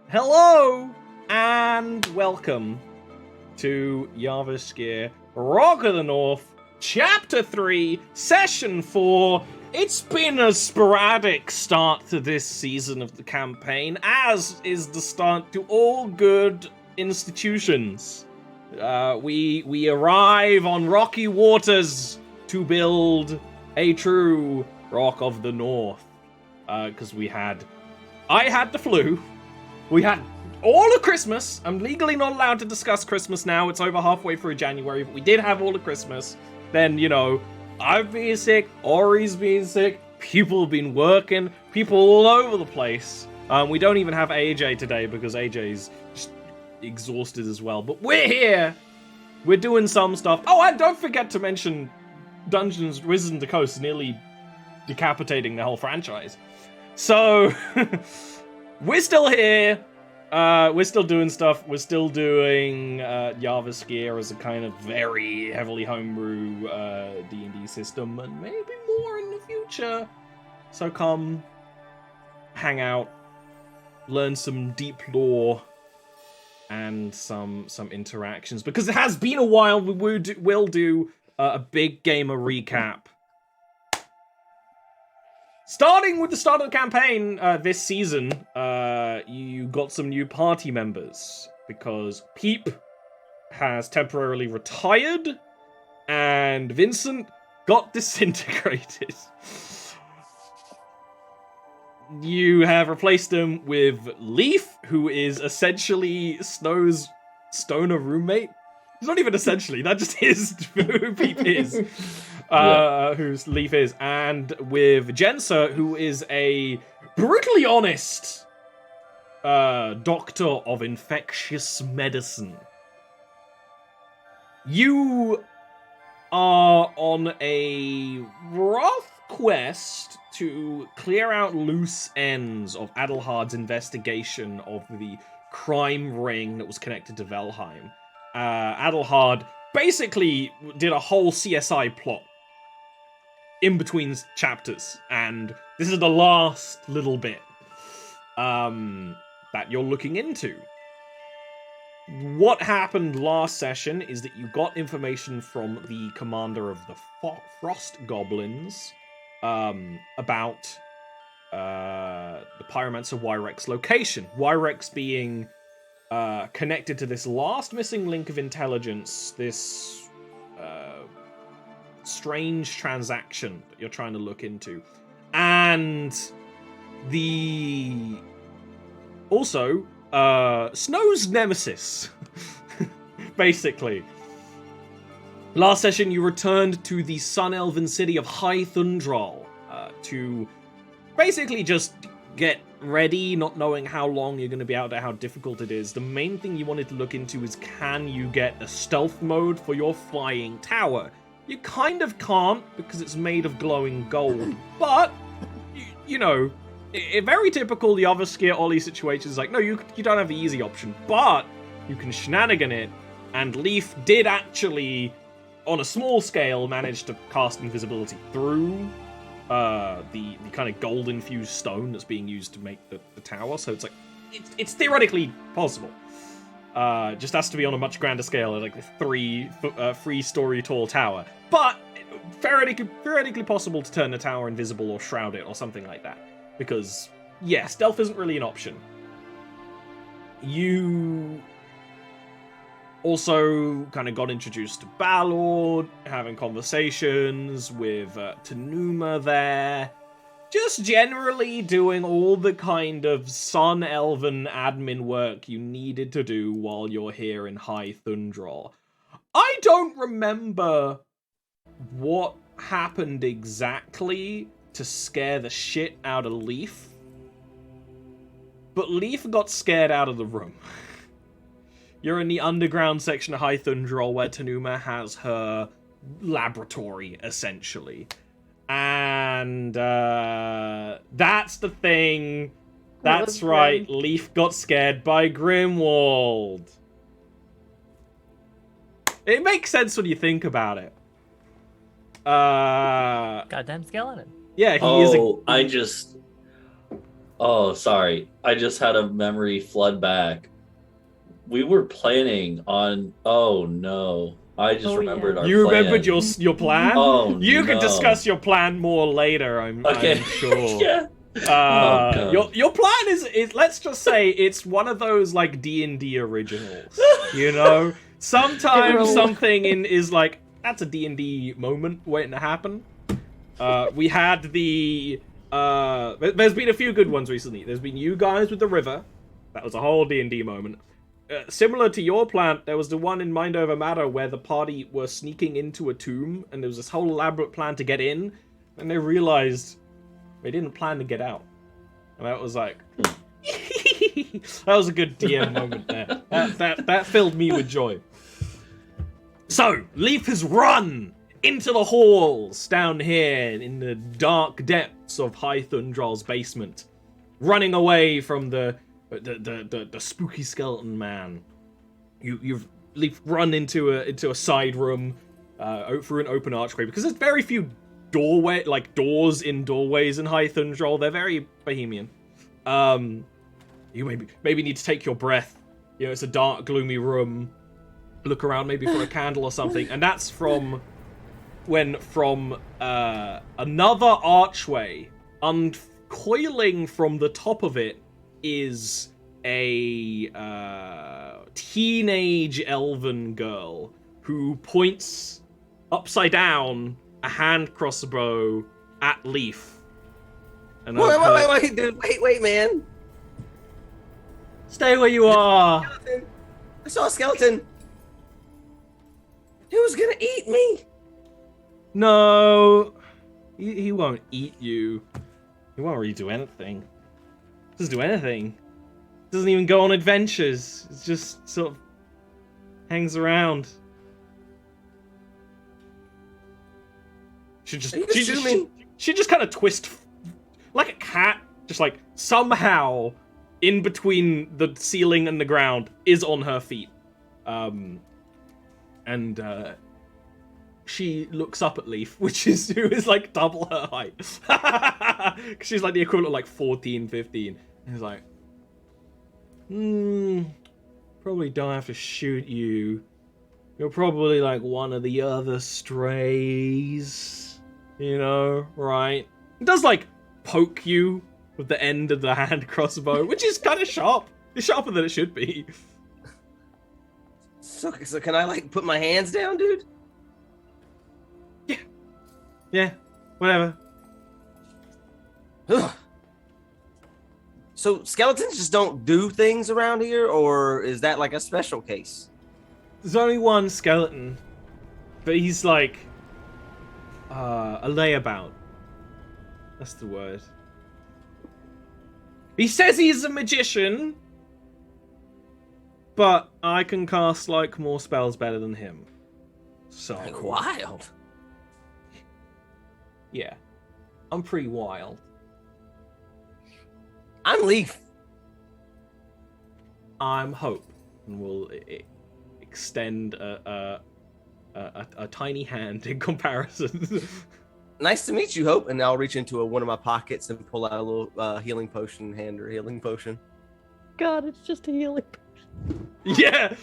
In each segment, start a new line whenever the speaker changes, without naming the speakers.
Hello and welcome to Jarviskjir, Rock of the North, Chapter 3, Session 4. It's been a sporadic start to this season of the campaign, as is the start to all good institutions. We arrive on rocky waters to build a true Rock of the North. Because I had the flu. We had all of Christmas. I'm legally not allowed to discuss Christmas now. It's over halfway through January, but we did have all of Christmas. Then, I've been sick, Ori's been sick, people have been working, people all over the place. We don't even have AJ today because AJ's just exhausted as well. But we're here. We're doing some stuff. Oh, and don't forget to mention Dungeons Wizards of the Coast nearly decapitating the whole franchise. So, we're still here. We're still doing stuff. We're still doing Jarviskjir as a kind of very heavily homebrew D&D system, and maybe more in the future. So come, hang out, learn some deep lore, and some interactions. Because it has been a while, we'll do a big gamer recap. Starting with the start of the campaign this season, you got some new party members because Peep has temporarily retired and Vincent got disintegrated. You have replaced him with Leaf, who is essentially Snow's stoner roommate. It's not even essentially, that just is who Peep is. Whose Leaf is, and with Jensa, who is a brutally honest doctor of infectious medicine. You are on a rough quest to clear out loose ends of Adelhard's investigation of the crime ring that was connected to Velheim. Adelhard basically did a whole CSI plot in between chapters, and this is the last little bit that you're looking into. What happened last session is that you got information from the commander of the Frost Goblins about the Pyromancer Wyrek's location. Wyrek's being connected to this last missing link of intelligence, this strange transaction that you're trying to look into. And Snow's nemesis, basically. Last session, you returned to the Sun Elven city of High Thundral to basically just get ready, not knowing how long you're going to be out there, how difficult it is. The main thing you wanted to look into is, can you get a stealth mode for your flying tower? You kind of can't, because it's made of glowing gold. But, a very typical Jarviskjir Ollie situation is like, no, you don't have the easy option, but you can shenanigan it, and Leaf did actually, on a small scale, manage to cast invisibility through the kind of gold-infused stone that's being used to make the tower, so it's like, it's theoretically possible. Just has to be on a much grander scale, like a three-story tall tower. But theoretically possible to turn the tower invisible or shroud it or something like that. Because, yeah, stealth isn't really an option. You also kind of got introduced to Ballord, having conversations with Tanuma there. Just generally doing all the kind of Sun Elven admin work you needed to do while you're here in High Thundral. I don't remember what happened exactly to scare the shit out of Leaf, but Leaf got scared out of the room. You're in the underground section of High Thundral where Tanuma has her laboratory, essentially. And that's the thing. That's right, Leaf got scared by Grimwald. It makes sense when you think about it.
Goddamn skeleton.
Yeah, he is.
I just
Oh, sorry. I just had a memory flood back. We were planning on. Oh no! I just
Oh
remembered
yeah.
our
You remembered
plan.
your plan?
Oh
You can
no!
discuss your plan more later, I'm
Okay.
sure.
Yeah. Oh god.
Your plan is let's just say it's one of those like D&D originals. You know,
It
sometimes
rolled.
something in is like that's a D&D moment waiting to happen. We had there's been a few good ones recently. There's been you guys with the river. That was a whole D&D moment. Similar to your plan, there was the one in Mind Over Matter where the party were sneaking into a tomb, and there was this whole elaborate plan to get in, and they realized they didn't plan to get out. And that was like, that was a good DM moment there. That filled me with joy. So, Leaf has run into the halls down here in the dark depths of Hythundral's basement, running away from the spooky skeleton man. You've Leaf run into a side room through an open archway because there's very few doors in doorways in Hythundral. They're very bohemian. You maybe need to take your breath. You know, it's a dark, gloomy room. Look around maybe for a candle or something, and that's from another archway, uncoiling from the top of it, is a teenage elven girl who points upside down a hand crossbow at Leaf. And
Wait, dude, wait, man.
Stay where you are.
Skeleton. I saw a skeleton. He was gonna eat me.
No, he won't eat you. He won't really do anything. Doesn't do anything. Doesn't even go on adventures. It just sort of hangs around. She just kind of twist like a cat, just like somehow in between the ceiling and the ground is on her feet. And she looks up at Leaf, who is like double her height. Cause she's like the equivalent of like 14, 15. And he's like, probably don't have to shoot you. You're probably like one of the other strays. You know, right? It does like poke you with the end of the hand crossbow, which is kind of sharp. It's sharper than it should be.
So can I like put my hands down, dude?
Yeah, whatever.
Ugh. So skeletons just don't do things around here, or is that like a special case?
There's only one skeleton, but he's like a layabout. That's the word. He says he's a magician, but I can cast like more spells better than him. So
Like wild.
yeah, I'm pretty wild.
I'm Leaf.
I'm Hope, and we'll extend a tiny hand in comparison.
Nice to meet you, Hope. And I'll reach into one of my pockets and pull out a little healing potion, hand her healing potion.
God, it's just a healing.
Yeah.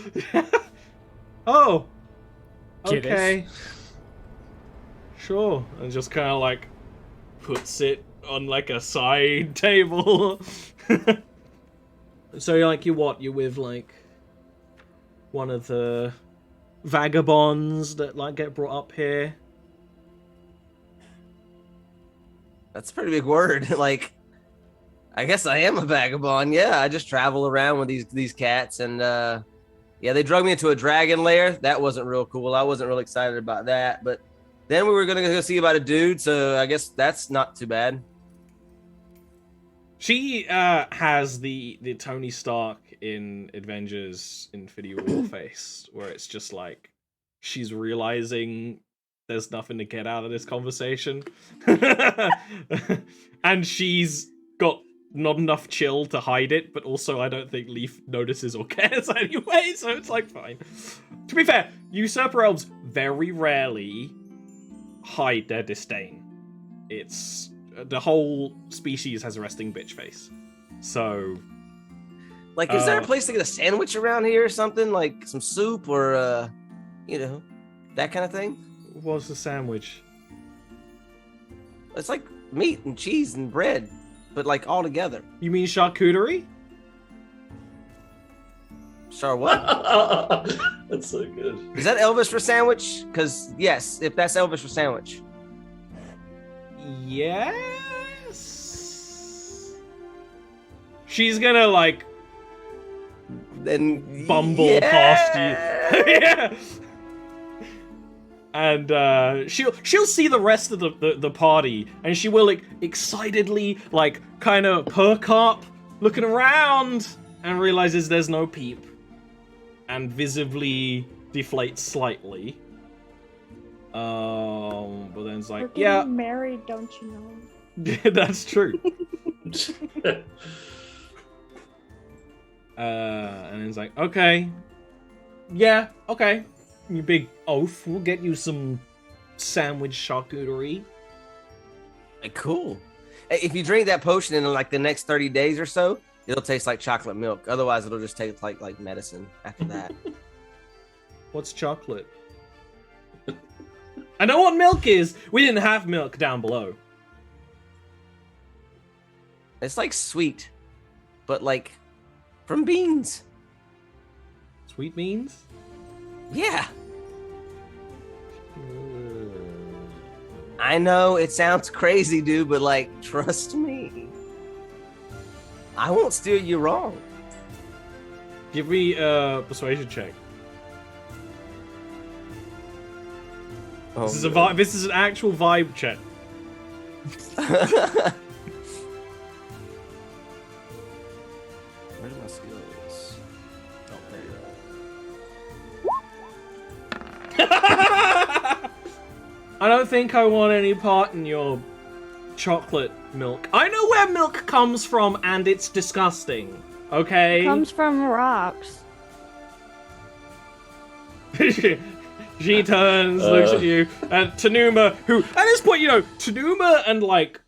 Oh.
Kiddish.
Okay. Sure. And just kind of like puts it on like a side table. So you're with like one of the vagabonds that like get brought up here.
That's a pretty big word. Like, I guess I am a vagabond. Yeah, I just travel around with these cats, and yeah, they drug me into a dragon lair. That wasn't real cool. I wasn't really excited about that. But then we were gonna go see about a dude, so I guess that's not too bad.
She has the Tony Stark in Avengers Infinity War face, where it's just like she's realizing there's nothing to get out of this conversation. And she's got not enough chill to hide it, but also I don't think Leaf notices or cares anyway, so it's like fine. To be fair, usurper elves very rarely hide their disdain. It's the whole species has a resting bitch face. So,
Like, is there a place to get a sandwich around here or something? Like some soup or, that kind of thing?
what's the sandwich?
It's like meat and cheese and bread, but like all together.
You mean charcuterie?
Sure, what?
That's so good.
Is that Elvis for sandwich? Because, yes, if that's Elvis for sandwich.
Yes. She's gonna like
Then
bumble past you. Yeah. And she'll see the rest of the party, and she will like excitedly like kind of perk up, looking around, and realizes there's no peep, and visibly deflates slightly. But then it's
We're
like,
getting
yeah,
married, don't you know?
that's true. And it's like, okay, yeah, okay. You big oaf, we'll get you some sandwich charcuterie.
Cool. Hey, if you drink that potion in like the next 30 days or so, it'll taste like chocolate milk. Otherwise, it'll just taste like medicine after that.
What's chocolate? I know what milk is. We didn't have milk down below.
It's like sweet, but like from beans.
Sweet beans?
Yeah. I know it sounds crazy, dude, but like, trust me. I won't steer you wrong.
Give me a persuasion check.
Oh,
This is a vibe. This is an actual vibe check.
Where's my skills? Oh, there you go.
I don't think I want any part in your chocolate milk. I know where milk comes from, and it's disgusting. Okay?
It comes from rocks.
She turns, looks at you, and Tanuma, who, at this point, Tanuma and, like,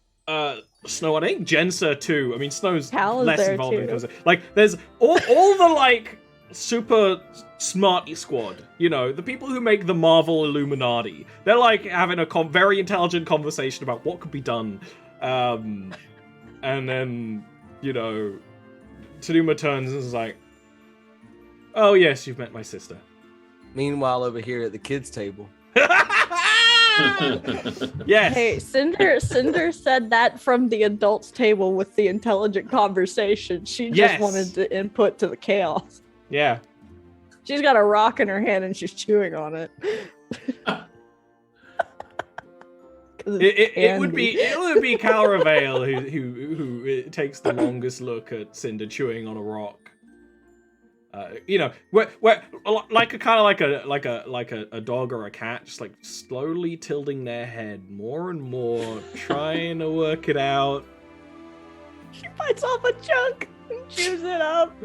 Snow, I think Jensa, too. I mean, Snow's
Cal is
less
there,
involved in the
too.
conversation. Like, there's all the, like, super smarty squad, the people who make the Marvel Illuminati. They're, like, having a very intelligent conversation about what could be done. And then, Tanuma turns and is like, oh, yes, you've met my sister.
Meanwhile, over here at the kids' table.
Yes.
Hey, Cinder said that from the adults table with the intelligent conversation. She just
Yes.
wanted to input to the chaos.
Yeah.
She's got a rock in her hand and she's chewing on it. 'Cause it's
It would
candy.
be Cal Reveal who takes the longest look at Cinder chewing on a rock. Where like a kind of like a dog or a cat, just like slowly tilting their head more and more, trying to work it out.
She bites off a chunk and chews it up.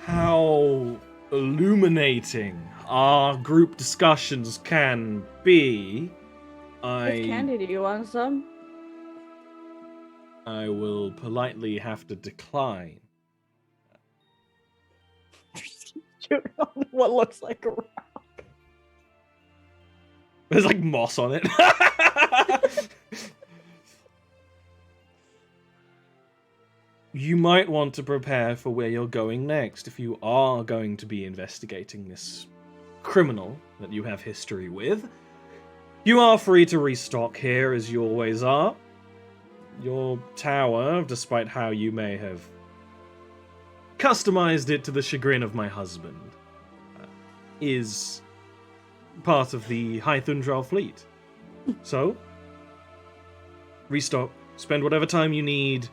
How illuminating our group discussions can be.
With candy, do you want some?
I will politely have to decline.
Chewing on what looks like a rock.
There's like moss on it. You might want to prepare for where you're going next if you are going to be investigating this criminal that you have history with. You are free to restock here as you always are. Your tower, despite how you may have customized it to the chagrin of my husband, is part of the High Thundral fleet. So, restock, spend whatever time you need,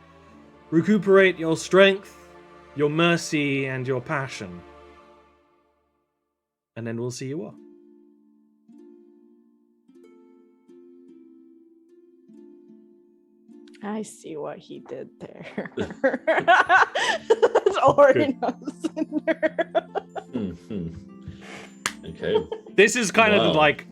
recuperate your strength, your mercy, and your passion. And then we'll see you off.
I see what he did there. That's already not Cinder.
Mhm. Okay.
This is kind of
Wow.
like,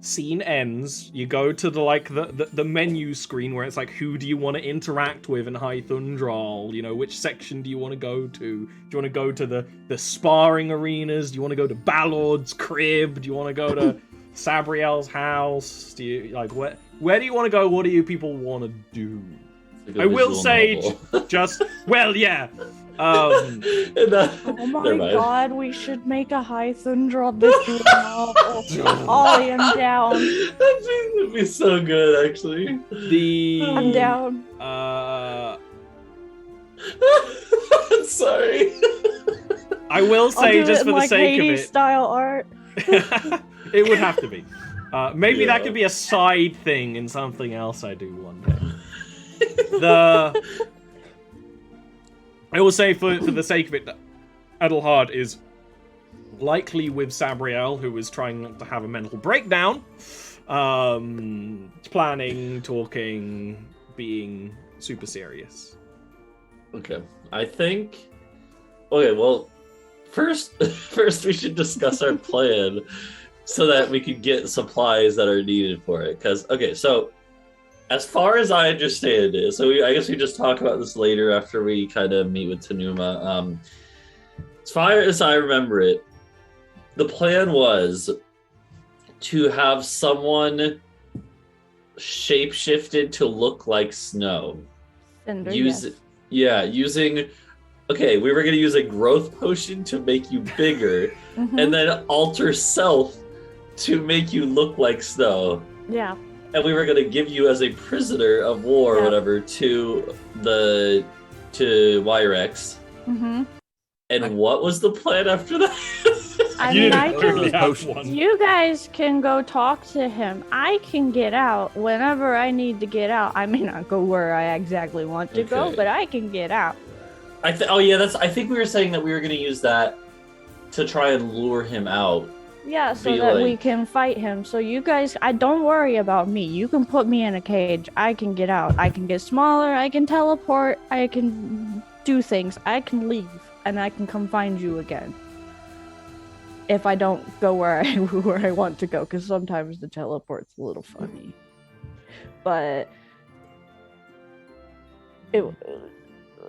scene ends, you go to the menu screen where it's like, who do you want to interact with in High Thundral? You know, which section do you want to go to? Do you want to go to the sparring arenas? Do you want to go to Ballard's crib? Do you want to go to Sabriel's house? Do you like where do you want to go? What do you people want to do? I will say, well, yeah.
Oh my god, we should make a High Thundral visual novel. I am down.
That'd be so good, actually.
I'm down.
Sorry.
I will say, just for the sake of it,
style art.
It would have to be. Maybe that could be a side thing in something else I do one day. I will say, for the sake of it, Edelhard is likely with Sabriel, who is trying not to have a mental breakdown. Planning, talking, being super serious.
Okay, I think... Okay, well, first we should discuss our plan so that we can get supplies that are needed for it. Because, okay, so... As far as I understand it, so I guess we just talk about this later after we kind of meet with Tanuma. As far as I remember it, the plan was to have someone shape-shifted to look like Snow.
Cinder,
Using... Okay, we were going to use a growth potion to make you bigger, and then alter self to make you look like Snow.
Yeah.
And we were going to give you as a prisoner of war or whatever to Wyrex. And what was the plan after that?
I mean, you guys can go talk to him. I can get out whenever I need to get out. I may not go where I exactly want to go, but I can get out.
I think we were saying that we were going to use that to try and lure him out.
Yeah, so that we can fight him. So you guys, don't worry about me. You can put me in a cage. I can get out. I can get smaller. I can teleport. I can do things. I can leave, and I can come find you again. If I don't go where I want to go, because sometimes the teleport's a little funny. But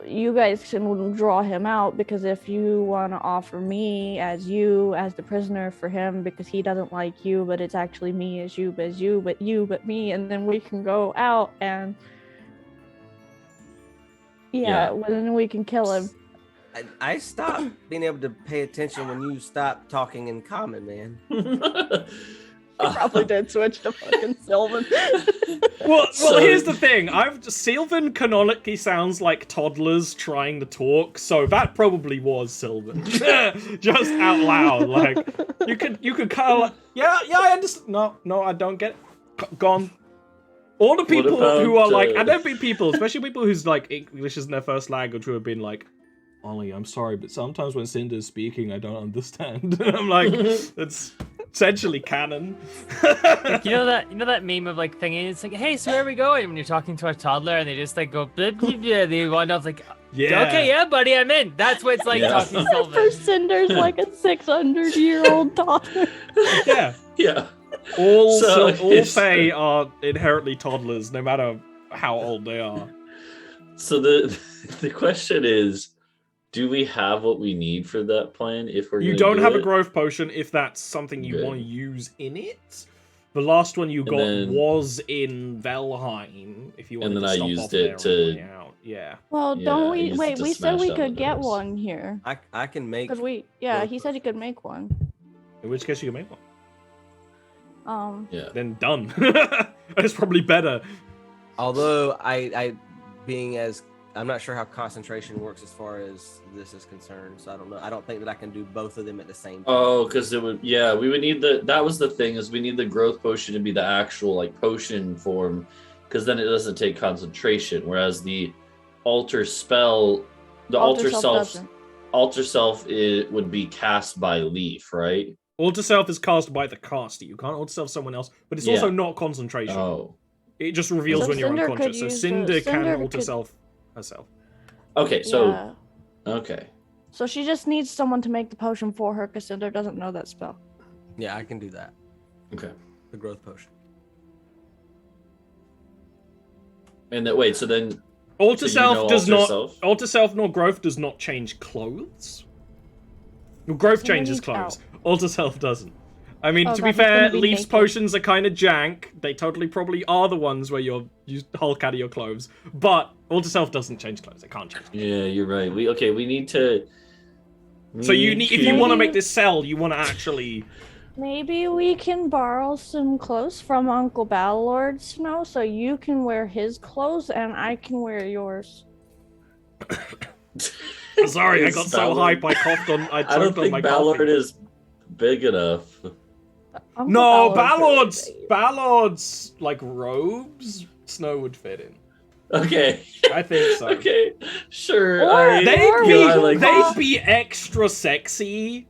you guys can draw him out, because if you want to offer me as the prisoner for him, because he doesn't like you, but it's actually me as you, but me, and then we can go out and then we can kill him.
I stopped being able to pay attention when you stopped talking in common, man.
I probably did switch to fucking Sylvan.
Well, here's the thing. Sylvan canonically sounds like toddlers trying to talk, so that probably was Sylvan. Just out loud, like you could kind of like, yeah, I understand. No, I don't get it. Gone. All the people who are like, and there've been people, especially people whose like English isn't their first language, who have been like, Ollie, I'm sorry, but sometimes when Cinder's speaking, I don't understand. And I'm like, it's essentially canon.
Like, you know that meme of like thinking, it's like, hey, so where are we going? When you're talking to a toddler and they just like go, blah, blah, blah, they wind up like, okay, yeah, buddy, I'm in. That's what it's like talking to Sylvan.
For Cinder's like a 600-year-old toddler.
Yeah. All Fae are inherently toddlers, no matter how old they are.
So the question is, do we have what we need for that plan? If we're
you don't have a growth potion, if that's something you want to use in it. The last one you got was in Valheim. If you wanted to stop
used
off
it
there
to.
Yeah.
Well, don't we? Wait, we said we could get one here.
I can make.
Because he said he could make one.
In which case, you can make one.
Yeah.
Then done. That's probably better.
Although I'm not sure how concentration works as far as this is concerned, so I don't know. I don't think that I can do both of them at the same time.
Oh, because we would need that was the thing, is we need the growth potion to be the actual like potion form, because then it doesn't take concentration, whereas the alter spell, alter self would be cast by Leaf, right?
Alter self is cast by the caster. You can't alter self someone else, but it's also not concentration.
Oh.
It just reveals when you're unconscious. So Cinder can alter self herself.
Okay, so okay.
So she just needs someone to make the potion for her, because Cinder doesn't know that spell.
Yeah, I can do that.
Okay.
The growth potion.
And that wait, so then
Alter self does not.
self?
Alter self nor growth does not change clothes. Well, growth
So when
changes
he's
clothes. Alter self doesn't. I mean,
Oh,
to
God,
be
he's
fair,
gonna be
Leaf's
naked.
potions are kind of jank. They totally probably are the ones where you Hulk out of your clothes. But Alter self doesn't change clothes. It can't change clothes.
Yeah, you're right. We need to.
So if you want to
Maybe-
make this sell, you want to actually.
Maybe we can borrow some clothes from Uncle Battlelord Snow so you can wear his clothes and I can wear yours.
Sorry, I
Is
got so
Ballard-
hype I coughed on. I
I don't
choked on
think
my
Ballard
coffee.
is big enough.
Uncle
No,
Ballard's really big.
Ballard's like robes. Snow would fit in.
Okay.
I think so.
Okay. Sure.
Or-
They'd be extra sexy,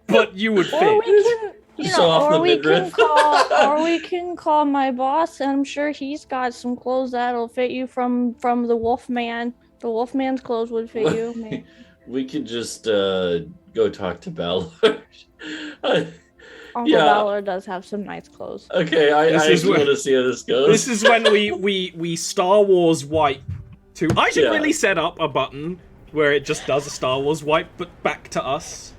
but you would
Or
fit.
we can, you
Show off
know,
the midriff.
or we can call my boss, and I'm sure he's got some clothes that'll fit you from the Wolfman. The Wolfman's clothes would fit you. Maybe.
We could just go talk to Ballard.
Uncle
Yeah.
Ballard does have some nice clothes.
Okay, I
This is
actually
where-
want to see how this goes.
This is when we Star Wars wipe to. I should
Yeah.
really set up a button where it just does a Star Wars wipe, but back to us,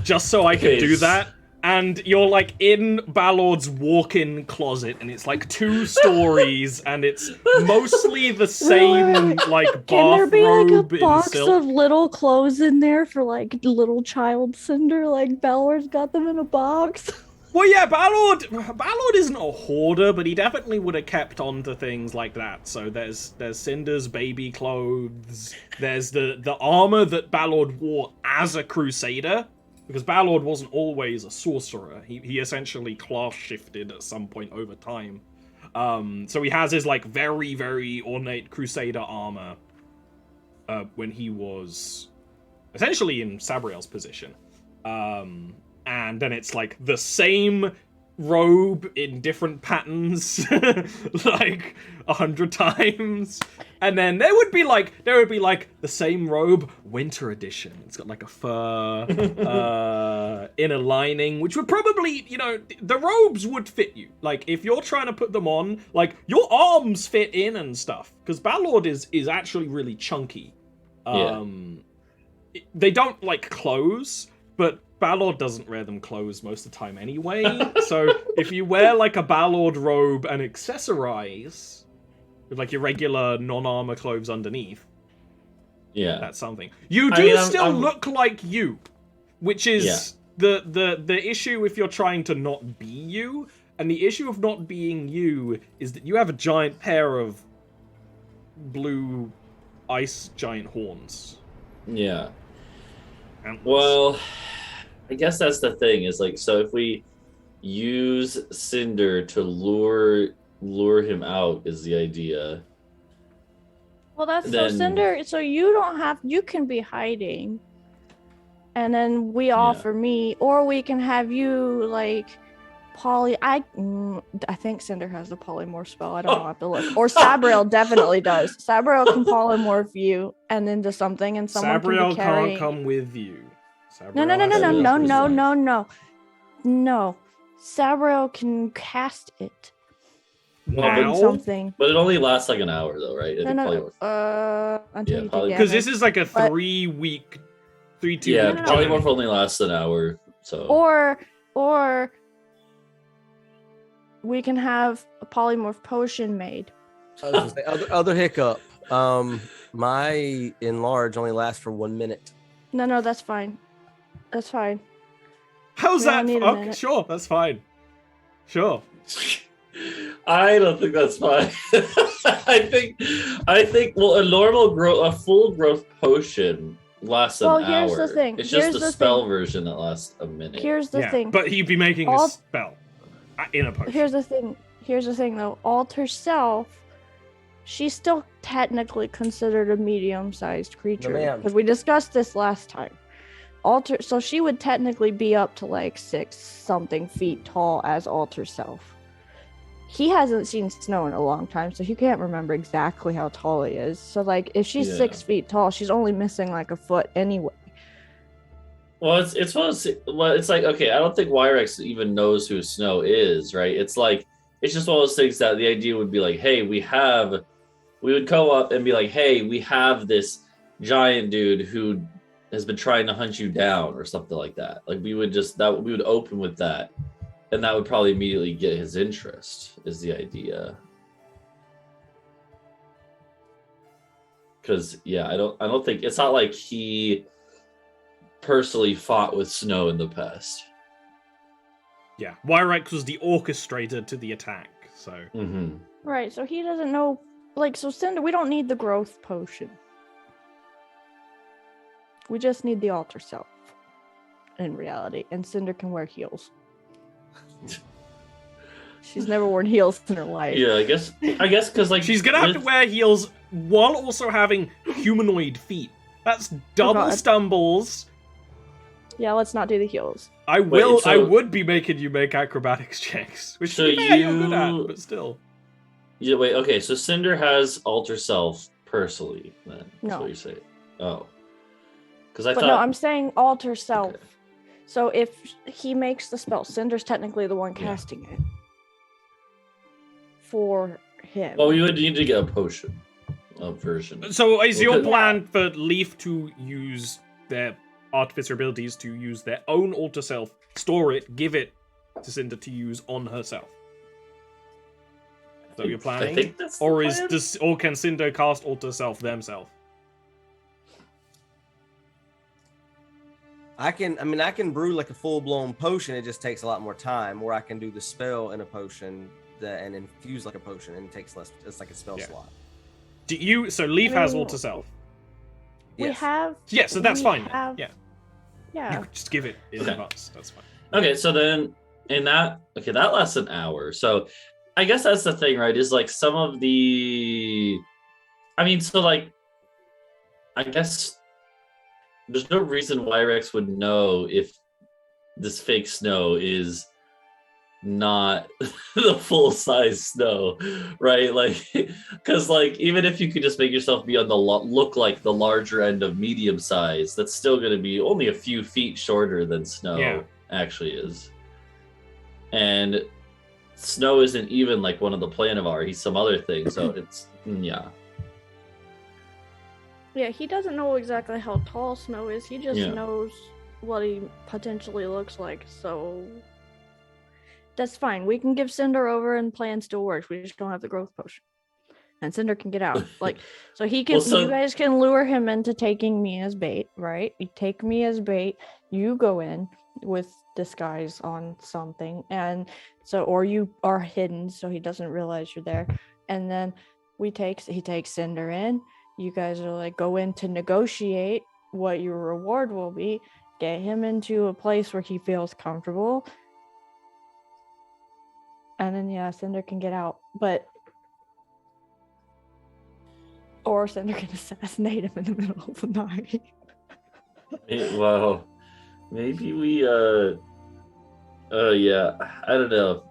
just so I can
Okay,
do that. And you're like in Ballard's walk-in closet, and it's like 2 stories, and it's mostly the same like
Can there be like
bathrobe
a
in
box
silk.
of little clothes in there for like little child Cinder? Like Ballard's got them in a box.
Well, yeah, Ballard isn't a hoarder, but he definitely would have kept on to things like that. So there's Cinder's baby clothes. There's the armor that Ballard wore as a crusader, because Ballard wasn't always a sorcerer. He essentially class shifted at some point over time. So he has his like very, very ornate crusader armor when he was essentially in Sabriel's position. And then it's like the same robe in different patterns like 100 times, and then there would be like the same robe winter edition. It's got like a fur inner lining, which would probably, you know, the robes would fit you. Like if you're trying to put them on, like your arms fit in and stuff, because Ballard is actually really chunky. They don't like clothes, but Ballard doesn't wear them clothes most of the time anyway. So if you wear like a Ballard robe and accessorize with like your regular non-armor clothes underneath,
Yeah.
that's something. You do
mean,
still
I'm-
look like you, which is the issue if you're trying to not be you. And the issue of not being you is that you have a giant pair of blue ice giant horns.
Yeah.
Antlers.
Well, I guess that's the thing, is like, so if we use Cinder to lure him out is the idea.
Well, that's
Then-
so Cinder. So you don't have. You can be hiding, and then we offer me, or we can have you like poly. I think Cinder has the polymorph spell. I don't know. I have to look. Or Sabriel definitely does. Sabriel can polymorph you and into something, and someone can
Sabriel
be carrying.
can't come with you.
No. Sabriel can cast it
Wow.
on something.
But it only lasts like an hour though, right?
No. Until
Yeah,
you
poly-
do
Because
damage.
this is like a
But-
3-week, 3-2
Yeah,
week
No.
polymorph only lasts an hour, so
Or we can have a polymorph potion made.
I was gonna say, other hiccup. My enlarge only lasts for 1 minute.
No, that's fine. That's fine.
How's
We
that?
don't need a
Okay,
minute.
sure, that's fine. Sure.
I don't think that's fine. I think well, a full growth potion lasts an
Well,
hour.
here's the thing.
It's just
Here's
the
the
spell
thing.
version that lasts a minute.
Here's the
Yeah,
thing.
but he'd be making a
All-
spell in a potion.
Here's the thing though. Alter self, she's still technically considered a medium-sized creature
ma'am.
because we discussed this last time. So she would technically be up to like 6-something feet tall as Alter self. He hasn't seen snow in a long time, so he can't remember exactly how tall he is. So like if she's
Yeah.
6 feet tall, she's only missing like a foot anyway.
Well, it's like, okay, I don't think Wyrex even knows who Snow is, right? It's like it's just one of those things that the idea would be like, hey, we would go up and be like, hey, we have this giant dude who has been trying to hunt you down or something like that. Like we would open with that, and that would probably immediately get his interest, is the idea. Because yeah, I don't think it's not like he personally fought with Snow in the past.
Yeah, Wyrex was the orchestrator to the attack, so.
Mm-hmm.
Right, so he doesn't know. Like, so Cinder, we don't need the growth potion. We just need the alter self. In reality, and Cinder can wear heels. She's never worn heels in her life.
Yeah, I guess because like
she's gonna have to wear heels while also having humanoid feet. That's double stumbles.
Yeah, let's not do the heels.
I would be making you make acrobatics checks, which
so
you're good at, but still.
Yeah, wait, okay, so Cinder has alter self personally, then. That's
No.
what you're saying. Oh. Because I
But
thought.
no, I'm saying alter self.
Okay.
So if he makes the spell, Cinder's technically the one casting it. For him.
Well, you would need to get a potion. A version.
So is your plan for Leaf to use their artificer abilities to use their own alter self, store it, give it to Cinder to use on herself? So you're planning?
I think that's
or
the
is
plan?
this, or can Cinder cast alter self themselves?
I can brew like a full-blown potion. It just takes a lot more time. Or I can do the spell in a potion and infuse like a potion, and it takes less. It's like a spell slot.
Do you? So Leaf has alter self.
We have.
Yeah, so that's fine. Yeah.
Yeah.
You could just give it in advance. That's fine.
Okay, so then that lasts an hour. So I guess that's the thing, right? Is like some of the. I mean, so like, I guess there's no reason Wyrex would know if this fake Snow is not the full size Snow, right? Like, because like even if you could just make yourself be on the look like the larger end of medium size, that's still going to be only a few feet shorter than Snow actually is. And Snow isn't even like one of the Planivar; he's some other thing. So it's
Yeah, he doesn't know exactly how tall Snow is. He just knows what he potentially looks like. So that's fine. We can give Cinder over and plan still works. We just don't have the growth potion. And Cinder can get out. Like, so he can, you guys can lure him into taking me as bait, right? You take me as bait, you go in with disguise on something, and so, or you are hidden so he doesn't realize you're there. And then he takes Cinder in. You guys are like, go in to negotiate what your reward will be, get him into a place where he feels comfortable. And then, Cinder can get out. Or Cinder can assassinate him in the middle of the night.
Well, maybe we, yeah, I don't know.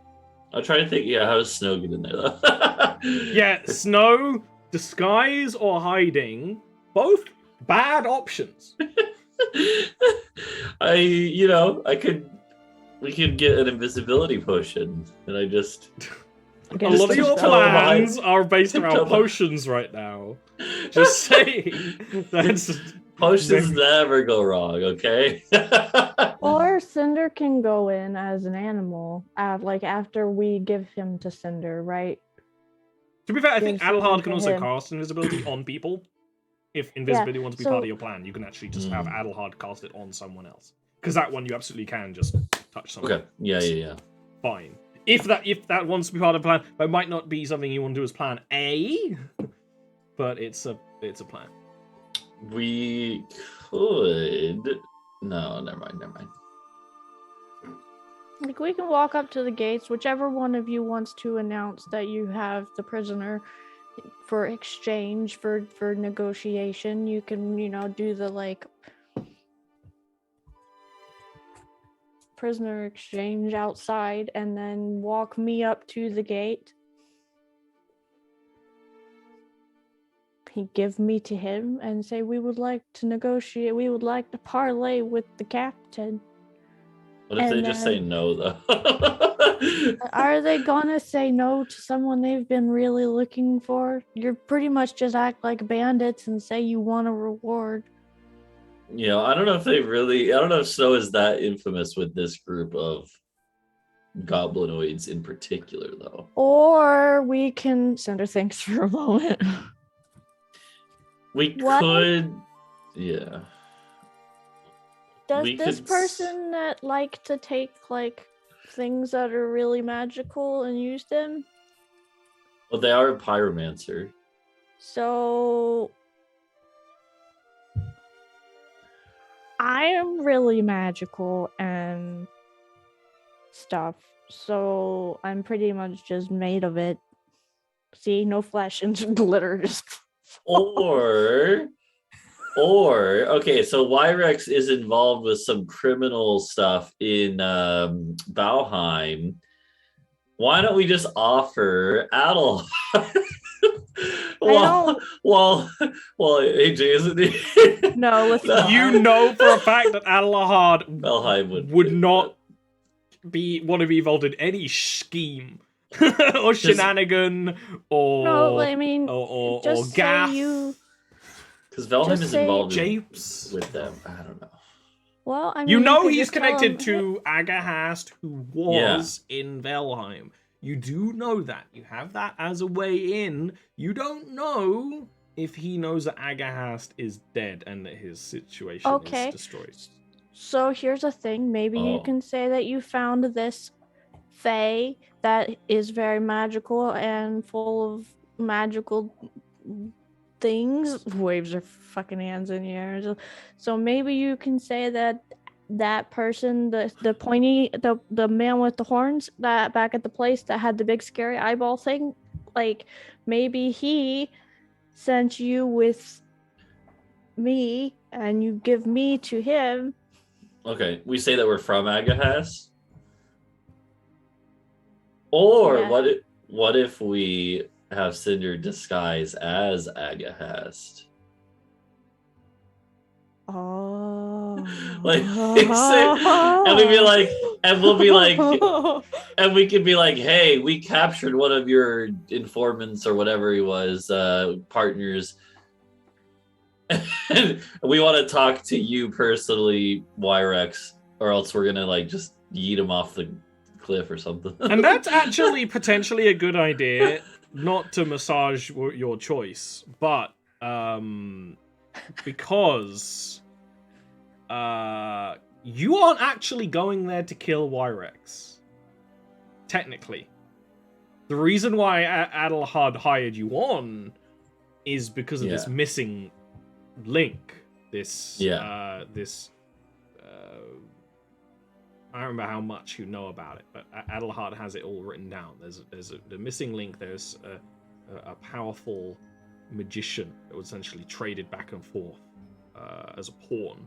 I'm trying to think, how does Snow get in there, though?
Yeah, Snow, disguise or hiding, both bad options.
We could get an invisibility potion, and I just...
A lot of your plans are based around potions right now. Just saying.
Potions never go wrong, okay?
Or Cinder can go in as an animal, after we give him to Cinder, right?
To be fair, I think Adelhard can also cast invisibility on people. If invisibility wants to be part of your plan, you can actually just have Adelhard cast it on someone else. Because that one you absolutely can just touch someone.
Okay. Yeah.
Fine. If that wants to be part of the plan, that might not be something you want to do as plan A, but it's a plan.
We could. No, never mind.
Like, we can walk up to the gates, whichever one of you wants to announce that you have the prisoner for exchange, for negotiation. You can, do the prisoner exchange outside and then walk me up to the gate. give me to him and say we would like to negotiate, we would like to parlay with the captain.
What if they just say no, though?
Are they gonna say no to someone they've been really looking for? You're pretty much just act like bandits and say you want a reward.
You know, I don't know if Snow is that infamous with this group of goblinoids in particular, though.
Or we can send her thanks for a moment.
We could, yeah.
Does this person that like to take like things that are really magical and use them?
Well, they are a pyromancer.
So I am really magical and stuff. So I'm pretty much just made of it. See, no flesh and glitter. Just
Or okay, so Wyrex is involved with some criminal stuff in Valheim. Why don't we just offer Adel? well, AJ, isn't he?
No, listen.
You know for a fact that Adelahard
Valheim
would not want to be involved in any scheme or shenanigan or
no, I mean,
or
just
gaff.
Because Valheim is involved
Japes
with them. I don't know.
Well, I mean,
you know
he's
connected to Agahast, who was in Valheim. You do know that. You have that as a way in. You don't know if he knows that Agahast is dead and that his situation is destroyed.
So here's a thing. Maybe you can say that you found this fae that is very magical and full of magical things. Waves her fucking hands in the air. So maybe you can say that person, the pointy, the man with the horns that back at the place that had the big scary eyeball thing, like maybe he sent you with me and you give me to him.
Okay, we say that we're from Agahast. Or what if we have Cinder disguise as Agahast?
Oh.
Like, and we'd be like, and we'll be like, and we could be like, hey, we captured one of your informants or whatever he was, partners. And we want to talk to you personally, Wyrex, or else we're gonna like just yeet him off the cliff or something.
And that's actually potentially a good idea, not to massage your choice, but because you aren't actually going there to kill Wyrex. Technically. The reason why Adelhard hired you on is because of this missing link. I don't remember how much you know about it, but Adelhard has it all written down. There's the missing link. There's a powerful magician that was essentially traded back and forth as a pawn.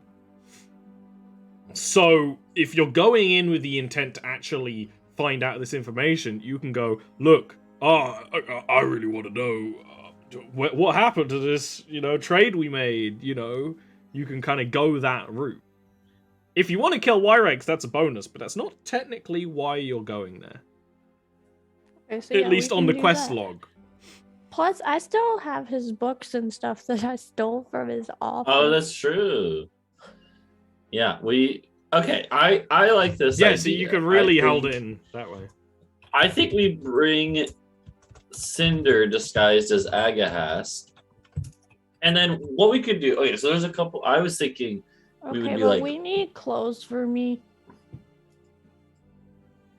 So if you're going in with the intent to actually find out this information, you can go, look, I really want to know what happened to this, trade we made. You can kind of go that route. If you want to kill Wyrex, that's a bonus, but that's not technically why you're going there.
Okay, so
at least on the quest log.
Plus, I still have his books and stuff that I stole from his office.
Oh, that's true. Yeah, I like this idea.
Yeah, so you could really hold it in that way.
I think we bring Cinder disguised as Agahast. And then what we could do, okay, so there's a couple, I was thinking we would be like...
we need clothes for me.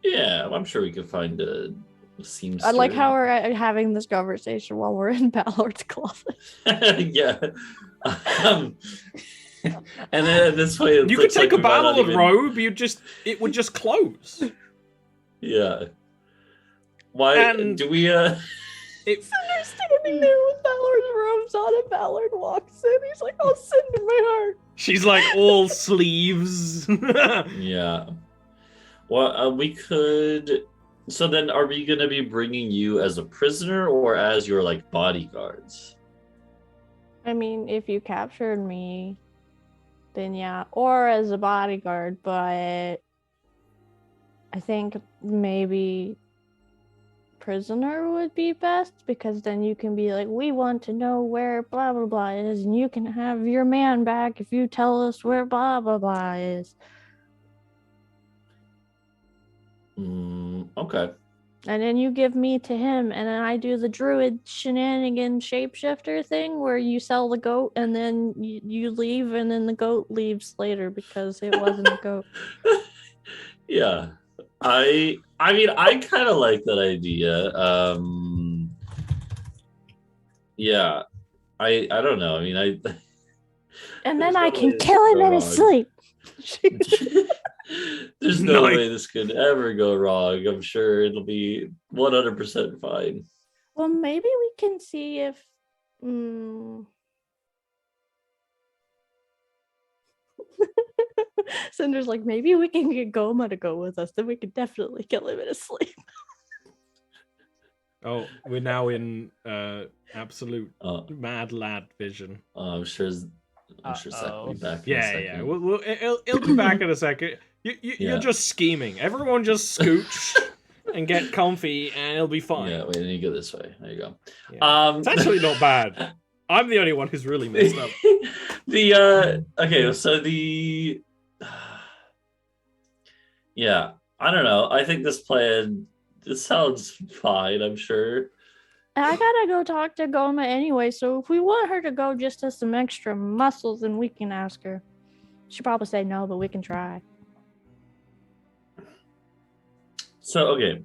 Yeah, I'm sure we could find a seamster.
I like how we're having this conversation while we're in Ballard's closet.
Yeah. And then at this way,
you could take a battle robe. It would just close.
Yeah. Why do we?
Cinder's standing there with Ballard's robes on, and Ballard walks in. He's like, "Oh, Cinder, my heart."
She's like all sleeves.
Yeah. Well, we could. So then, are we going to be bringing you as a prisoner or as your like bodyguards?
I mean, if you captured me, then yeah, or as a bodyguard, but I think maybe prisoner would be best, because then you can be like, we want to know where blah blah blah is, and you can have your man back if you tell us where blah blah blah is.
Okay.
And then you give me to him, and then I do the druid shenanigan shapeshifter thing where you sell the goat and then you leave, and then the goat leaves later because it wasn't a goat.
Yeah. I mean, I kind of like that idea. Yeah. I don't know. I mean,
and then I can kill him in his sleep.
There's no way this could ever go wrong. I'm sure it'll be 100% fine.
Well, maybe we can see if... Cinder's like, maybe we can get Goma to go with us. Then we could definitely kill him in his sleep.
Oh, we're now in absolute mad lad vision.
I'm sure Zach will be back in a second.
Yeah. It'll be back in a second. You're just scheming. Everyone just scooch and get comfy, and it'll be fine.
Yeah, wait, I need to go this way. There you go.
Yeah. It's actually not bad. I'm the only one who's really messed up.
Okay, so yeah, I don't know. I think this plan, this sounds fine, I'm sure.
I gotta go talk to Goma anyway, so if we want her to go just as some extra muscles, then we can ask her. She'll probably say no, but we can try.
So, okay.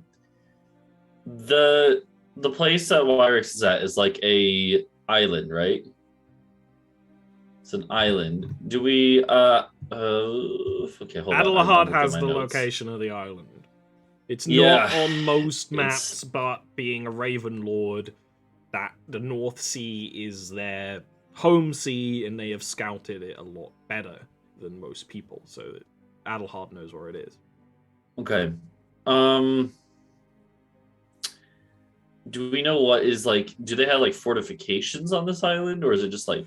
The place that Wyrix is at is like a island, right? It's an island. Do we okay, hold on.
Adelahard has the location of the island. It's not on most maps, but being a Raven Lord, that the North Sea is their home sea, and they have scouted it a lot better than most people, so Adelhard knows where it is.
Okay. Do we know what is like? Do they have like fortifications on this island, or is it just like?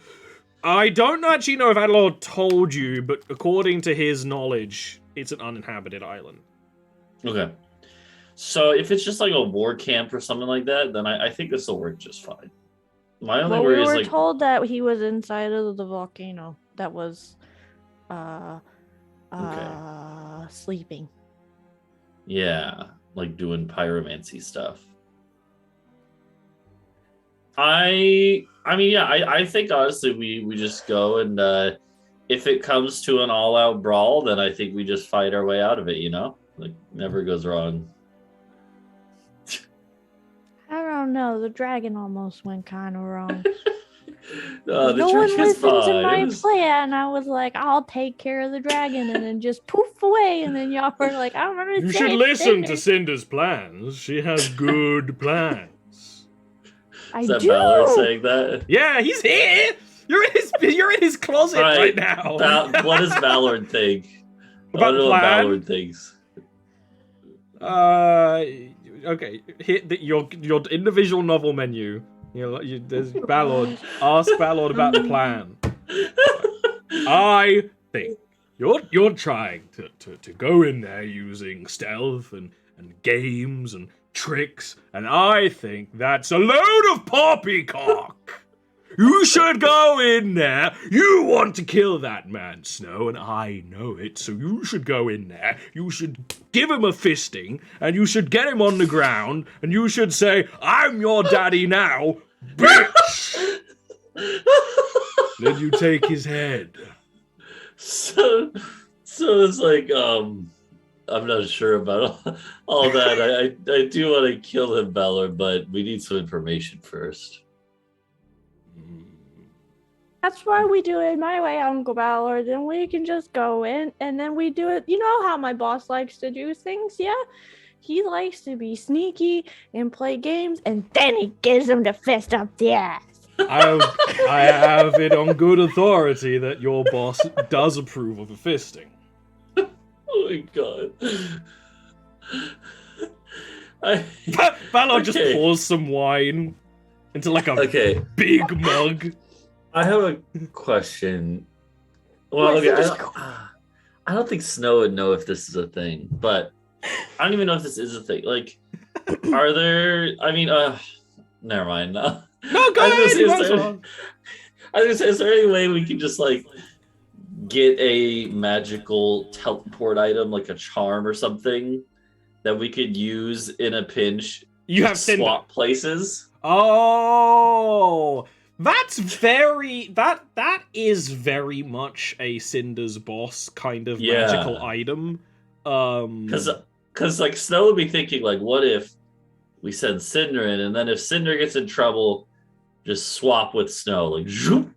I don't actually know if Adelhard told you, but according to his knowledge, it's an uninhabited island.
Okay. So if it's just like a war camp or something like that, then I think this will work just fine. My only worry is
we were told that he was inside of the volcano that was sleeping.
Yeah, like doing pyromancy stuff. I think honestly we just go, and if it comes to an all-out brawl, then I think we just fight our way out of it, you know? Like, never goes wrong.
I don't know, the dragon almost went kind of wrong.
No
one listened to my plan. I was like, I'll take care of the dragon, and then just poof away, and then y'all were like, I'm gonna
You should listen to Cinder's plans. She has good plans.
Is that Ballard saying that?
Yeah, he's here. You're in his closet right now.
What does Ballard think?
About the plan?
What Ballard thinks.
Okay. Hit your individual novel menu. There's Ballard. Ask Ballard about the plan. I think you're trying to go in there using stealth and games and tricks, and I think that's a load of poppycock. You should go in there. You want to kill that man, Snow, and I know it, so you should go in there. You should give him a fisting, and you should get him on the ground, and you should say, I'm your daddy now, bitch! Then you take his head.
So it's like, I'm not sure about all that. I do want to kill him, Ballard, but we need some information first.
That's why we do it my way, Uncle Ballard. Then we can just go in, and then we do it. You know how my boss likes to do things, yeah? He likes to be sneaky and play games, and then he gives them the fist up the ass.
I have it on good authority that your boss does approve of a fisting.
Oh my god.
Ballard just pours some wine into like a big mug.
I have a question. Well, okay, I don't think Snow would know if this is a thing, but I don't even know if this is a thing. Like, are there? I mean, never mind. No,
go ahead.
I was gonna say, is there any way we can just like get a magical teleport item, like a charm or something, that we could use in a pinch?
You have
swap places.
Oh, that's that is very much a Cinder's boss kind of magical item.
Because like Snow would be thinking like, what if we send Cinder in, and then if Cinder gets in trouble, just swap with Snow, like. Zoop.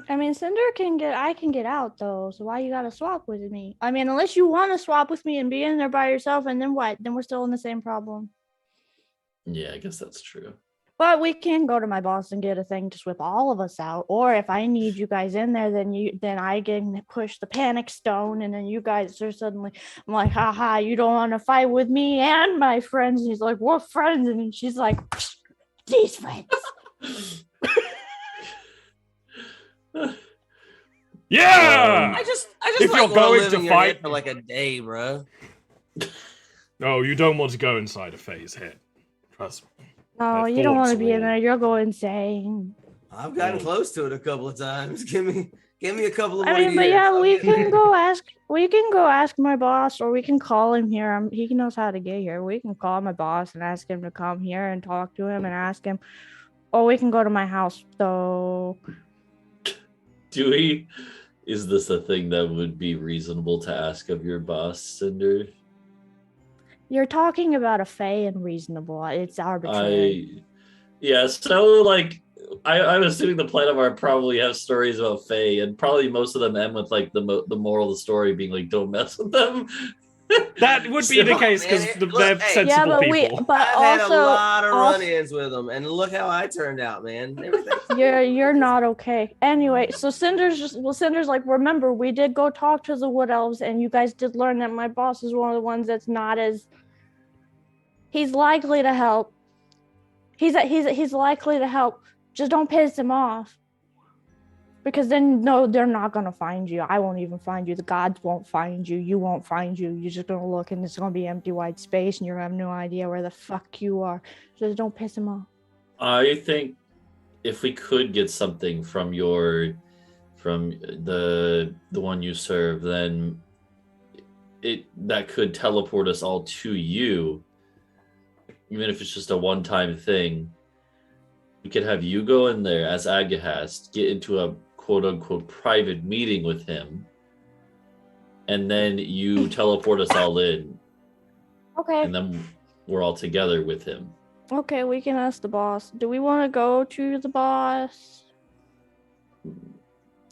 I mean, I can get out though. So why you gotta swap with me? I mean, unless you want to swap with me and be in there by yourself, and then what? Then we're still in the same problem.
Yeah, I guess that's true.
But we can go to my boss and get a thing to whip all of us out. Or if I need you guys in there, then I can push the panic stone, and then you guys are suddenly, I'm like, haha, you don't want to fight with me and my friends. And he's like, what friends? And then she's like, these friends.
Yeah.
I just
if
like
you're going to fight
for like a day, bro.
No, you don't want to go inside a phase head. Trust me.
No, you don't want to be in there. You'll go insane.
I've gotten close to it a couple of times. Give me a couple of more
I mean, but
years.
yeah, we can go ask my boss, or we can call him here. He knows how to get here. We can call my boss and ask him to come here and talk to him and ask him. Or we can go to my house, though.
Is this a thing that would be reasonable to ask of your boss, Cinder?
You're talking about a fae and reasonable. It's arbitrary.
So like I'm assuming the Planomar probably have stories about fae, and probably most of them end with like the moral of the story being like, don't mess with them.
That would be the case because they're sensible people.
I've had a lot of run-ins with them, and look how I turned out, man.
You're not okay. Anyway, so Cinder's like, remember, we did go talk to the Wood Elves, and you guys did learn that my boss is one of the ones that's not as. He's likely to help. He's likely to help. Just don't piss him off. Because then, no, they're not going to find you. I won't even find you. The gods won't find you. You won't find you. You're just going to look, and it's going to be empty white space, and you're going to have no idea where the fuck you are. Just don't piss him off.
I think if we could get something from the one you serve, then that could teleport us all to you. Even if it's just a one-time thing. We could have you go in there as Agahast, get into a quote-unquote private meeting with him, and then you teleport us all in.
Okay.
And then we're all together with him.
Okay, we can ask the boss. Do we want to go to the boss?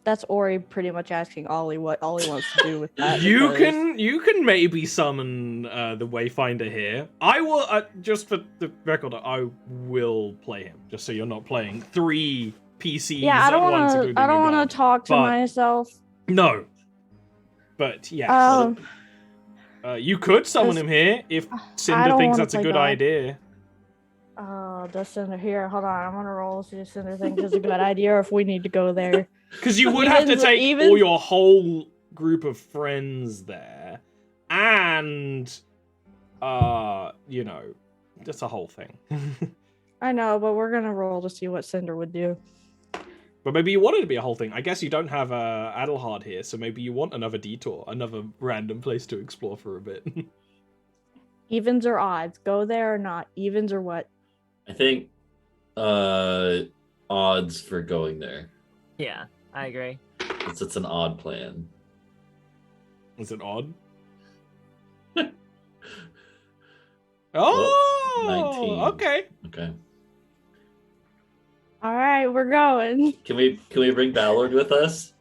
That's Ori pretty much asking Ollie what Ollie wants to do with that.
You can maybe summon the Wayfinder here. I will just for the record, I will play him just so you're not playing 3 PCs.
Yeah, I don't want to talk to myself.
No, but yes, you could summon him here if Cinder thinks that's a good idea.
Does Cinder here? Hold on, I'm gonna roll see if Cinder thinks it's a good idea or if we need to go there.
Because you would have to take all your whole group of friends there, and that's a whole thing.
I know, but we're gonna roll to see what Cinder would do.
But maybe you want it to be a whole thing. I guess you don't have Adelhard here, so maybe you want another detour, another random place to explore for a bit.
Evens or odds? Go there or not? Evens or what?
I think odds for going there.
Yeah, I agree.
It's an odd plan.
Is it odd?
Oh, 19.
Okay.
All right, we're going.
Can we bring Ballard with us?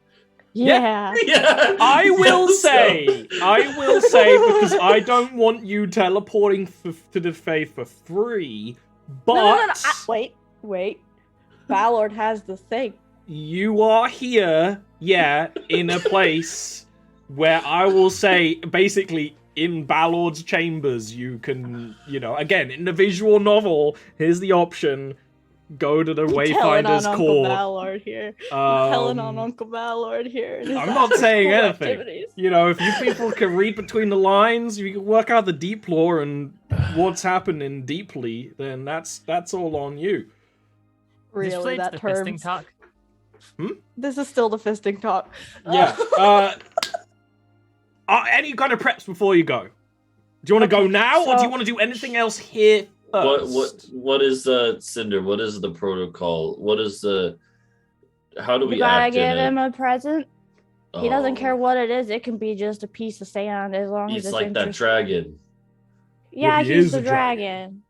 Yeah.
Yeah.
I will say because I don't want you teleporting to the Fae for free. But
No. Wait. Ballard has the thing.
You are here, in a place where I will say, basically, in Ballard's chambers, you can, again, in the visual novel, here's the option. go to the
Telling
Wayfinder's
on Uncle
Court.
Ballard here. Telling on Uncle Ballard here. and his
I'm not saying
after-school
anything.
activities.
You know, if you people can read between the lines, you can work out the deep lore and what's happening deeply, then that's all on you.
This
Really,
relates
that
to fisting
term.
talk.
This is still the fisting talk.
Yeah. Any kind of preps before you go? Do you want to go now, or do you want to do anything else here first?
What is Cinder? What is the protocol? What is the? How do we
You gotta
act
give
in
him
it?
a present. He doesn't care
Oh,
what it is. It can be just a piece of sand as long as
He's
it's
like that
interesting.
dragon.
Yeah,
Well, he
he's
is
the
a
dragon.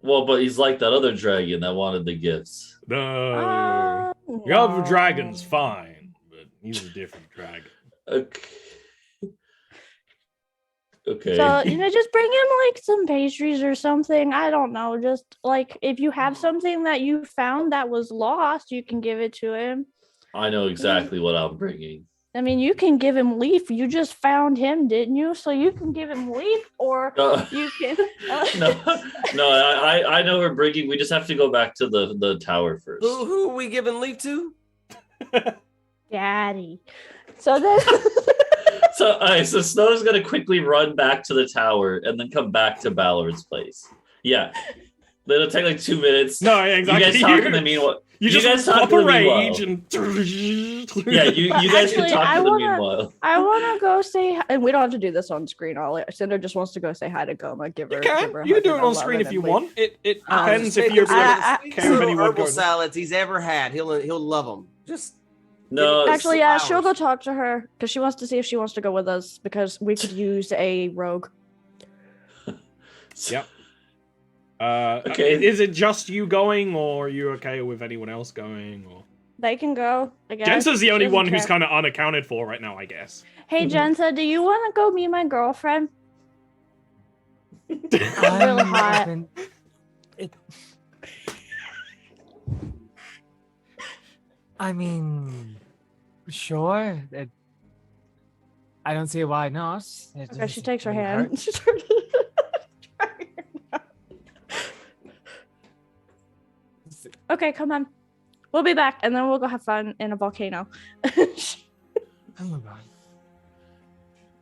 Well, but he's like that other dragon that wanted the gifts.
No.
No.
The other dragon's fine, but he's a different dragon.
Okay. Okay.
So, just bring him like some pastries or something. I don't know. Just like if you have something that you found that was lost, you can give it to him.
I know exactly what I'm bringing.
I mean, you can give him Leaf. You just found him, didn't you? So you can give him Leaf, or you can.
No, I know we're bringing. We just have to go back to the tower first.
Who are we giving leave to?
Daddy. So then.
So, all right, so Snow's gonna quickly run back to the tower and then come back to Ballard's place. Yeah, it'll take like 2 minutes.
No, exactly.
You guys talk in the meanwhile.
You
You
just
guys talk
pop
in
a
the meanwhile.
rage and.
Yeah, you guys
Actually,
can talk
I
in the
wanna-
meanwhile.
I want to go say, and we don't have to do this on screen. Cinder just wants to go say hi to Goma. Give her.
You
give
can.
her a
You
hug
can do
and
it
a
on
love
screen
and
if you
then leave.
want. It depends
Just
if
make
you're
him
I-
care if anyone
herbal
goes.
salads he's ever had. He'll love them. Just
No,
Actually, yeah, she'll go
flowers.
talk to her because she wants to see if she wants to go with us because we could use a rogue.
Yep. Okay.
Okay.
Is it just you going, or are you okay with anyone else going? Or
They can go. I guess.
Jensa's the
She
only
doesn't
one who's
care.
kind of unaccounted for right now, I guess.
Hey, Jensa, do you want to go meet my girlfriend? Really hot.
I mean, sure. I don't see why not.
Okay, she takes her
doesn't
hand.
hurt.
She starts- Okay, come on. We'll be back, and then we'll go have fun in a volcano.
Oh my god.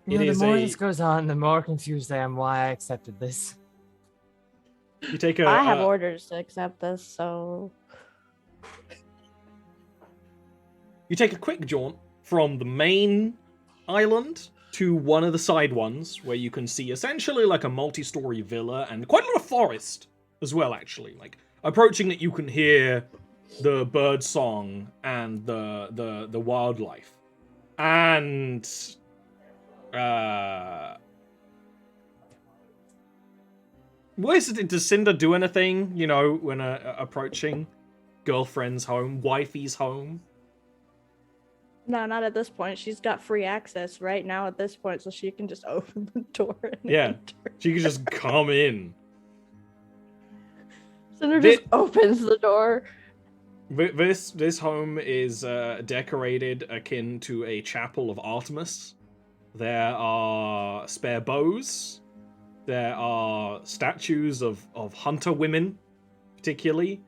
It
The
is
more
a-
this goes on, the more confused I am why I accepted this.
You take a.
I have orders to accept this, so
You take a quick jaunt from the main island to one of the side ones, where you can see essentially like a multi-story villa and quite a lot of forest as well. Actually, like approaching it, you can hear the bird song and the wildlife, and does Cinder do anything? You know, when approaching girlfriend's home, wifey's home.
no, not at this point. She's got free access right now at this point, so she can just open the door. And
Yeah.
enter.
She can just come in.
Cinder just opens the door.
This home is decorated akin to a chapel of Artemis. There are spare bows. There are statues of hunter women, particularly.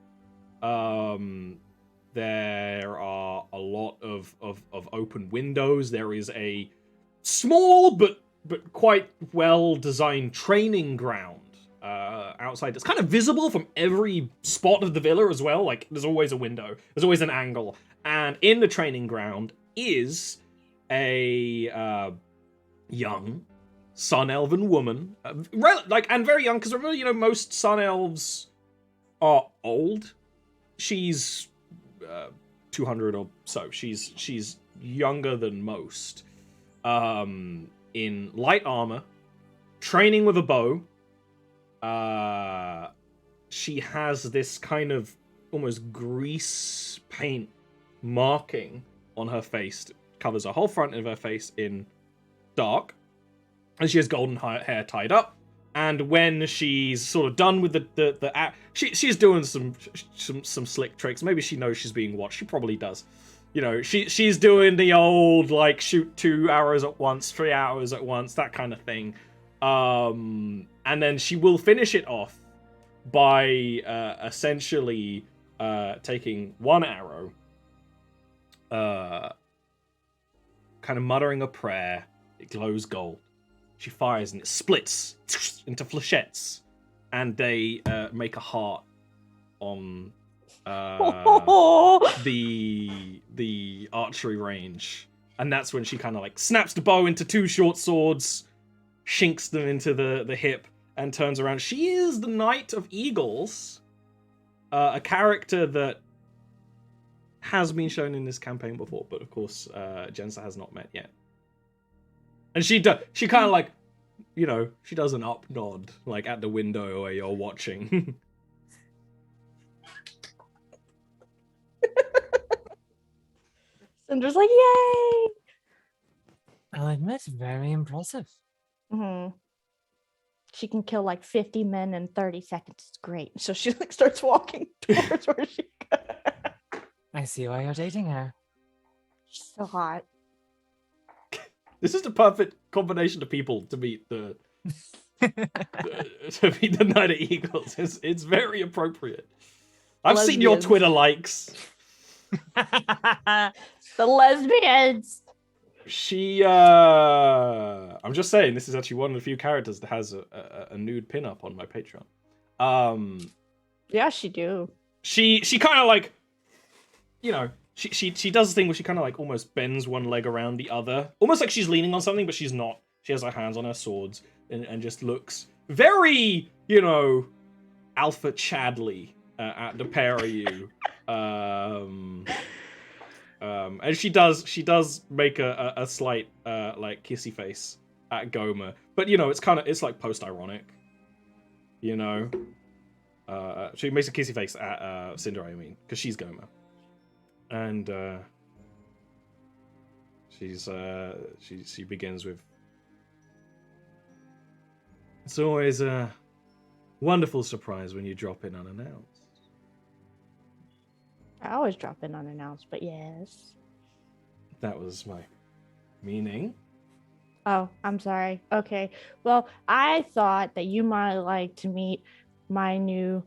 There are a lot of open windows. There is a small but quite well designed training ground outside that's kind of visible from every spot of the villa as well. Like there's always a window, there's always an angle, and in the training ground is a young sun elven woman, and very young, because remember, most sun elves are old. She's 200 or so. She's younger than most. In light armor, training with a bow. She has this kind of almost grease paint marking on her face. It covers the whole front of her face in dark. And she has golden hair tied up. And when she's sort of done with she's doing some slick tricks. Maybe she knows she's being watched. She probably does. She's doing the old shoot 2 arrows at once, 3 arrows at once, that kind of thing. And then she will finish it off by essentially taking one arrow, kind of muttering a prayer. It glows gold. She fires and it splits into flechettes, and they make a heart on the archery range. And that's when she kind of like snaps the bow into two short swords, shinks them into the hip, and turns around. She is the Knight of Eagles, a character that has been shown in this campaign before, but of course Jensa has not met yet. And she kind of like, you know, she does an up nod like at the window where you're watching.
Cinder's like, yay!
I'll admit, very impressive.
Mm-hmm. She can kill like 50 men in 30 seconds. It's great. So she like starts walking towards where she goes.
I see why you're dating her.
She's so hot.
This is the perfect combination of people to meet the to meet the Knight of Eagles. It's very appropriate. I've seen your Twitter likes.
The lesbians.
She, I'm just saying, this is actually one of the few characters that has a nude pinup on my Patreon.
Yeah, she do.
She kind of like, you know, she does the thing where she kind of like almost bends one leg around the other, almost like she's leaning on something, but she's not. She has her hands on her swords and just looks very, you know, Alpha Chadley at the pair of you. And she does make a slight like kissy face at Goma, but you know it's like post-ironic, you know. She makes a kissy face at Cinder, I mean, because she's Goma, and she begins with, "It's always a wonderful surprise when you drop in unannounced."
I always drop in unannounced, but yes.
That was my meaning.
Oh, I'm sorry. Okay. Well, I thought that you might like to meet my new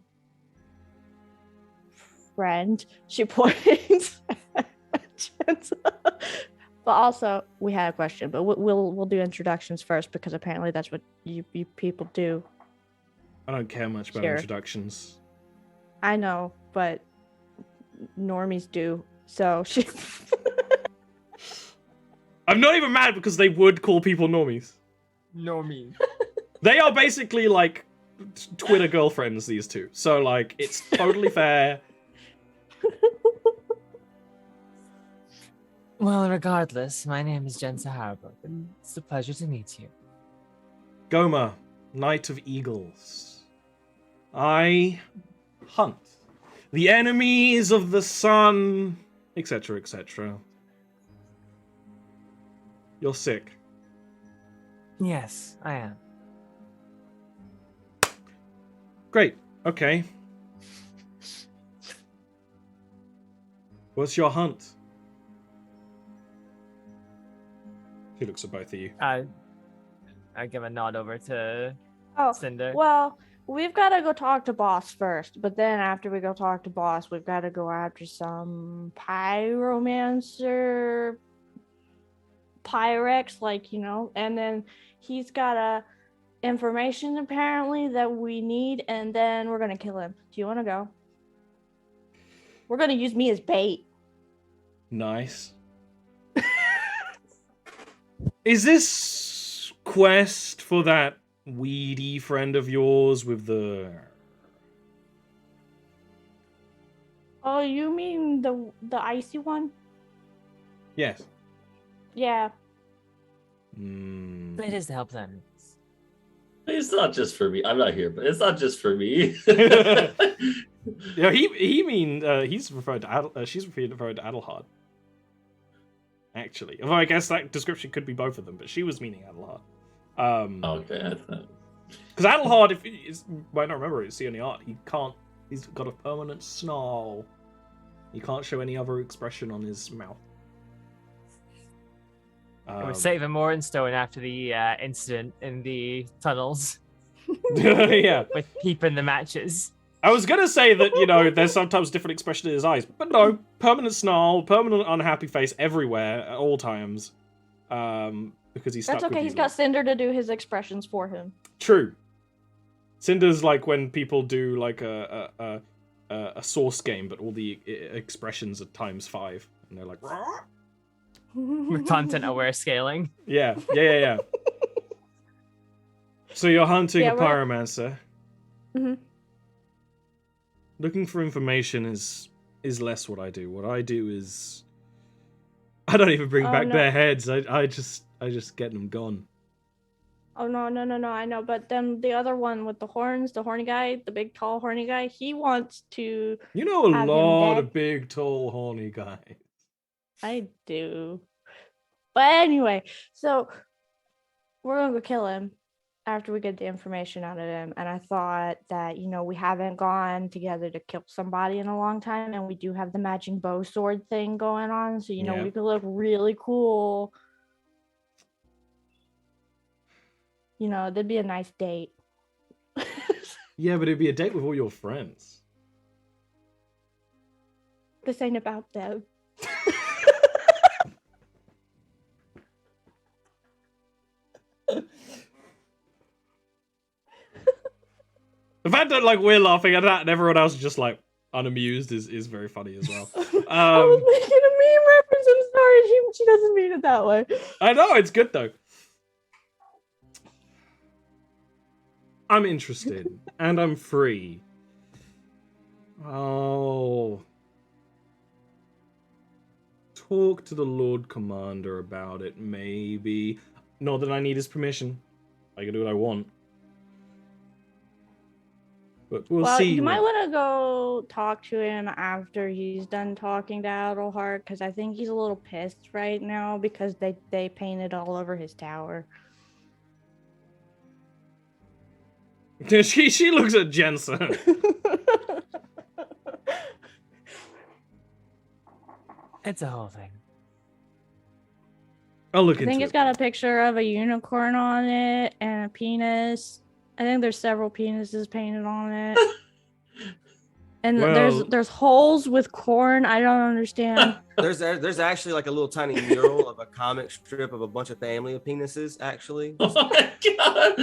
friend. She points at Jensa. But also, we had a question, but we'll do introductions first because apparently that's what you people do.
I don't care much about introductions.
I know, but normies do. So she
I'm not even mad because they would call people normies.
Normie.
They are basically like Twitter girlfriends, these two. So like it's totally fair.
Well, regardless, my name is Jensa Harbour, and it's a pleasure to meet you.
Goma, Knight of Eagles. I hunt the enemies of the sun, etc., etc. You're sick.
Yes, I am.
Great. Okay. What's your hunt? She looks at both of you.
I give a nod over to Cinder.
Well, we've got to go talk to boss first, but then after we go talk to boss, we've got to go after some pyromancer, Pyrex, like, you know, and then he's got information apparently that we need, and then we're gonna kill him. Do you want to go? We're gonna use me as bait.
Nice. Is this quest for that weedy friend of yours with the...
Oh, you mean the icy one?
Yes.
Yeah.
It is to help them.
It's not just for me. I'm not here, but it's not just for me.
Yeah, he's referred to she's referred to Adelhard. Actually, although I guess that description could be both of them, but she was meaning Adelhard.
Okay, I thought.
Because Adelhard, if you might not remember it, see on the art, he's got a permanent snarl. He can't show any other expression on his mouth.
It was even more in stone after the incident in the tunnels.
Yeah.
With peeping the matches.
I was gonna say that, there's sometimes different expression in his eyes, but no, permanent snarl, permanent unhappy face everywhere at all times. Because he's stuck
That's okay,
with
he's
you.
got Cinder to do his expressions for him.
True. Cinder's like when people do like a source game, but all the expressions are ×5, and they're like, "Rah!"
With content-aware scaling.
Yeah. So you're hunting a pyromancer.
Mm-hmm.
Looking for information is less what I do. What I do is I don't even bring back their heads. I just get them gone.
Oh no, I know, but then the other one with the horns, the horny guy, the big tall horny guy, he wants to
a lot of big tall horny guys. I
do. But anyway, so we're gonna go kill him after we get the information out of him. And I thought that, we haven't gone together to kill somebody in a long time, and we do have the matching bow sword thing going on, so we could look really cool. That'd be a nice date.
Yeah, but it'd be a date with all your friends.
This ain't about them.
The fact that we're laughing at that and everyone else is just unamused is very funny as well.
I was making a meme reference. I'm sorry, she doesn't mean it that way.
I know, it's good though. I'm interested and I'm free. Oh, talk to the Lord Commander about it, maybe. Not that I need his permission. I can do what I want. But we'll see.
You might want to go talk to him after he's done talking to Adelhart, because I think he's a little pissed right now because they painted all over his tower.
She looks at Jensen.
It's a whole thing.
I'll look into it.
I think it's got a picture of a unicorn on it and a penis. I think there's several penises painted on it. And there's holes with corn. I don't understand.
There's actually a little tiny mural of a comic strip of a bunch of family of penises, actually.
Oh my god.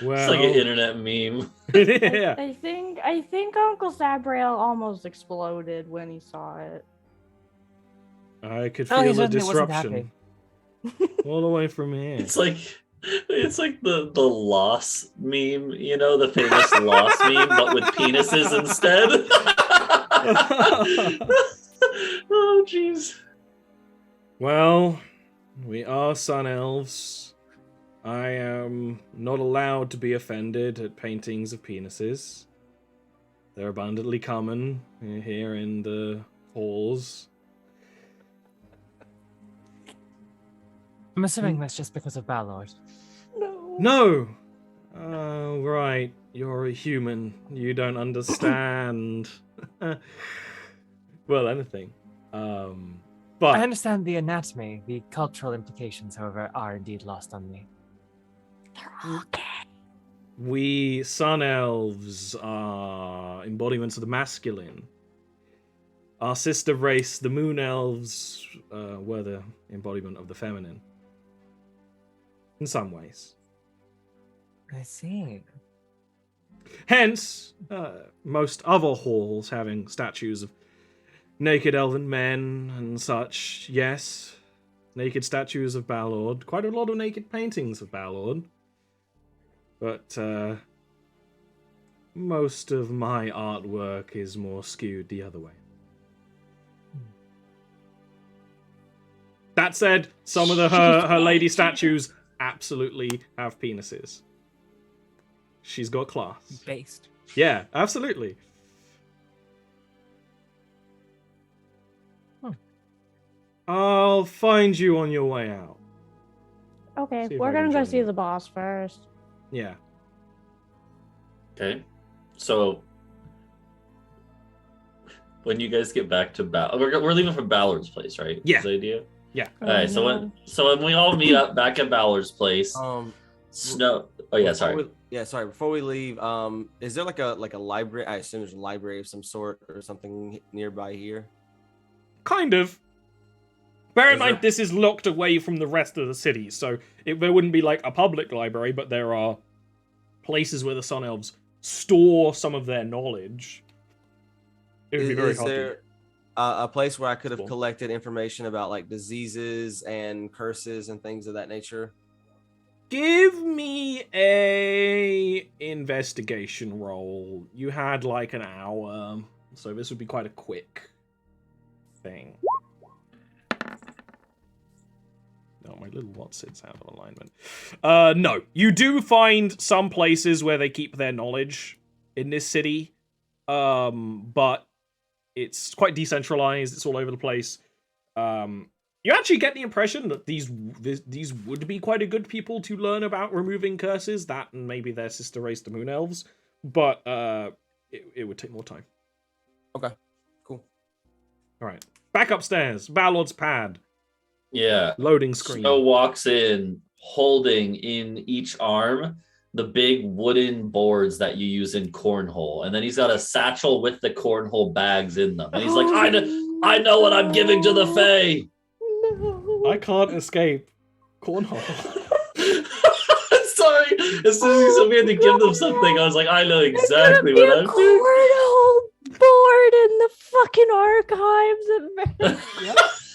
Well,
it's like an internet meme.
Yeah.
I think Uncle Sabrail almost exploded when he saw it.
I could feel the disruption all the way from here.
It's like the loss meme, the famous loss meme, but with penises instead. Oh, jeez.
Well, we are sun elves. I am not allowed to be offended at paintings of penises. They're abundantly common here in the halls.
I'm assuming that's just because of Ballard.
No! Oh, right. You're a human. You don't understand. Well, anything. But
I understand the anatomy. The cultural implications, however, are indeed lost on me.
They're okay.
We sun elves are embodiments of the masculine. Our sister race, the moon elves, were the embodiment of the feminine. In some ways.
I see.
Hence, most other halls having statues of naked elven men and such. Yes, naked statues of Ballard. Quite a lot of naked paintings of Ballard. But most of my artwork is more skewed the other way. That said, some of her lady statues absolutely have penises. She's got class.
Based.
Yeah, absolutely. I'll find you on your way out.
Okay, we're gonna go see the boss first.
Yeah.
Okay. So when you guys get back to we're leaving from Ballard's place, right?
Yeah.
Is the idea?
Yeah.
All right. So when we all meet up back at Ballard's place, Snow Oh yeah,
Before
sorry.
sorry. Before we leave, is there like a library? I assume there's a library of some sort or something nearby here.
Kind of. Bear in
Is
mind,
there-
this is locked away from the rest of the city, so there wouldn't be like a public library, but there are places where the Sun Elves store some of their knowledge. It would be very
Is
hard to.
there a place where I could have
Cool.
collected information about like diseases and curses and things of that nature?
Give me a investigation roll. You had like an hour, so this would be quite a quick thing. No, my little Watsit's out of alignment. No, you do find some places where they keep their knowledge in this city, but it's quite decentralized. It's all over the place. You actually get the impression that these would be quite a good people to learn about removing curses. That and maybe their sister race, the Moon Elves, but it would take more time.
Okay, cool.
All right, back upstairs. Balord's pad.
Yeah.
Loading screen.
Snow walks in holding in each arm the big wooden boards that you use in cornhole. And then he's got a satchel with the cornhole bags in them. And he's like, I know what I'm giving to the Fae.
No.
I can't escape cornhole.
Sorry. As soon as he said we had to give them something, I was like, I know exactly what I'm doing.
Cornhole board in the fucking archives.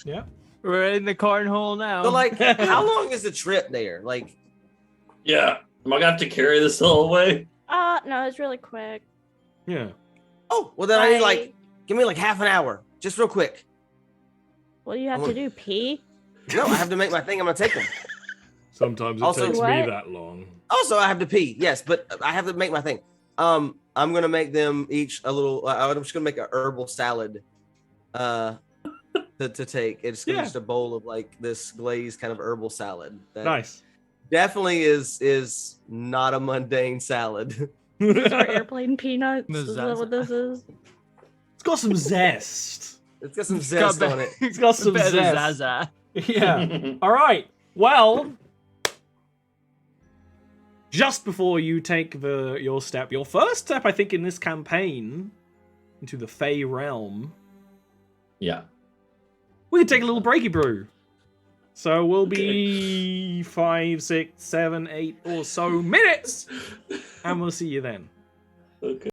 Yeah.
We're in the cornhole now.
So like, how long is the trip there? Like,
Yeah. Am I gonna have to carry this the whole way?
No, it's really quick.
Yeah.
oh, well then I need like, give me like half an hour, just real quick.
What do you have to do? Pee?
No, I have to make my thing. I'm gonna take them.
Sometimes it
Also-
takes me
What?
that long.
Also, I have to pee. Yes, but I have to make my thing. I'm gonna make them each a little. I'm just gonna make a herbal salad. To take. It's gonna be
Yeah.
just a bowl of like this glazed kind of herbal salad. That
Nice.
definitely is not a mundane salad.
For airplane peanuts?
The
Is that what this is?
It's got some zest.
It's got some zest on it.
It's got some
Better
zest.
Zaza.
Yeah. All right. Well, just before you take your first step, I think, in this campaign into the Fey realm,
Yeah.
we can take a little breaky brew. So we'll be 5, 6, 7, 8 or so minutes, and we'll see you then.
Okay.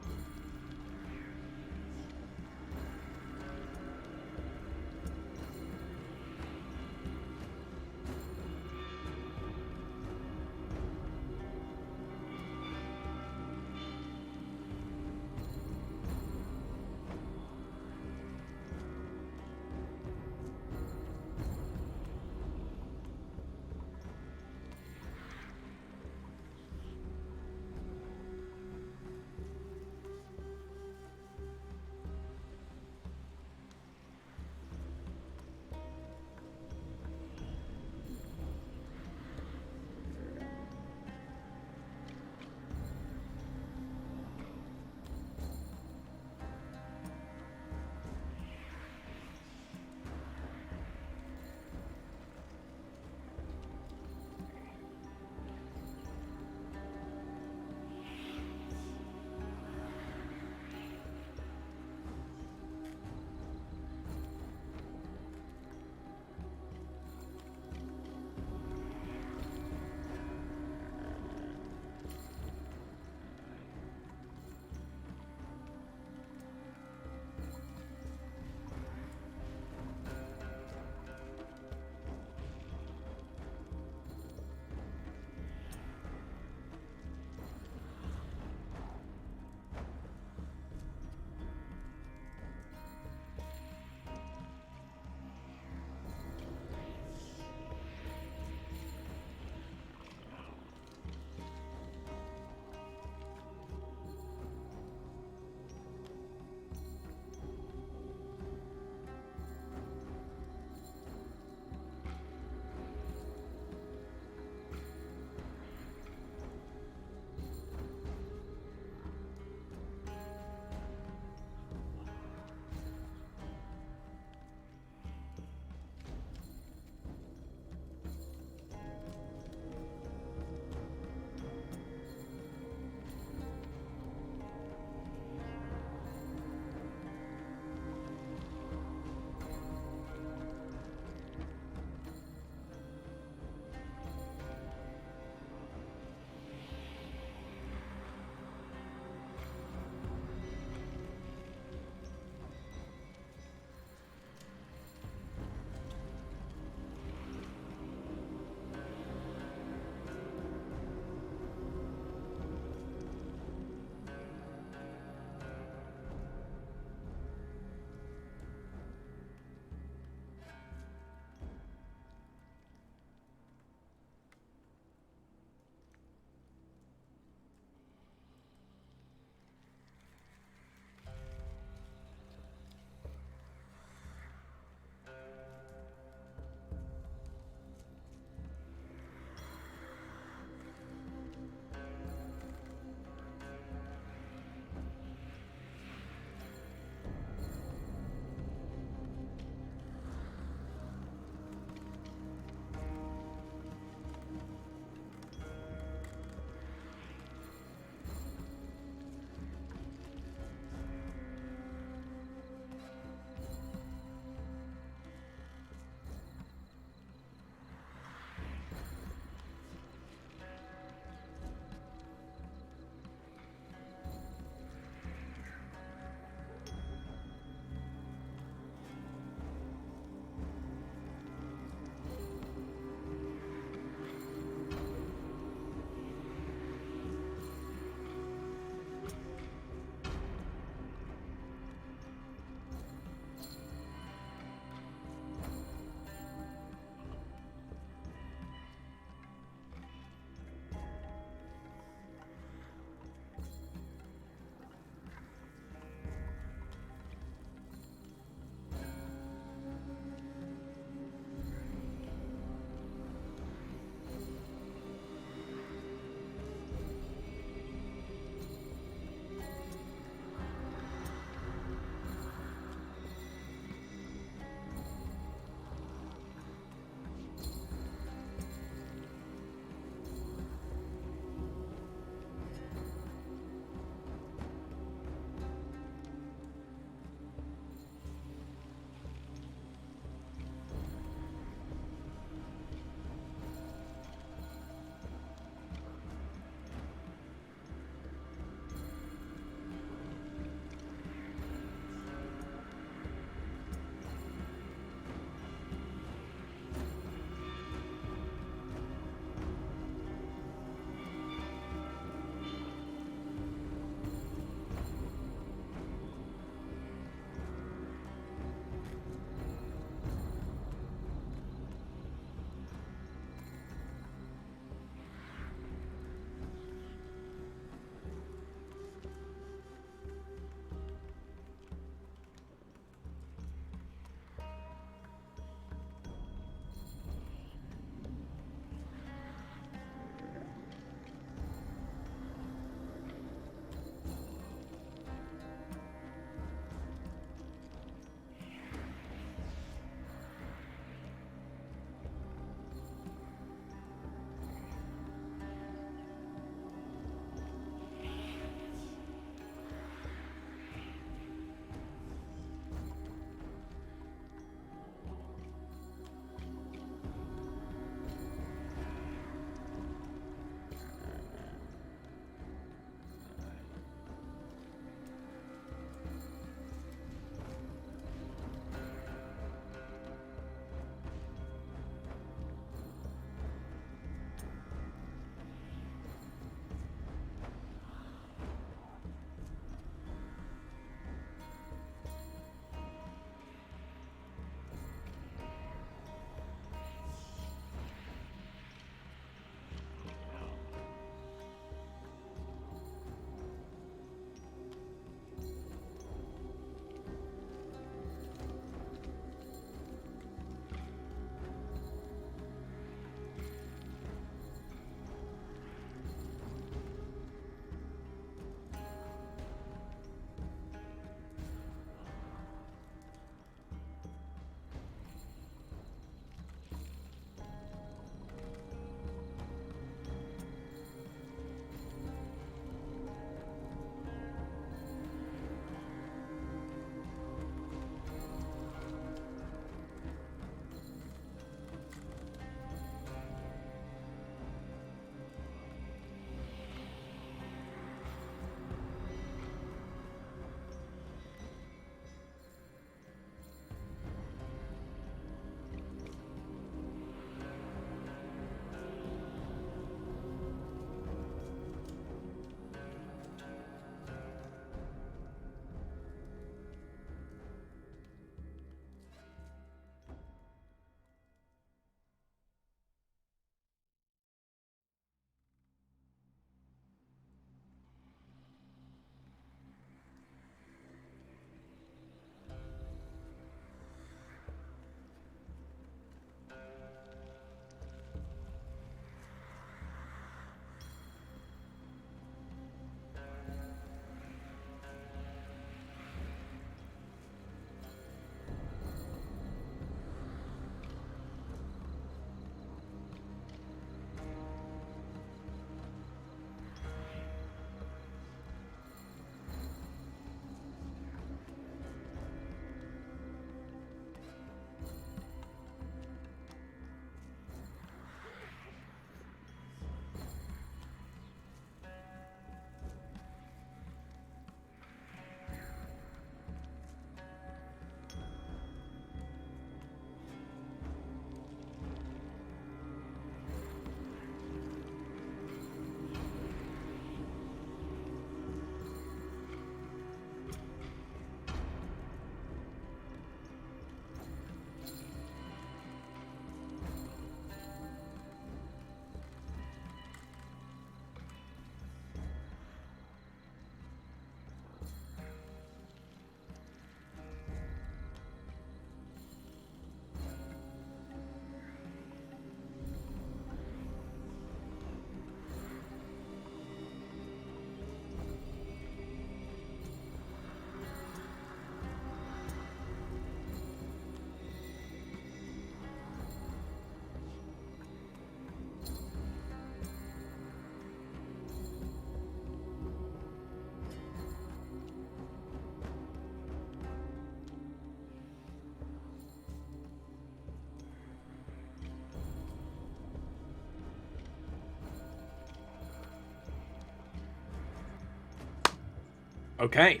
Okay.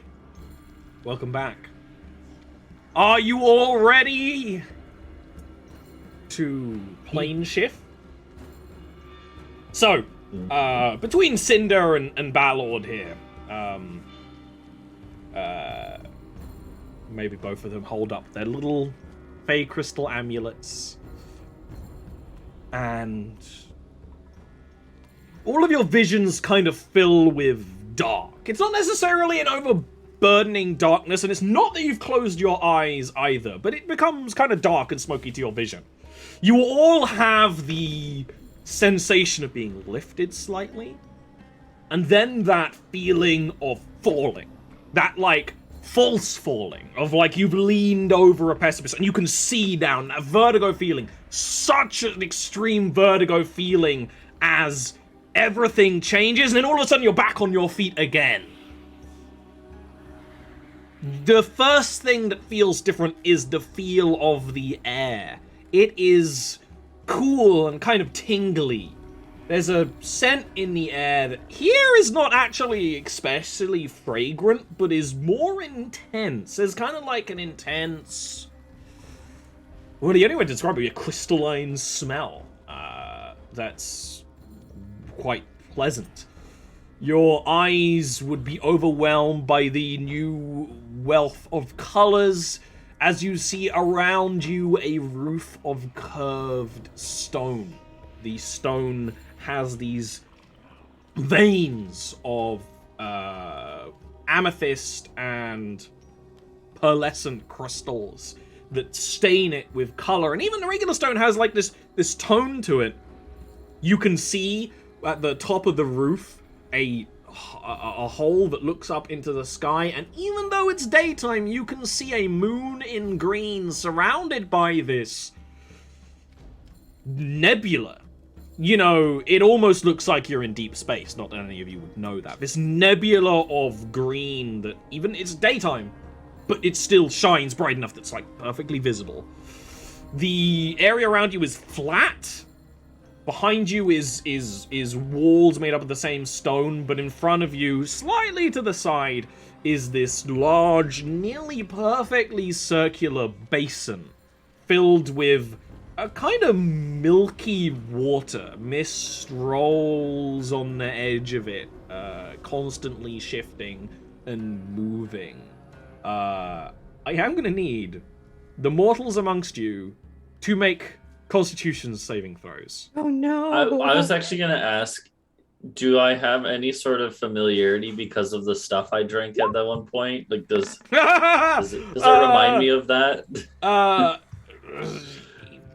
Welcome back. Are you all ready to plane shift? So, between Cinder and Ballord here, maybe both of them hold up their little Fey crystal amulets. And all of your visions kind of fill with dark. It's not necessarily an overburdening darkness, and it's not that you've closed your eyes either, but it becomes kind of dark and smoky to your vision. You all have the sensation of being lifted slightly, and then that feeling of falling. That, like, false falling, of like you've leaned over a precipice and you can see down, a vertigo feeling, such an extreme vertigo feeling as everything changes, and then all of a sudden you're back on your feet again. The first thing that feels different is the feel of the air. It is cool and kind of tingly. There's a scent in the air that here is not actually especially fragrant, but is more intense. There's kind of like an intense... Well, the only way to describe it would be a crystalline smell. That's quite pleasant. Your eyes would be overwhelmed by the new wealth of colors as you see around you a roof of curved stone. The stone has these veins of amethyst and pearlescent crystals that stain it with color. And even the regular stone has like this tone to it. You can see at the top of the roof a hole that looks up into the sky, and even though it's daytime, you can see a moon in green surrounded by this nebula. You know, it almost looks like you're in deep space. Not that any of you would know that. This nebula of green that even it's daytime, but it still shines bright enough that's like perfectly visible. The area around you is flat. Behind you is walls made up of the same stone, but in front of you, slightly to the side, is this large, nearly perfectly circular basin filled with a kind of milky water. Mist rolls on the edge of it, constantly shifting and moving. I am gonna need the mortals amongst you to make Constitution saving throws.
Oh no!
I was actually gonna ask, do I have any sort of familiarity because of the stuff I drank at that one point? Like, does it remind me of that?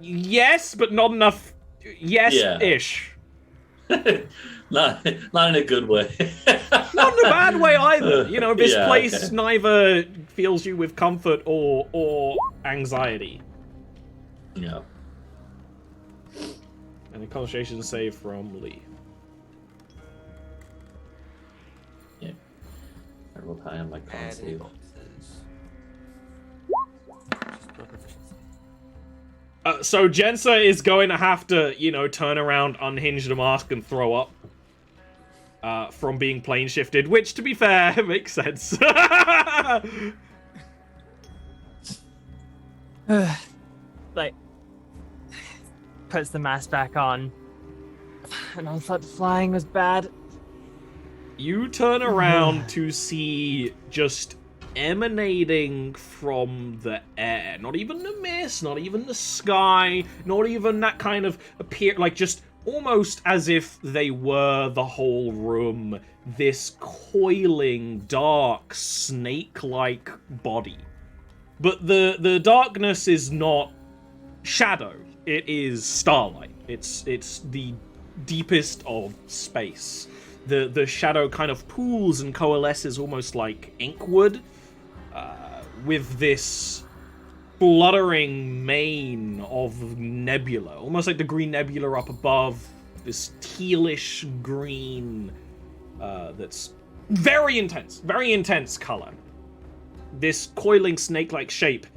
Yes, but not enough. Yes-ish.
Not in a good way.
Not in a bad way either. You know, this place neither fills you with comfort or anxiety.
Yeah.
And a concentration save from Lee.
Yeah. I rolled high on my con save.
So Jensa is going to have to, you know, turn around, unhinge the mask, and throw up from being plane shifted, which, to be fair, makes sense.
Like, puts the mask back on, and I thought flying was bad.
You turn around to see just emanating from the air, not even the mist, not even the sky, not even that kind of like just almost as if they were the whole room, this coiling, dark, snake-like body. But the darkness is not shadow, it is starlight. It's the deepest of space. The shadow kind of pools and coalesces almost like inkwood, with this fluttering mane of nebula, almost like the green nebula up above, this tealish green that's very intense color. This coiling snake-like shape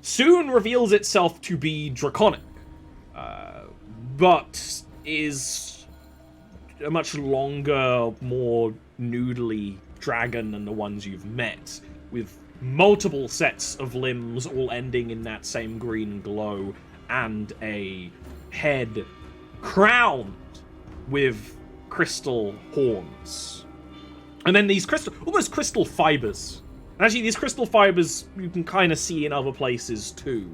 soon reveals itself to be draconic, but is a much longer, more noodly dragon than the ones you've met, with multiple sets of limbs all ending in that same green glow, and a head crowned with crystal horns. And then these almost crystal fibers. And actually, these crystal fibers you can kind of see in other places too,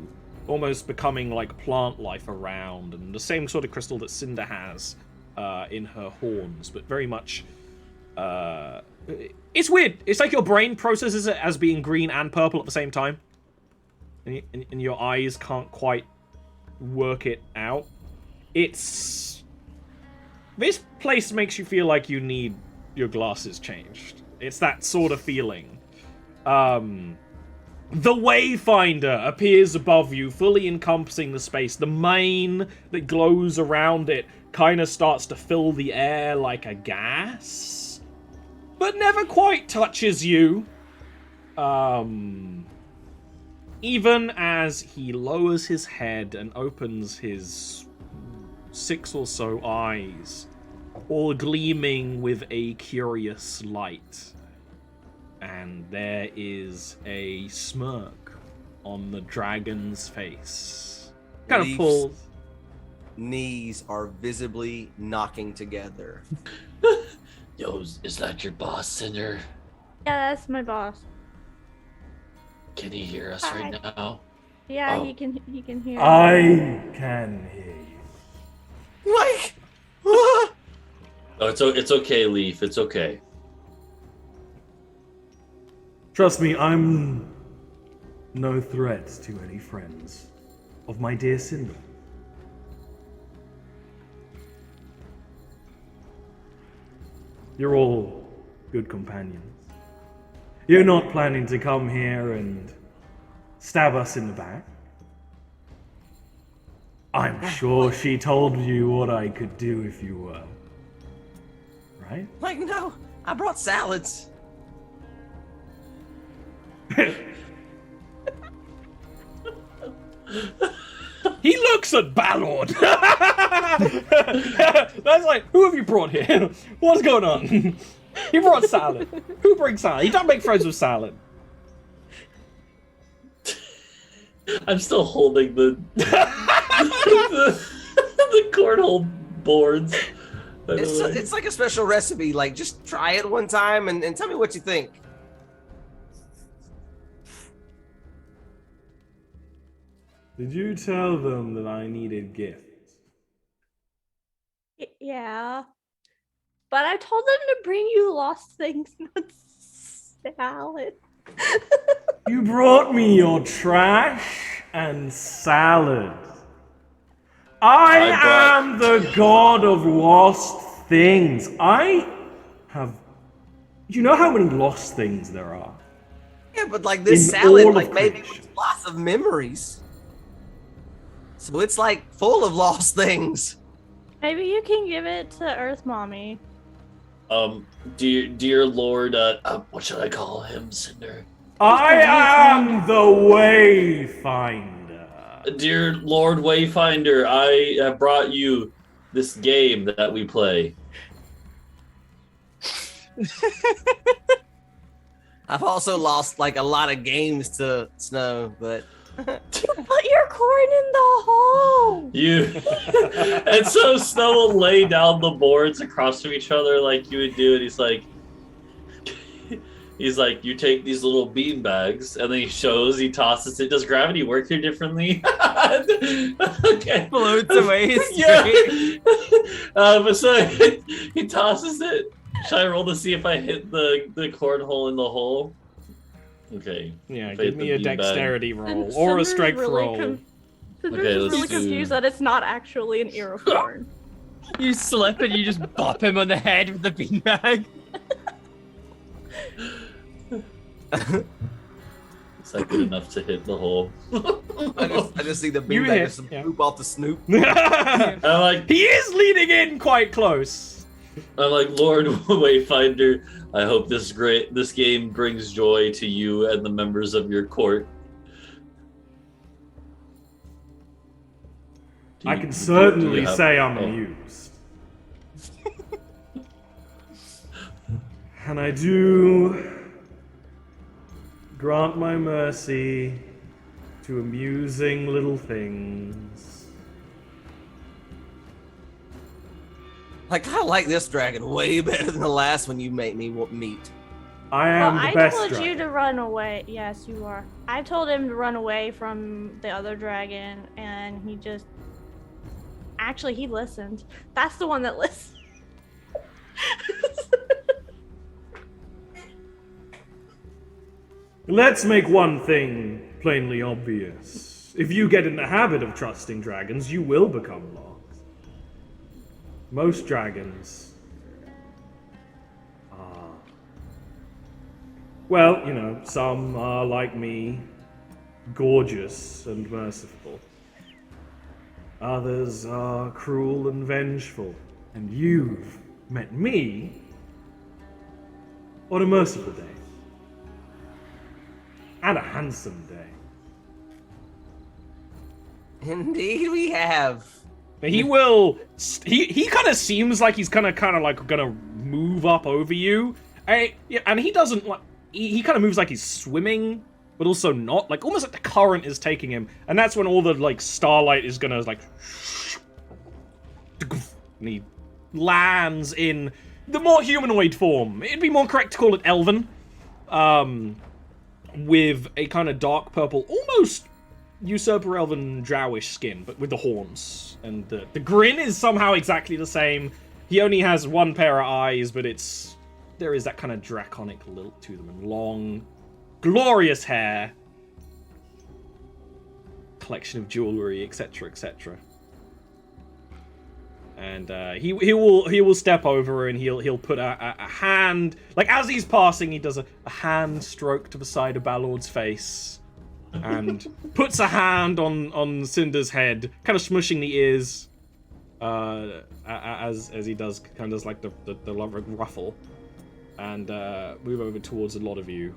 almost becoming like plant life around, and the same sort of crystal that Cinder has in her horns, but very much... it's weird. It's like your brain processes it as being green and purple at the same time. And your eyes can't quite work it out. This place makes you feel like you need your glasses changed. It's that sort of feeling. The Wayfinder appears above you, fully encompassing the space. The mane that glows around it kind of starts to fill the air like a gas, but never quite touches you. Even as he lowers his head and opens his 6 or so eyes, all gleaming with a curious light. And there is a smirk on the dragon's face. Kind of pulls.
Knees are visibly knocking together.
Yo, is that your boss, Cinder?
Yeah, that's my boss.
Can he hear us
Hi.
right now?
Yeah,
Oh.
he can hear.
I can hear you.
Like,
Oh, it's okay, Leaf. It's okay.
Trust me, I'm no threat to any friends of my dear Cinder. You're all good companions. You're not planning to come here and stab us in the back. I'm sure she told you what I could do if you were. Right?
like no, I brought salads.
He looks at Ballard. That's like, who have you brought here? What's going on? He brought salad. Who brings salad? You don't make friends with salad.
I'm still holding the cornhole boards. by the way.
It's like a special recipe. Like, just try it one time and tell me what you think.
Did you tell them that I needed gifts?
Yeah. But I told them to bring you lost things, not salad.
You brought me your trash and salad. I am the god of lost things. I have... You know how many lost things there are?
Yeah, but like this
In
salad,
all of
like maybe
creation.
with lots of memories. So it's like full of lost things.
Maybe you can give it to Earth Mommy.
Dear Lord, what should I call him, Cinder?
I am the Wayfinder.
Dear Lord Wayfinder, I have brought you this game that we play.
I've also lost like a lot of games to Snow, but
You put your corn in the hole!
And so Snow will lay down the boards across from each other like you would do, and he's like, you take these little bean bags, and then he tosses it. Does gravity work here differently? Okay.
floats away.
Yeah. But so he tosses it. Should I roll to see if I hit the cornhole in the hole? Okay.
Yeah,
If I
give
hit
me
the
a
beanbag.
dexterity roll
And
or a
Cinder's
strength
really
roll.
Okay,
Cinder's
let's
really
do-
confused that it's not actually an ear of corn.
You slip and you just bop him on the head with the beanbag.
Is that good enough to hit the hole?
I just see the
You
beanbag
hit,
just
yeah.
swoop off the snoop.
I'm like,
He is leaning in quite close.
Lord Wayfinder, I hope this game brings joy to you and the members of your court.
I can certainly
do you have-
say I'm
oh.
amused. And I do grant my mercy to amusing little things.
Like, I like this dragon way better than the last one you made me meet.
I am
well,
the
I
best
told
dragon.
you to run away. Yes, you are. I told him to run away from the other dragon, and he just... Actually, he listened. That's the one that listened.
Let's make one thing plainly obvious. If you get in the habit of trusting dragons, you will become lost. Most dragons are... Well, you know, some are like me, gorgeous and merciful. Others are cruel and vengeful. And you've met me on a merciful day. And a handsome day.
Indeed, we have.
He will. He kind of seems like he's kind of like gonna move up over you, and he doesn't like. He kind of moves like he's swimming, but also not. Like almost like the current is taking him, and that's when all the like starlight is gonna like. And he lands in the more humanoid form. It'd be more correct to call it elven. With a kind of dark purple, almost usurper elven drowish skin, but with the horns. And the grin is somehow exactly the same. He only has one pair of eyes, but there is that kind of draconic lilt to them. And long, glorious hair. Collection of jewelry, etc., etc. And he will step over and he'll put a hand, like as he's passing, he does a hand stroke to the side of Balord's face, and puts a hand on Cinder's head, kind of smushing the ears, as he does, kind of does like the ruffle, and move over towards a lot of you,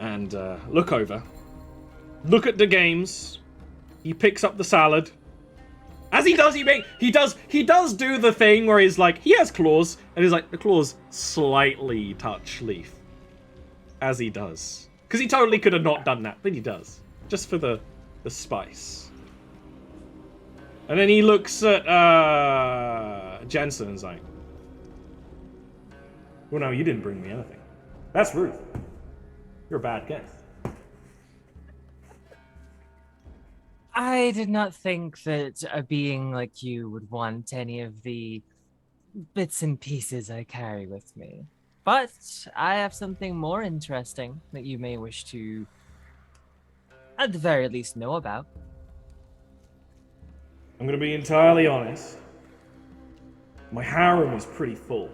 and look over, look at the games. He picks up the salad. As he does, he does do the thing where he's like, he has claws, and he's like, the claws slightly touch Leaf. As he does. Because he totally could have not done that, but he does. Just for the spice. And then he looks at Jensen and is like, well, no, you didn't bring me anything. That's rude. You're a bad guest.
I did not think that a being like you would want any of the bits and pieces I carry with me. But I have something more interesting that you may wish to, at the very least, know about.
I'm gonna be entirely honest. My harem is pretty full.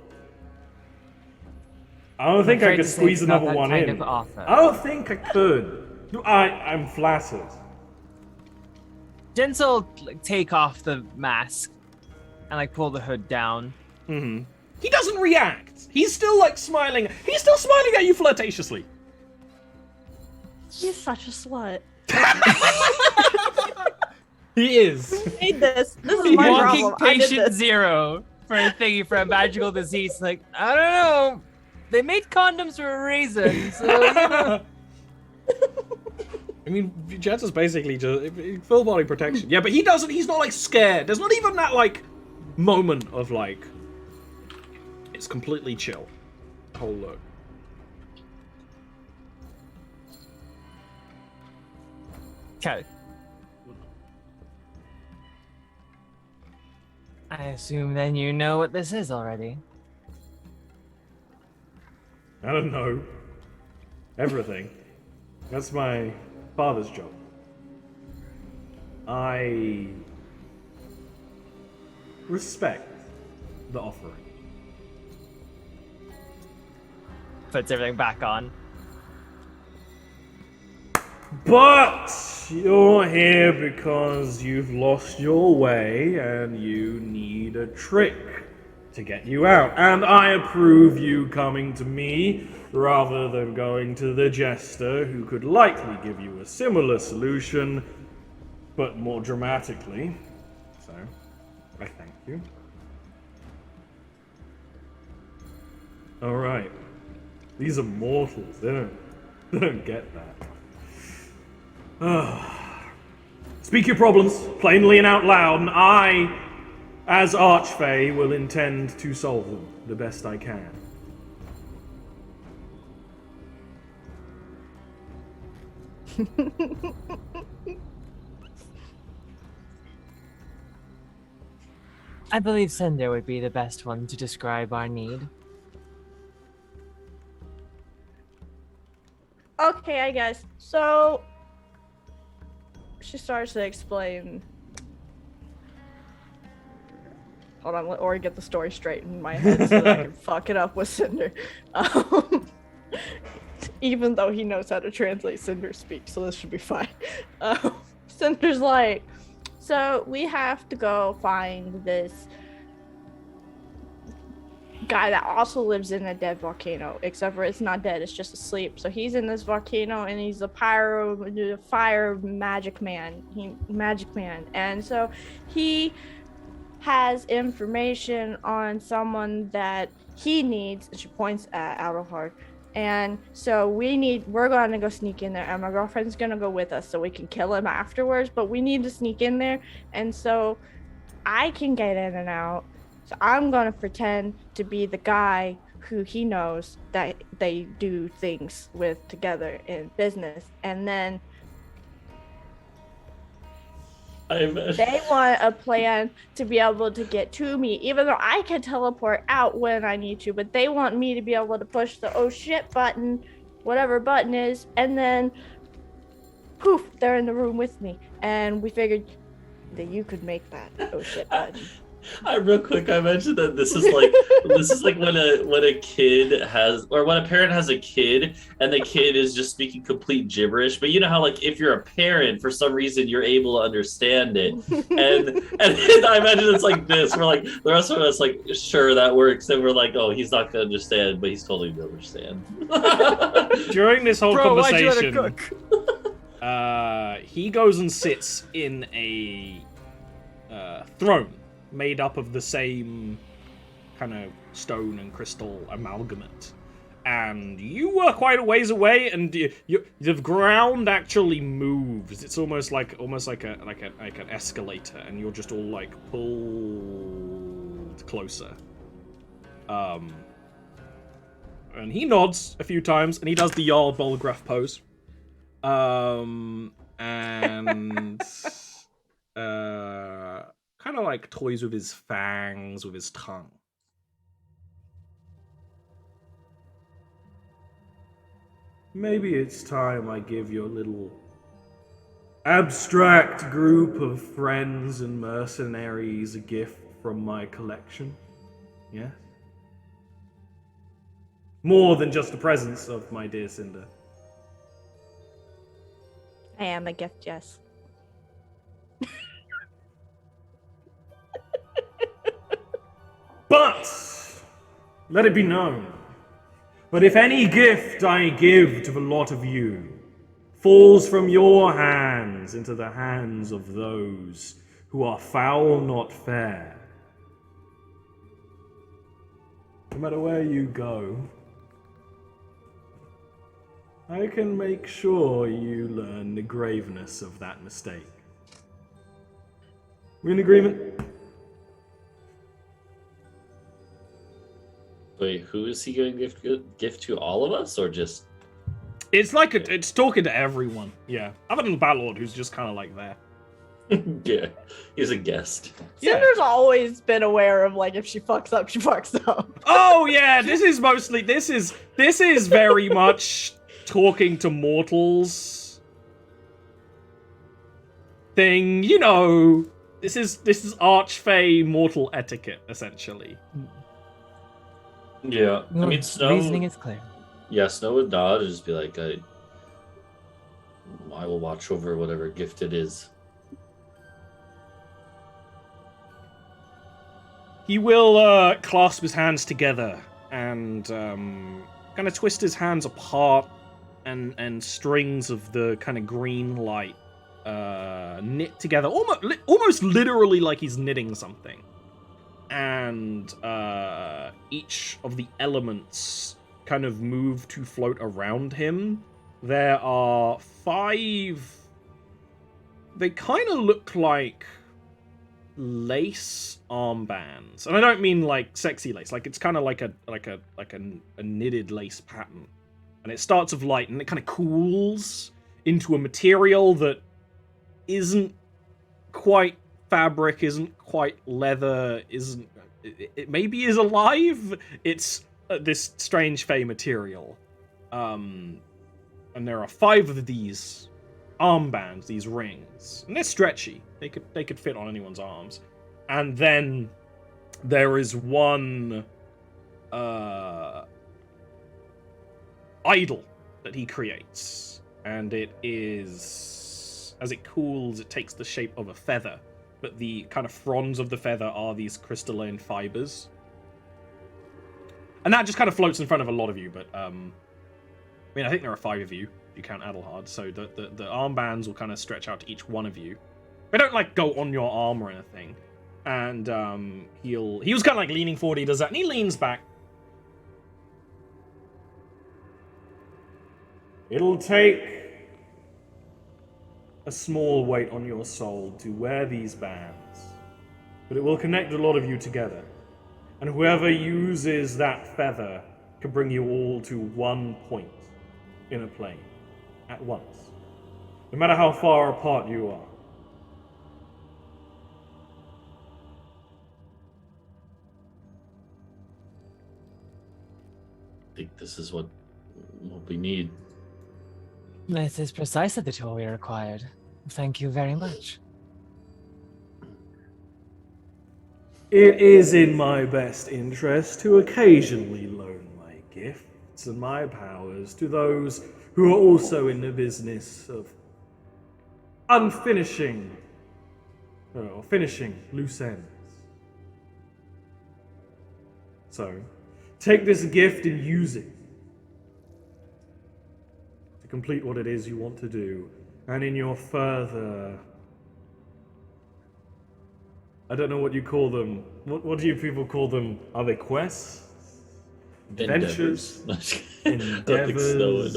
I don't think I could squeeze another one in. I don't think I could. I'm flattered.
Jens will take off the mask and like pull the hood down.
Mm-hmm. He doesn't react. He's still like smiling. He's still smiling at you flirtatiously.
He's such a slut.
He is.
Who made this? This is my
Walking
problem. I did
patient
this.
zero for a thingy for a magical disease. Like, I don't know. They made condoms for a reason. So, you know.
I mean, Jets is basically just full body protection. Yeah, but he doesn't. He's not like scared. There's not even that like moment of like. It's completely chill. Whole look.
Okay. I assume then you know what this is already.
I don't know. Everything. That's my father's job. I respect the offering.
Puts everything back on.
But you're here because you've lost your way and you need a trick to get you out. And I approve you coming to me rather than going to the jester, who could likely give you a similar solution, but more dramatically. So, I thank you. All right. These are mortals. They don't get that. Speak your problems plainly and out loud, and I, as Archfey, will intend to solve them the best I can.
I believe Cinder would be the best one to describe our need.
Okay, I guess. So she starts to explain. Hold on, let Ori get the story straight in my head so that I can fuck it up with Cinder. Even though he knows how to translate Cinder's speech, so this should be fine. Cinder's like, so we have to go find this guy that also lives in a dead volcano, except for it's not dead, it's just asleep. So he's in this volcano and he's a fire magic man. And so he has information on someone that he needs, and she points at Outerheart. And so we're gonna go sneak in there, and my girlfriend's gonna go with us so we can kill him afterwards, but we need to sneak in there, and so I can get in and out. So I'm gonna pretend to be the guy who he knows that they do things with together in business, and then they want a plan to be able to get to me, even though I can teleport out when I need to, but they want me to be able to push the oh shit button, whatever button is, and then poof, they're in the room with me. And we figured that you could make that oh shit button.
Real quick, I mentioned that this is like when a kid has, or when a parent has a kid and the kid is just speaking complete gibberish, but you know how like if you're a parent for some reason you're able to understand it, and I imagine it's like this. We're like, the rest of us like, sure, that works, and we're like, oh, he's not gonna understand, but he's totally gonna understand.
During this whole conversation,
why'd you let it cook?
he goes and sits in a throne made up of the same kind of stone and crystal amalgamate. And you were quite a ways away, and the ground actually moves. It's almost like an escalator, and you're just all like pulled closer. And he nods a few times, and he does the Jarl Bolgraf pose. And kind of like toys with his fangs, with his tongue.
Maybe it's time I give your little abstract group of friends and mercenaries a gift from my collection. Yes? More than just the presence of my dear Cinder.
I am a gift, yes.
But let it be known, but if any gift I give to the lot of you falls from your hands into the hands of those who are foul not fair, no matter where you go, I can make sure you learn the graveness of that mistake. We in agreement?
Wait, who is he giving gift to? All of us, or just?
It's like it's talking to everyone. Yeah, other than the Battlelord, who's just kind of like there.
Yeah, he's a guest.
Cinder's always been aware of like if she fucks up, she fucks up.
Oh yeah, this is very much talking to mortals thing. You know, this is Archfey mortal etiquette essentially.
Yeah, I mean, Snow.
Reasoning is clear.
Yeah, Snow would nod and just be like, I will watch over whatever gift it is.
He will clasp his hands together and kind of twist his hands apart, and strings of the kind of green light knit together, almost literally like he's knitting something. and each of the elements kind of move to float around him. There are 5. They kind of look like lace armbands, and I don't mean like sexy lace. Like it's kind of like a knitted lace pattern, and it starts with light, and it kind of cools into a material that isn't quite fabric, isn't quite leather, isn't. It maybe is alive. It's this strange fey material, and there are 5 of these armbands, these rings, and they're stretchy. They could fit on anyone's arms. And then there is one idol that he creates, and it is, as it cools, it takes the shape of a feather, but the kind of fronds of the feather are these crystalline fibers, and that just kind of floats in front of a lot of you. But I mean, I think there are 5 of you. You count Adelhard, so the armbands will kind of stretch out to each one of you. They don't like go on your arm or anything. And he was kind of like leaning forward. He does that, and he leans back.
It'll take a small weight on your soul to wear these bands, but it will connect a lot of you together. And whoever uses that feather can bring you all to one point in a plane at once, no matter how far apart you are.
I think this is what we need.
This is precisely the tool we required. Thank you very much.
It is in my best interest to occasionally loan my gifts and my powers to those who are also in the business of finishing loose ends. So, take this gift and use it to complete what it is you want to do, and in your further... I don't know what you call them. What do you people call them? Are they quests? Adventures? Endeavors?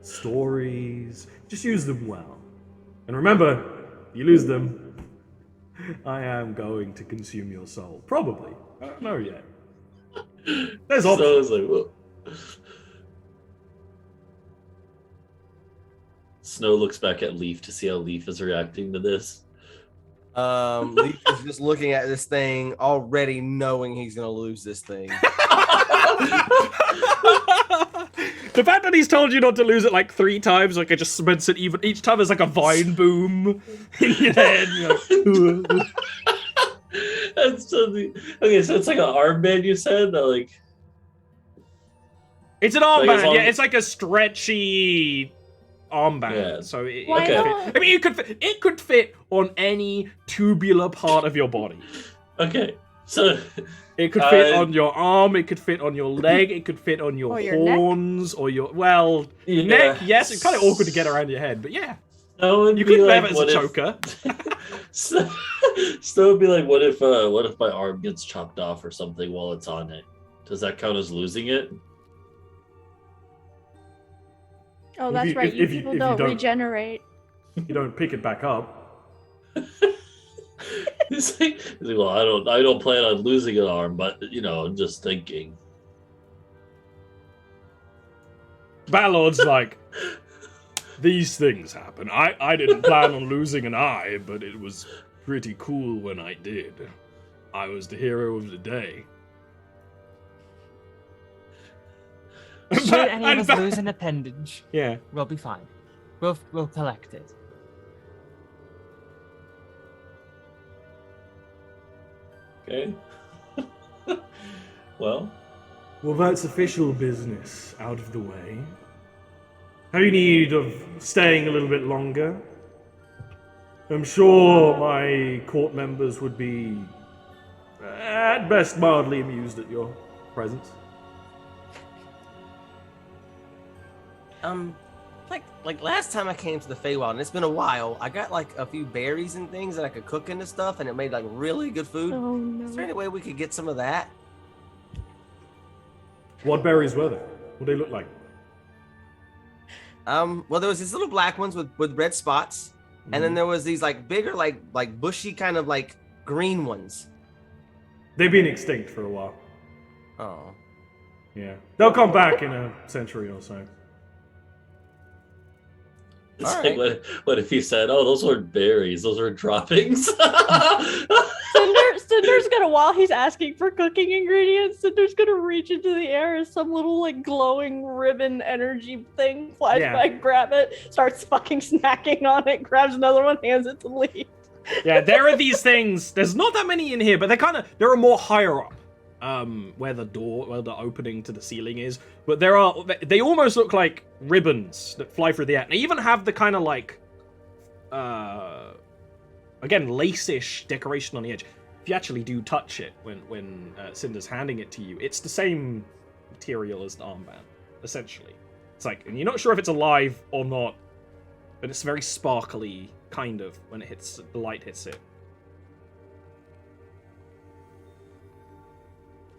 Stories? Just use them well. And remember, you lose them, I am going to consume your soul. Probably. I don't know yet. There's options.
So like, whoa. Snow looks back at Leaf to see how Leaf is reacting to this.
Leaf is just looking at this thing, already knowing he's gonna lose this thing.
The fact that he's told you not to lose it like 3 times, like it just cements it even. Each time there's like a vine boom in your head. You're like,
That's something. Okay, so it's like an armband you said that like.
it's an armband, yeah. It's like a stretchy armband.
Yeah.
So it
Why
could
not?
fit. I mean, it could fit on any tubular part of your body.
Okay, so
It could fit on your arm, it could fit on your leg, it could fit on your
Or your neck?
horns, or your neck. Yes, it's kind of awkward to get around your head, but yeah,
Snow would
you
be
could
like,
have it as
what
a
if-
choker.
Snow would be like, what if my arm gets chopped off or something while it's on it? Does that count as losing it?
Oh,
If
that's
you-
right.
if
You
you-
people
if you
don't
don't-
regenerate.
You don't pick it back up.
He's like, well, I don't plan on losing an arm, but I'm just thinking.
Battlord's like, these things happen. I didn't plan on losing an eye, but it was pretty cool when I did. I was the hero of the day.
Should any of us lose an appendage,
Yeah.
we'll be fine. We'll collect it.
Okay. Well,
Well, that's official business out of the way. Have you need of staying a little bit longer? I'm sure my court members would be, at best, mildly amused at your presence.
like last time I came to the Feywild, and it's been a while. I got like a few berries and things that I could cook into stuff, and it made like really good food.
Oh no.
Is there any way we could get some of that?
What berries were there? What do they look like?
Well, there was these little black ones with red spots, and then there was these like bigger, like bushy kind of like green ones.
They've been extinct for a while.
Oh.
Yeah. They'll come back in a century or so.
It's
All
like,
right.
what if he said, "Oh, those weren't berries; those were droppings."
Cinder's gonna, while he's asking for cooking ingredients, Cinder's gonna reach into the air as some little like glowing ribbon energy thing flies
Yeah.
by, grab it, starts fucking snacking on it, grabs another one, hands it to Lee.
Yeah, there are these things. There's not that many in here, but there are more higher up. Where the opening to the ceiling is. But they almost look like ribbons that fly through the air. They even have the kind of like, again, lace-ish decoration on the edge. If you actually do touch it when Cinder's handing it to you, it's the same material as the armband, essentially. It's like, and you're not sure if it's alive or not, but it's very sparkly, kind of, when the light hits it.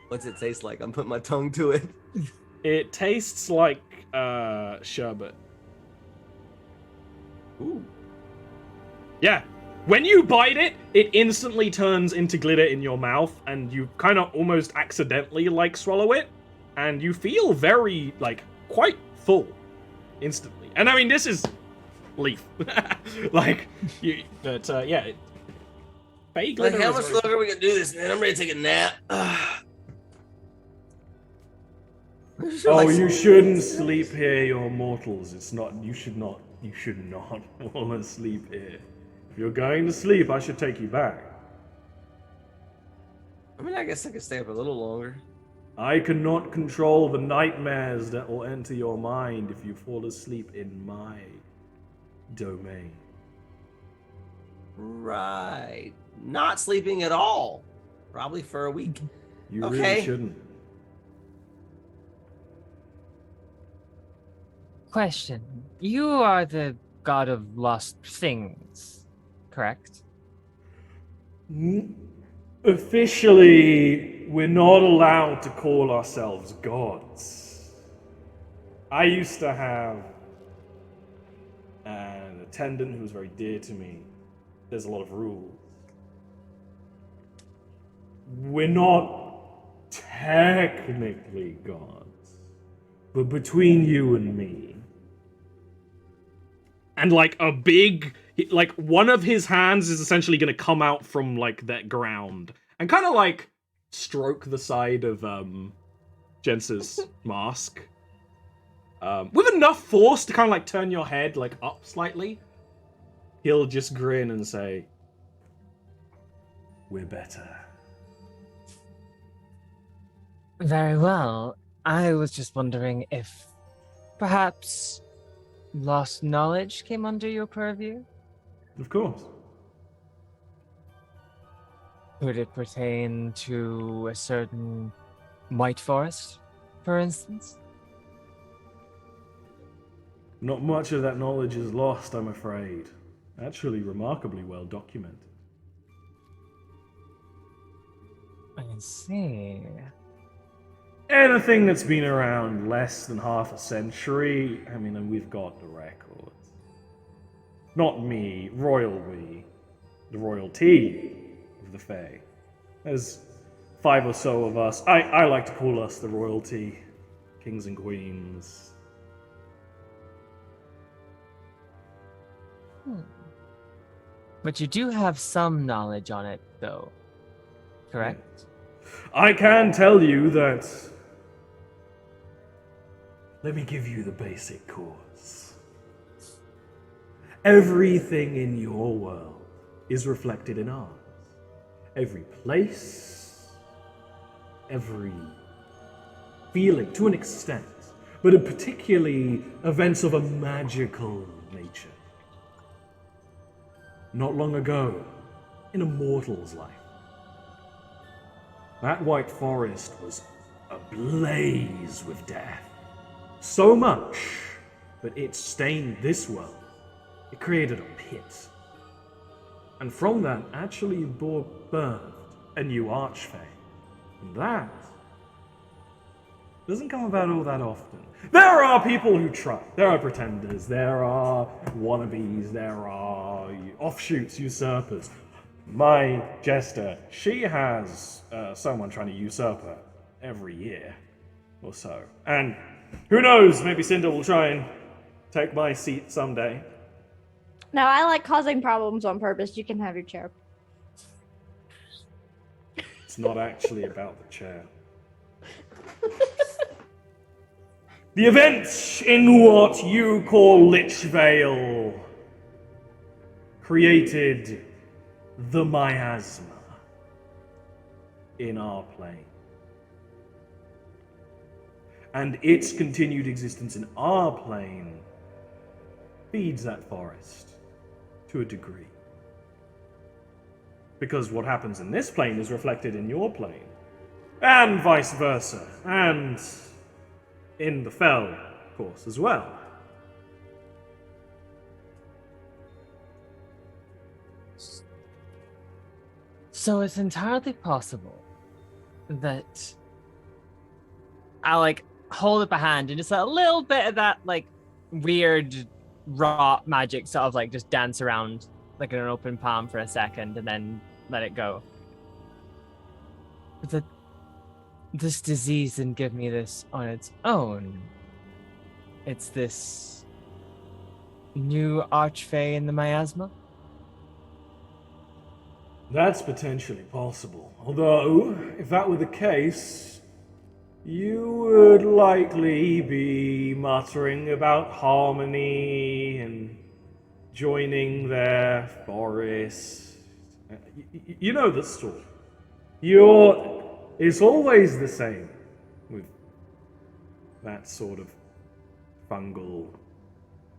What's it taste like? I'm putting my tongue to it.
It tastes like sherbet.
Ooh.
Yeah. When you bite it, it instantly turns into glitter in your mouth, and you kind of almost accidentally like swallow it, and you feel very like quite full instantly. And I mean, this is Leaf, like you, but yeah. Fake glitter.
Like, how
is
much
very-
longer are we gonna do this, man? I'm ready to take a nap.
Oh, you shouldn't sleep here, you're mortals. You should not fall asleep here. If you're going to sleep, I should take you back.
I mean, I guess I could stay up a little longer.
I cannot control the nightmares that will enter your mind if you fall asleep in my domain.
Right. Not sleeping at all. Probably for a week.
You
Okay.
really shouldn't.
Question. You are the god of lost things, correct?
Officially, we're not allowed to call ourselves gods. I used to have an attendant who was very dear to me. There's a lot of rules. We're not technically gods, but between you and me,
And like a big, like one of his hands is essentially going to come out from like that ground and kind of like stroke the side of Jence's mask with enough force to kind of like turn your head like up slightly. He'll just grin and say,
we're better.
Very well. I was just wondering if perhaps lost knowledge came under your purview?
Of course.
Could it pertain to a certain white forest, for instance?
Not much of that knowledge is lost, I'm afraid. Actually, remarkably well documented.
I see.
Anything that's been around less than half a century, I mean, and we've got the records. Not me, royal we. The royalty of the Fae. There's 5 or so of us. I like to call us the royalty. Kings and queens.
But you do have some knowledge on it, though. Correct?
I can tell you that... Let me give you the basic course. Everything in your world is reflected in ours. Every place, every feeling, to an extent, but particularly events of a magical nature. Not long ago, in a mortal's life, that white forest was ablaze with death. So much but it stained this world. It created a pit. And from that actually birthed a new archfey. And that doesn't come about all that often. There are people who try. There are pretenders. There are wannabes. There are offshoots, usurpers. My jester, she has someone trying to usurp her every year or so. And who knows, maybe Cinder will try and take my seat someday.
No, I like causing problems on purpose. You can have your chair.
It's not actually about the chair. The events in what you call Lichvale created the miasma in our plane. And its continued existence in our plane feeds that forest to a degree. Because what happens in this plane is reflected in your plane, and vice versa, and in the Fell, of course, as well.
So it's entirely possible that I like hold up a hand and just a little bit of that like weird raw magic sort of like just dance around like in an open palm for a second and then let it go. But this disease didn't give me this on its own. It's this new archfey in the miasma.
That's potentially possible. Although, if that were the case, you would likely be muttering about harmony and joining their forest. You know the story. It's always the same with that sort of fungal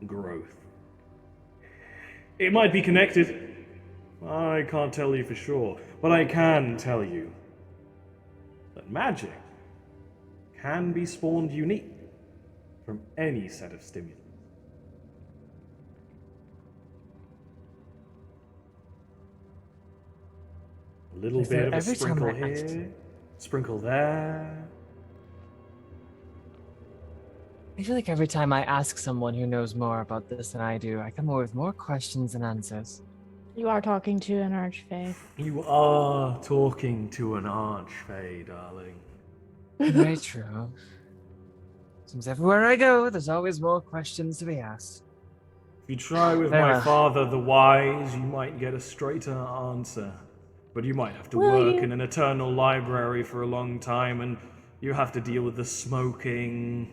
growth. It might be connected. I can't tell you for sure, but I can tell you that magic can be spawned unique from any set of stimuli. A little bit of a sprinkle here, sprinkle there.
I feel like every time I ask someone who knows more about this than I do, I come away with more questions than answers.
You are talking to an archfey.
You are talking to an archfey, darling.
Very true. Seems everywhere I go, there's always more questions to be asked.
If you try with my father, the wise, you might get a straighter answer. But you might have to work in an eternal library for a long time, and you have to deal with the smoking.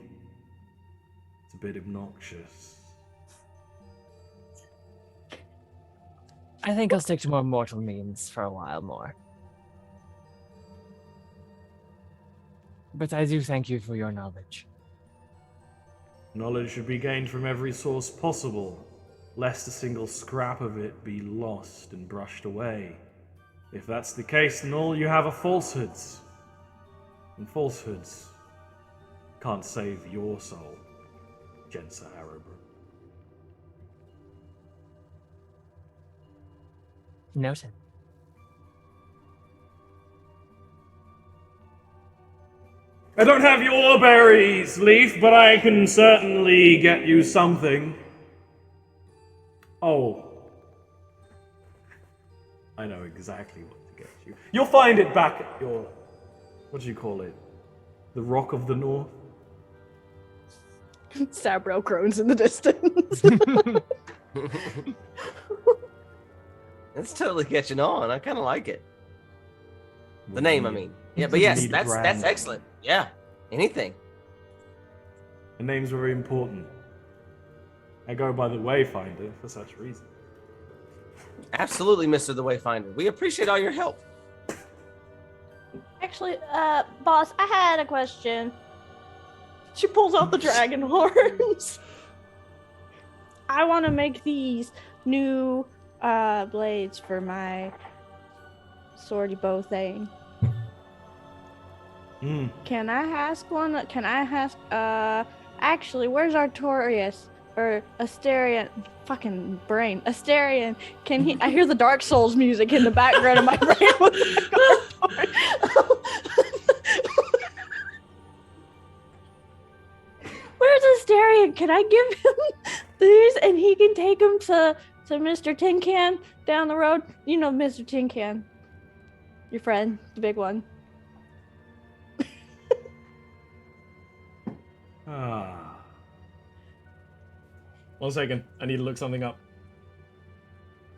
It's a bit obnoxious.
I think I'll stick to more mortal means for a while more. But I do thank you for your knowledge.
Knowledge should be gained from every source possible, lest a single scrap of it be lost and brushed away. If that's the case, then all you have are falsehoods. And falsehoods can't save your soul, Jensa Harrowbrook.
Noted.
I don't have your berries, Leaf, but I can certainly get you something. Oh. I know exactly what to get you. You'll find it back at your... what do you call it? The Rock of the North?
Sabro groans in the distance.
It's totally catching on. I kind of like it. The name, I mean. Yeah, but yes, that's excellent. Yeah, anything.
The name's very important. I go by the Wayfinder for such reason.
Absolutely, Mr. the Wayfinder. We appreciate all your help.
Actually, boss, I had a question. She pulls out the dragon horns. I want to make these new blades for my swordy bow thing. Can I ask one? Can I ask, actually, where's Artorias? or Asterion, fucking brain, Asterion, can he? I hear the Dark Souls music in the background of my brain. Where's Asterion? Can I give him these and he can take them to Mr. Tin Can down the road? You know Mr. Tin Can, your friend, the big one.
One second. I need to look something up.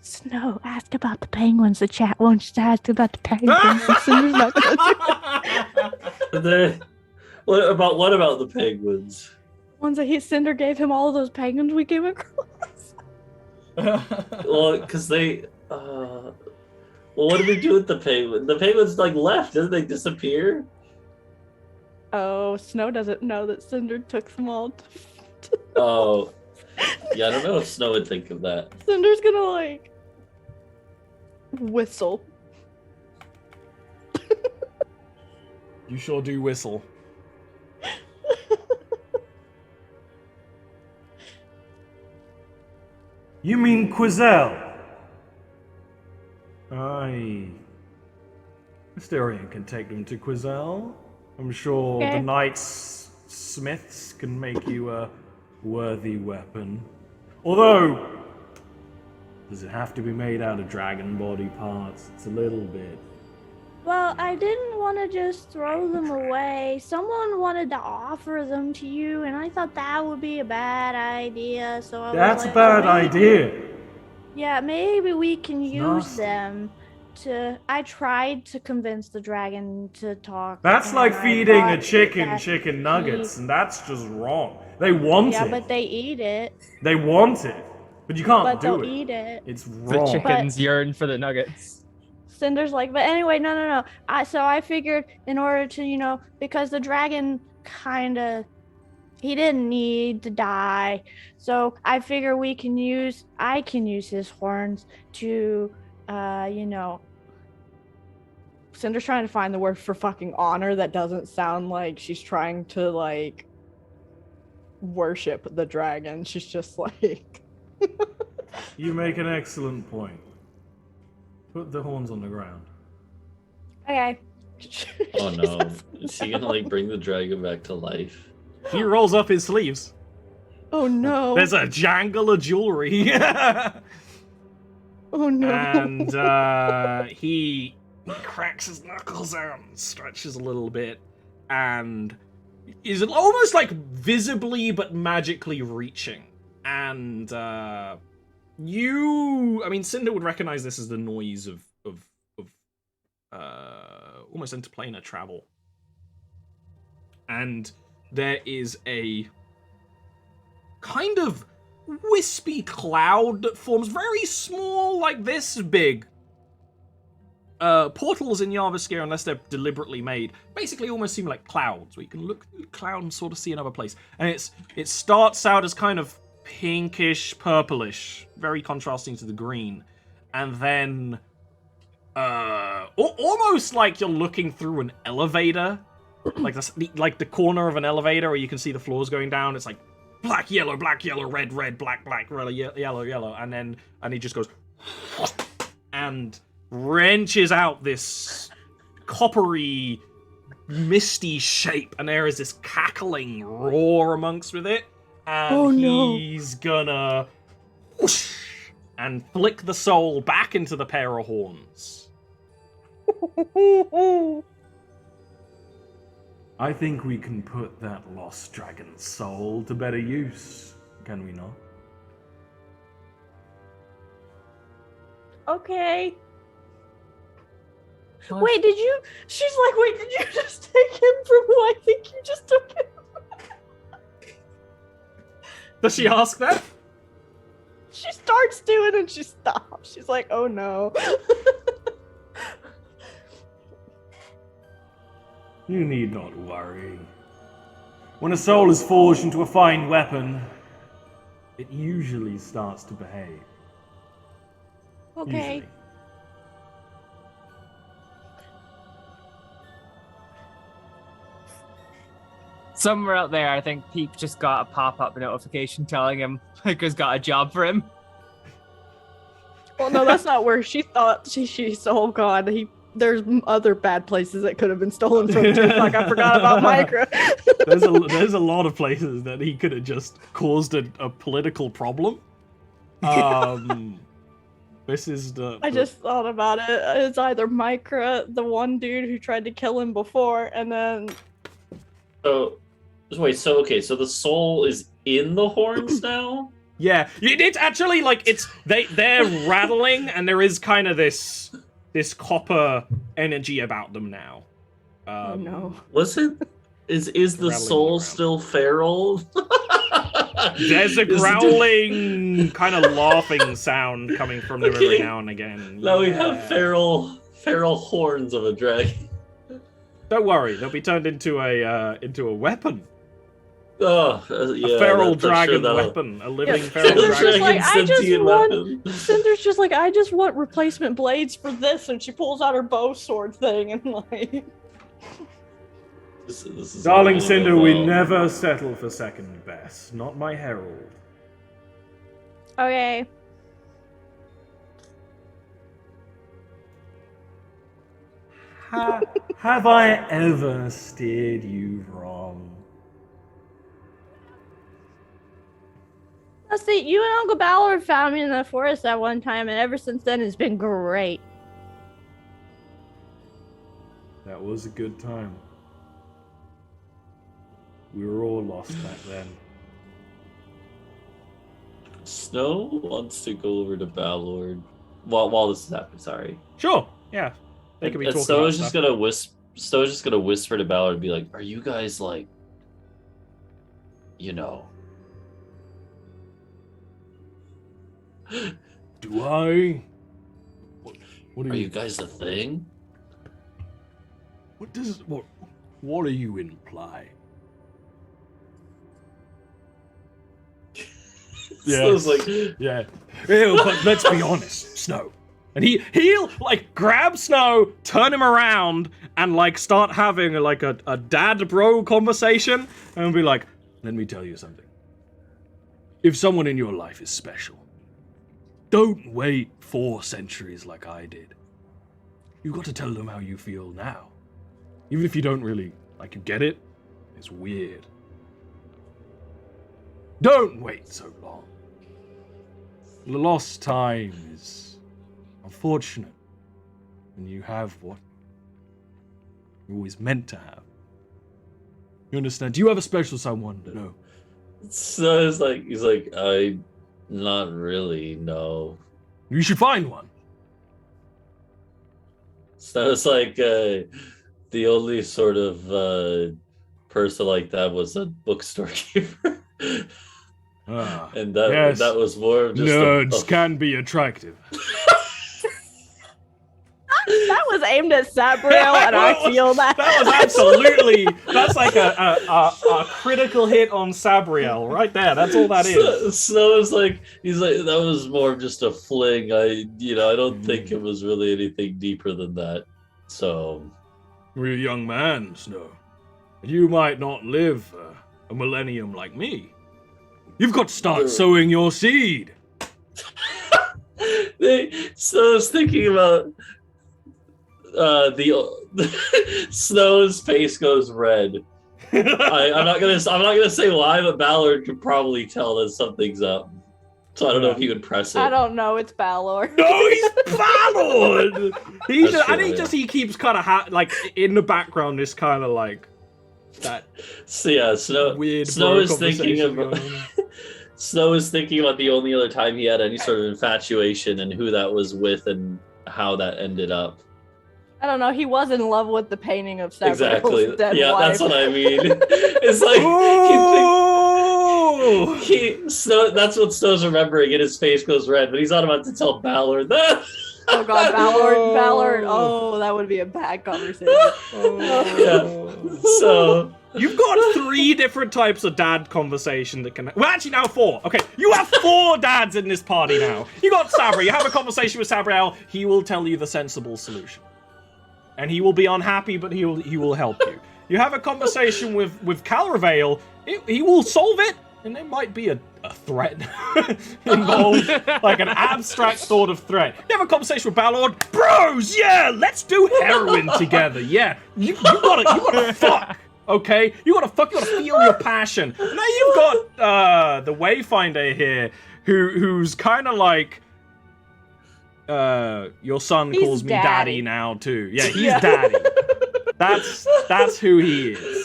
Snow, ask about the penguins. The chat won't just ask about the penguins. Cinder's not gonna do it.
What about the penguins?
Ones that Cinder gave him all of those penguins we came across.
Well, because they. Well, what did we do with the penguins? The penguins like left, didn't they disappear?
Oh, Snow doesn't know that Cinder took them all.
Oh, yeah. I don't know if Snow would think of that.
Cinder's gonna like whistle.
You sure do whistle.
You mean Quizelle? Aye. Asterion can take them to Quizelle. I'm sure
Okay.
the Knights Smiths can make you a worthy weapon. Although, does it have to be made out of dragon body parts? It's a little bit.
Well, I didn't want to just throw them away. Someone wanted to offer them to you, and I thought that would be a bad idea. So I
That's
was
a
like,
bad
maybe-
idea.
Yeah, maybe we can use
nasty.
them to. I tried to convince the dragon to talk.
That's
and
like
I
feeding a
thought
chicken
that
chicken nuggets, and that's just wrong. They want
Yeah,
it.
but they eat it.
They want it, but you can't
But
do
they'll
it.
eat it.
It's
The
wrong.
chickens yearn for the nuggets.
Cinder's like, but anyway, no. So I figured in order to, because the dragon he didn't need to die. So I figure I can use his horns to, Cinder's trying to find the word for fucking honor that doesn't sound like she's trying to, like, worship the dragon. She's just like...
You make an excellent point. Put the horns on the ground.
Okay.
Oh no! Is he gonna like bring the dragon back to life?
He rolls up his sleeves.
Oh no.
There's a jangle of jewelry.
Oh no.
And he cracks his knuckles out and stretches a little bit and is almost like visibly but magically reaching. And Cinder would recognize this as the noise of almost interplanar travel. And there is a kind of wispy cloud that forms very small, like this big. Portals in Jarviskjir, unless they're deliberately made, basically almost seem like clouds, where you can look through the cloud and sort of see another place. And it starts out as kind of pinkish, purplish, very contrasting to the green. And then almost like you're looking through an elevator, like the corner of an elevator where you can see the floors going down. It's like black, yellow, red, black, yellow, and he just goes and wrenches out this coppery, misty shape, and there is this cackling roar amongst with it, and he's gonna whoosh and flick the soul back into the pair of horns.
I think we can put that lost dragon's soul to better use, can we not?
Okay.
What?
Wait, she's like, wait, did you just take him from who I think you just took him?
Does she ask that?
She starts doing and she stops. She's like, oh no.
You need not worry. When a soul is forged into a fine weapon, it usually starts to behave.
Okay.
Usually.
Somewhere out there, I think Peep just got a pop-up notification telling him Hiker's got a job for him.
Well, no, that's not where she thought she's. Oh God, there's other bad places that could have been stolen from. Just like I forgot about Micro.
There's a lot of places that he could have just caused a political problem. This is the.
I just thought about it. It's either Micro, the one dude who tried to kill him before, and then.
So, wait. So the soul is in the horns now.
Yeah, it's actually like they're rattling, and there is kind of this copper energy about them now.
Oh no!
Listen, is the soul
around.
still feral?
There's a growling, kind of laughing sound coming from them every now and again.
Now we have feral horns of a dragon.
Don't worry, they'll be turned into a weapon.
Oh, yeah,
A feral
that's- I'm
dragon
sure
weapon. A living
Yeah.
feral
Cinder's
dragon.
just like, I just
sentient
want.
weapon.
Cinder's just like, I just want replacement blades for this, and she pulls out her bow sword thing and like.
This is
Darling
really
Cinder,
well.
we never settle for second best. Not my herald.
Okay.
Have I ever steered you wrong?
Let's see, you and Uncle Ballard found me in the forest that one time, and ever since then it's been great.
That was a good time. We were all lost back then.
Snow wants to go over to Ballard while this is happening. Sorry.
Sure. Yeah. They could be
And
talking
Snow
about
is just
stuff.
gonna Snow is just gonna whisper to Ballard and be like, "Are you guys like, you know?"
Do I? What
Are you guys a thing?
What are you implying?
Snow's like,
Yeah. Ew, but let's be honest, Snow. And he'll like grab Snow, turn him around, and like start having like a dad bro conversation, and be like, "Let me tell you something. If someone in your life is special, don't wait 4 centuries like I did. You got to tell them how you feel now. Even if you don't really like you get it, it's weird. Don't wait so long. The lost time is unfortunate when you have what you're always meant to have. You understand? Do you have a special someone? No.
So he's like, I, not really, no.
You should find one.
So it's like, the only sort of person like that was a bookstore keeper.
Ah,
And that
yes.
that was more of just
Nerds can be attractive.
That was aimed at Sabriel, and I feel that.
That was absolutely. That's like a critical hit on Sabriel right there. That's all that is.
Snow is like, he's like, that was more of just a fling. I don't think it was really anything deeper than that. So
You're a young man, Snow. You might not live a millennium like me. You've got to start sowing your seed.
Snow's thinking about the Snow's face goes red. I'm not gonna say why, but Ballard could probably tell that something's up. So I don't know if he would press it.
I don't know. It's Ballard.
No, he's Ballard. He keeps kind of like in the background. This kind of like that.
So yeah, Snow
Weird.
is thinking about. Snow is thinking about the only other time he had any sort of infatuation and who that was with and how that ended up.
I don't know. He was in love with the painting of Sabriel's
Exactly.
dead
Yeah,
wife.
that's what I mean. It's like that's what Snow's remembering, and his face goes red, but he's not about to tell Ballard that.
Oh God, Ballard. Oh, that would be a bad conversation.
Yeah. So
You've got 3 different types of dad conversation that can. Well, actually, now 4. Okay, you have 4 dads in this party now. You got Sabri. You have a conversation with Sabriel. He will tell you the sensible solution, and he will be unhappy, but he will help you. You have a conversation with Calravale. He will solve it, and there might be a threat involved, like an abstract sort of threat. You have a conversation with Ballard. Bros, yeah, let's do heroin together. Yeah, you gotta fuck. Okay, you gotta feel your passion. Now you've got the Wayfinder here, who's kind of like your son
He's
calls me
daddy.
daddy now too. Yeah, he's daddy. That's who he is.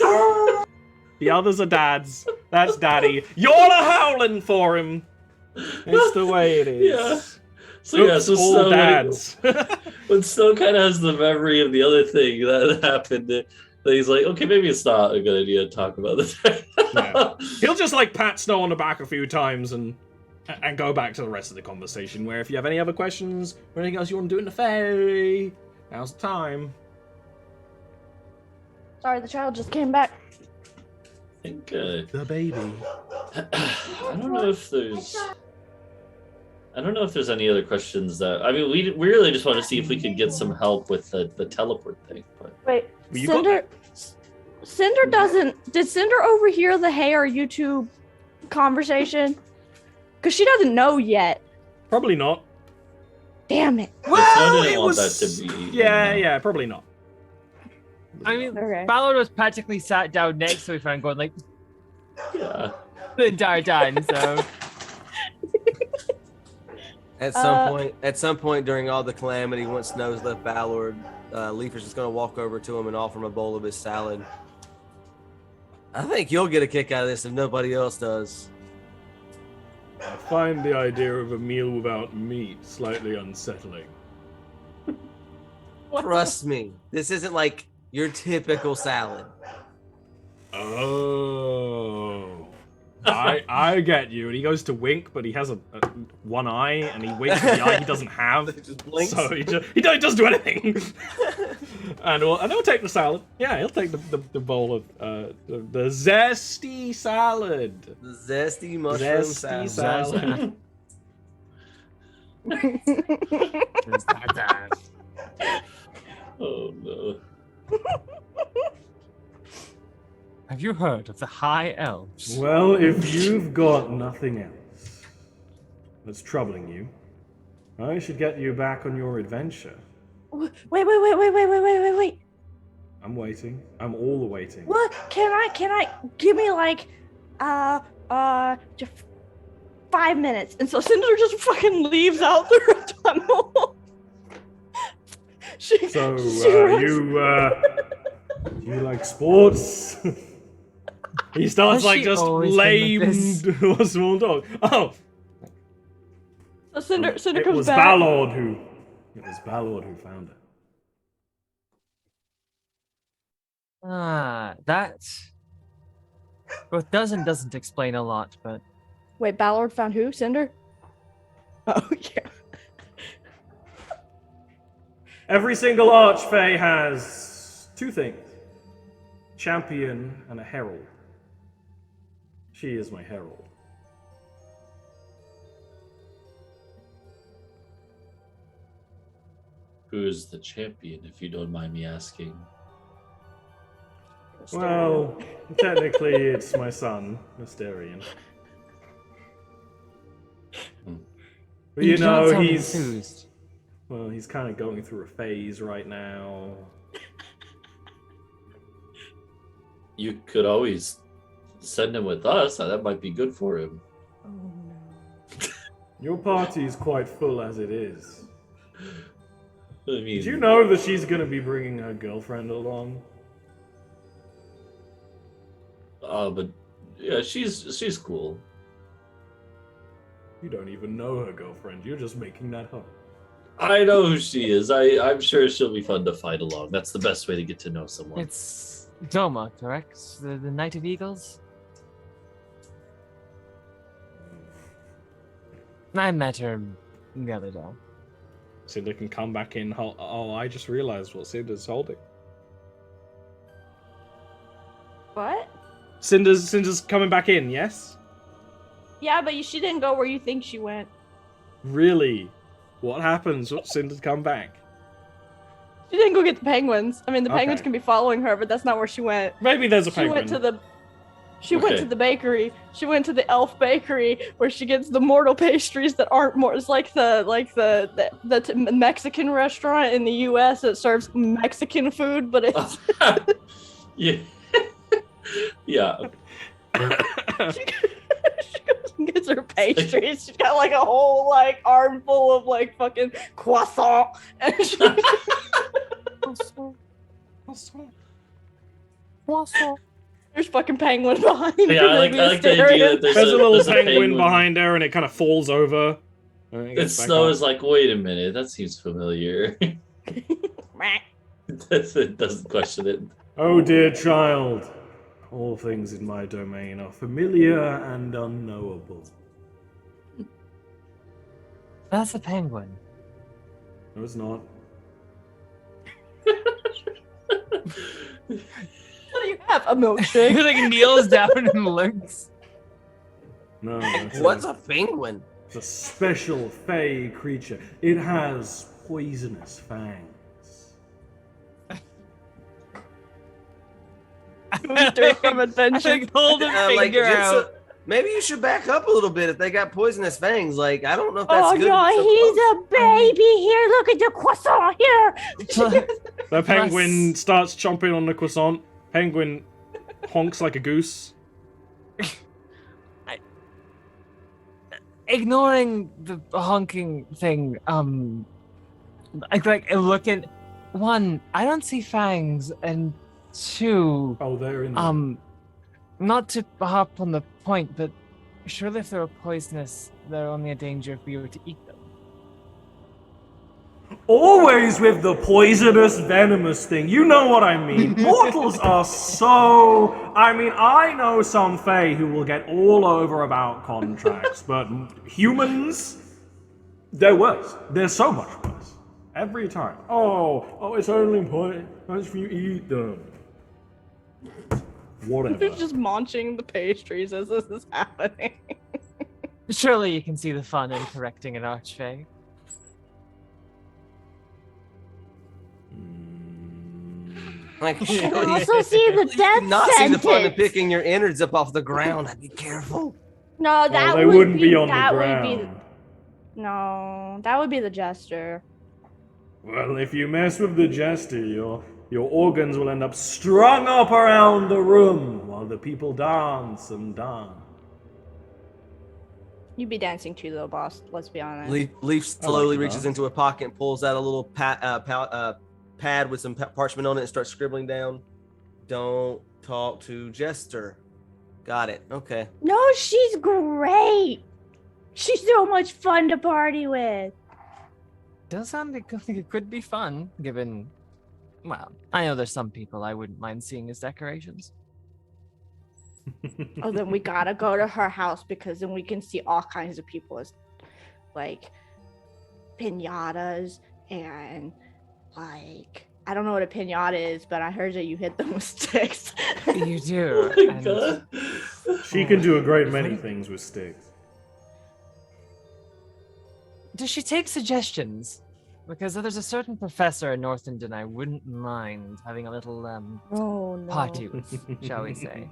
The others are dads. That's daddy. You're howling for him. It's the way it is.
Yeah. So
all
Snow,
dads.
when Snow kind of has the memory of the other thing that happened, that he's like, okay, maybe it's not a good idea to talk about this.
Yeah. He'll just like pat Snow on the back a few times and go back to the rest of the conversation. Where if you have any other questions or anything else you want to do in the ferry, now's the time.
Sorry, the child just came back.
I think
The baby.
I don't know if there's any other questions that we really just want to see if we could get some help with the teleport thing. But
Wait,
Well,
Cinder doesn't. Did Cinder overhear the "Hey, are you two" conversation? Because she doesn't know yet.
Probably not.
Damn it.
Snow didn't want that to be.
Yeah, probably not.
I mean,
Okay.
Ballard was practically sat down next to his friend going like
Yeah.
the entire time, so
At some point during all the calamity, once Snow's left Ballard, Leaf is just gonna walk over to him and offer him a bowl of his salad. I think you'll get a kick out of this if nobody else does.
I find the idea of a meal without meat slightly unsettling.
Trust me, this isn't like your typical salad.
Oh. I get you. And he goes to wink, but he has a one eye, and he winks with the eye he doesn't have.
It just blinks.
So he doesn't do anything. and he'll take the salad. Yeah, he'll take the bowl of the zesty salad.
The zesty mushroom
Zesty
salad.
salad.
Oh no.
have you heard of the High Elves?
Well, if you've got nothing else that's troubling you, I should get you back on your adventure.
Wait.
I'm waiting. I'm all waiting.
What? Can I give me like just 5 minutes? And so Cinder just fucking leaves out through a tunnel.
So,
she runs-
you like sports? He starts
Has
like
she
just
always been like this?
lame small dog. Oh,
So Cinder
it
comes
was
back.
Ballard who found it.
That both does and doesn't explain a lot, but
Wait, Ballard found who? Cinder? Oh yeah.
Every single Archfey has two things: champion and a herald. She is my herald.
Who's the champion, if you don't mind me asking?
Well, technically, it's my son, Mysterian. But you
don't
know,
sound
he's
enthused.
well, he's kind of going through a phase right now.
You could always send him with us. That might be good for him.
Oh no.
Your party is quite full as it is.
I mean,
Did you know that she's going to be bringing her girlfriend along?
But yeah, she's cool.
You don't even know her girlfriend. You're just making that up.
I know who she is. I'm sure she'll be fun to fight along. That's the best way to get to know someone.
It's Doma, correct? The Knight of Eagles? I met her the other day.
Cinder can come back in. Oh, I just realized what Cinder's holding.
What?
Cinder's coming back in, yes?
Yeah, but she didn't go where you think she went.
Really? What happens? What Cinder's come back?
She didn't go get the penguins. I mean, the
Okay.
penguins can be following her, but that's not where she went.
Maybe there's a
She
penguin.
went to the. She went
Okay.
to the bakery. She went to the elf bakery where she gets the mortal pastries that aren't more. It's like the Mexican restaurant in the U.S. that serves Mexican food, but it's
Yeah. Yeah.
she goes and gets her pastries. She's got like a whole like armful of like fucking croissant, and she. There's fucking penguin behind her.
Yeah, I like the idea that
There's a little
there's
penguin behind her, and it kind of falls over. And
It
gets back
snows
up.
like, wait a minute, that seems familiar. It doesn't question it.
Oh, dear child. All things in my domain are familiar and unknowable.
That's a penguin.
No, it's not.
What do you have? A milkshake?
He like kneels down and looks.
No, it's
What's a penguin?
It's a special fey creature. It has poisonous fangs.
Straight from
I
adventure.
like hold a finger out.
Maybe you should back up a little bit if they got poisonous fangs. Like, I don't know if that's
Oh
good.
no,
if it's
he's
so
a baby. Here, look at the croissant here.
The penguin starts chomping on the croissant. Penguin honks like a goose.
Ignoring the honking thing, I look at one. I don't see fangs, and two,
Oh, they're in there.
not to hop on the point, but surely if they were poisonous, they're only a danger if we were to eat them.
Always with the poisonous, venomous thing. You know what I mean. Mortals are so... I mean, I know some fae who will get all over about contracts, but humans, they're worse. They're so much worse. Every time. Oh, it's only poisonous if you eat them. Whatever.
They're just munching the pastries as this is happening.
Surely you can see the fun in correcting an archfey.
Like,
You can also see the death
not see the fun in
sentence.
picking your innards up off the ground. I'd be careful.
No, that
they
would
wouldn't be on
that
the
would be
ground.
no, that would be the jester.
Well, if you mess with the jester, your organs will end up strung up around the room while the people dance and dance.
You'd be dancing too, though, boss. Let's be honest.
Leaf slowly
that.
reaches into a pocket and pulls out a little pad with some parchment on it and starts scribbling down. Don't talk to Jester. Got it. Okay.
No, she's great. She's so much fun to party with.
Does sound like it could be fun, given. Well, I know there's some people I wouldn't mind seeing as decorations.
Oh, then we gotta go to her house because then we can see all kinds of people as like pinatas and like I don't know what a pinata is, but I heard that you hit them with sticks.
You do.
Oh my
and-
god.
She can do a great many things with sticks.
Does she take suggestions? Because there's a certain professor in North London I wouldn't mind having a little
Oh no.
party with, shall we say.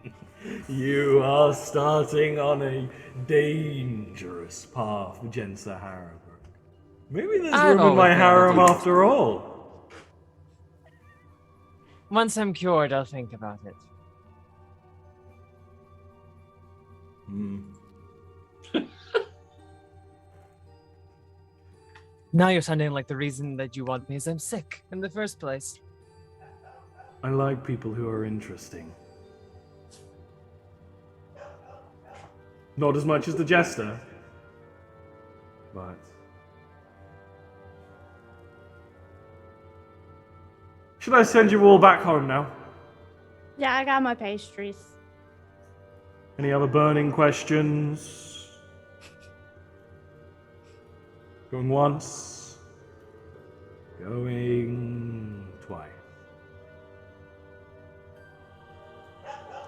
You are starting on a dangerous path, Jensa Harrowbrook. Maybe there's
I've
room in my
always been
harem
able to-
after all.
Once I'm cured, I'll think about it. Now you're sounding like the reason that you want me is I'm sick in the first place.
I like people who are interesting. Not as much as the jester, but... Should I send you all back home now?
Yeah, I got my pastries.
Any other burning questions? Going once. Going twice.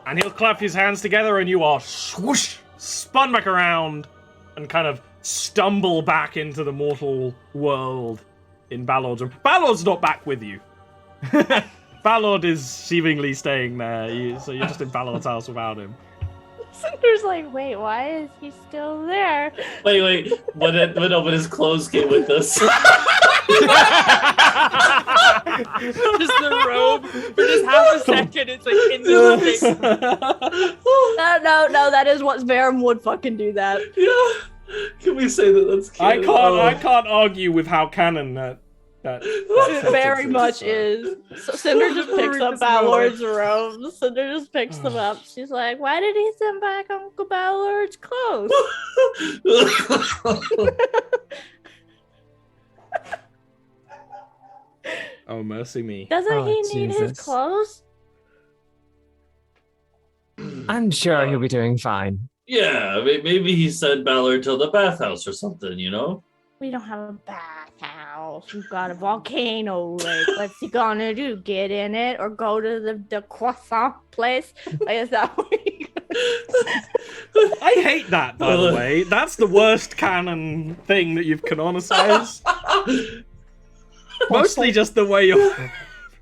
And he'll clap his hands together, and you are swoosh, spun back around, and kind of stumble back into the mortal world in Ballard's room. Ballard's not back with you. Ballard is seemingly staying there, so you're just in Ballard's house without him.
Cinder's like, wait, why is he still there?
Wait. When his clothes came with us.
Just the robe for just half a second. It's like in the face.
No, that is what Verum would fucking do that.
Yeah. Can we say that that's canon?
I can't argue with how canon that
It very much is. So Cinder just picks up Ballard's robes. Cinder just picks them up. She's like, why did he send back Uncle Ballard's clothes?
Oh, mercy me.
Doesn't he need his
Jesus.
clothes?
I'm sure he'll be doing fine.
Yeah, maybe he sent Ballard to the bathhouse or something, you know?
We don't have a bathhouse. We've got a volcano lake. What's he gonna do? Get in it or go to the croissant place? Like, is that what he
I hate that, by the way. That's the worst canon thing that you've canonicized. Mostly just the way you're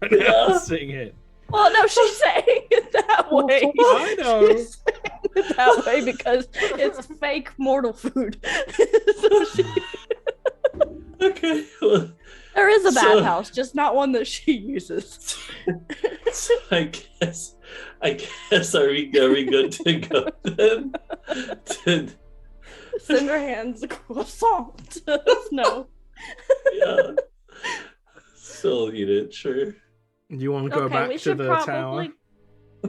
pronouncing it.
Well, no, she's saying it that way.
I know.
She's saying it that way because it's fake mortal food. So
Okay.
there is a bathhouse, just not one that she uses.
So I guess are we good to go then?
Cinder hands a croissant. No.
Yeah. Still eat it, sure.
Do you want to go back
we
to
should
the
probably.
tower?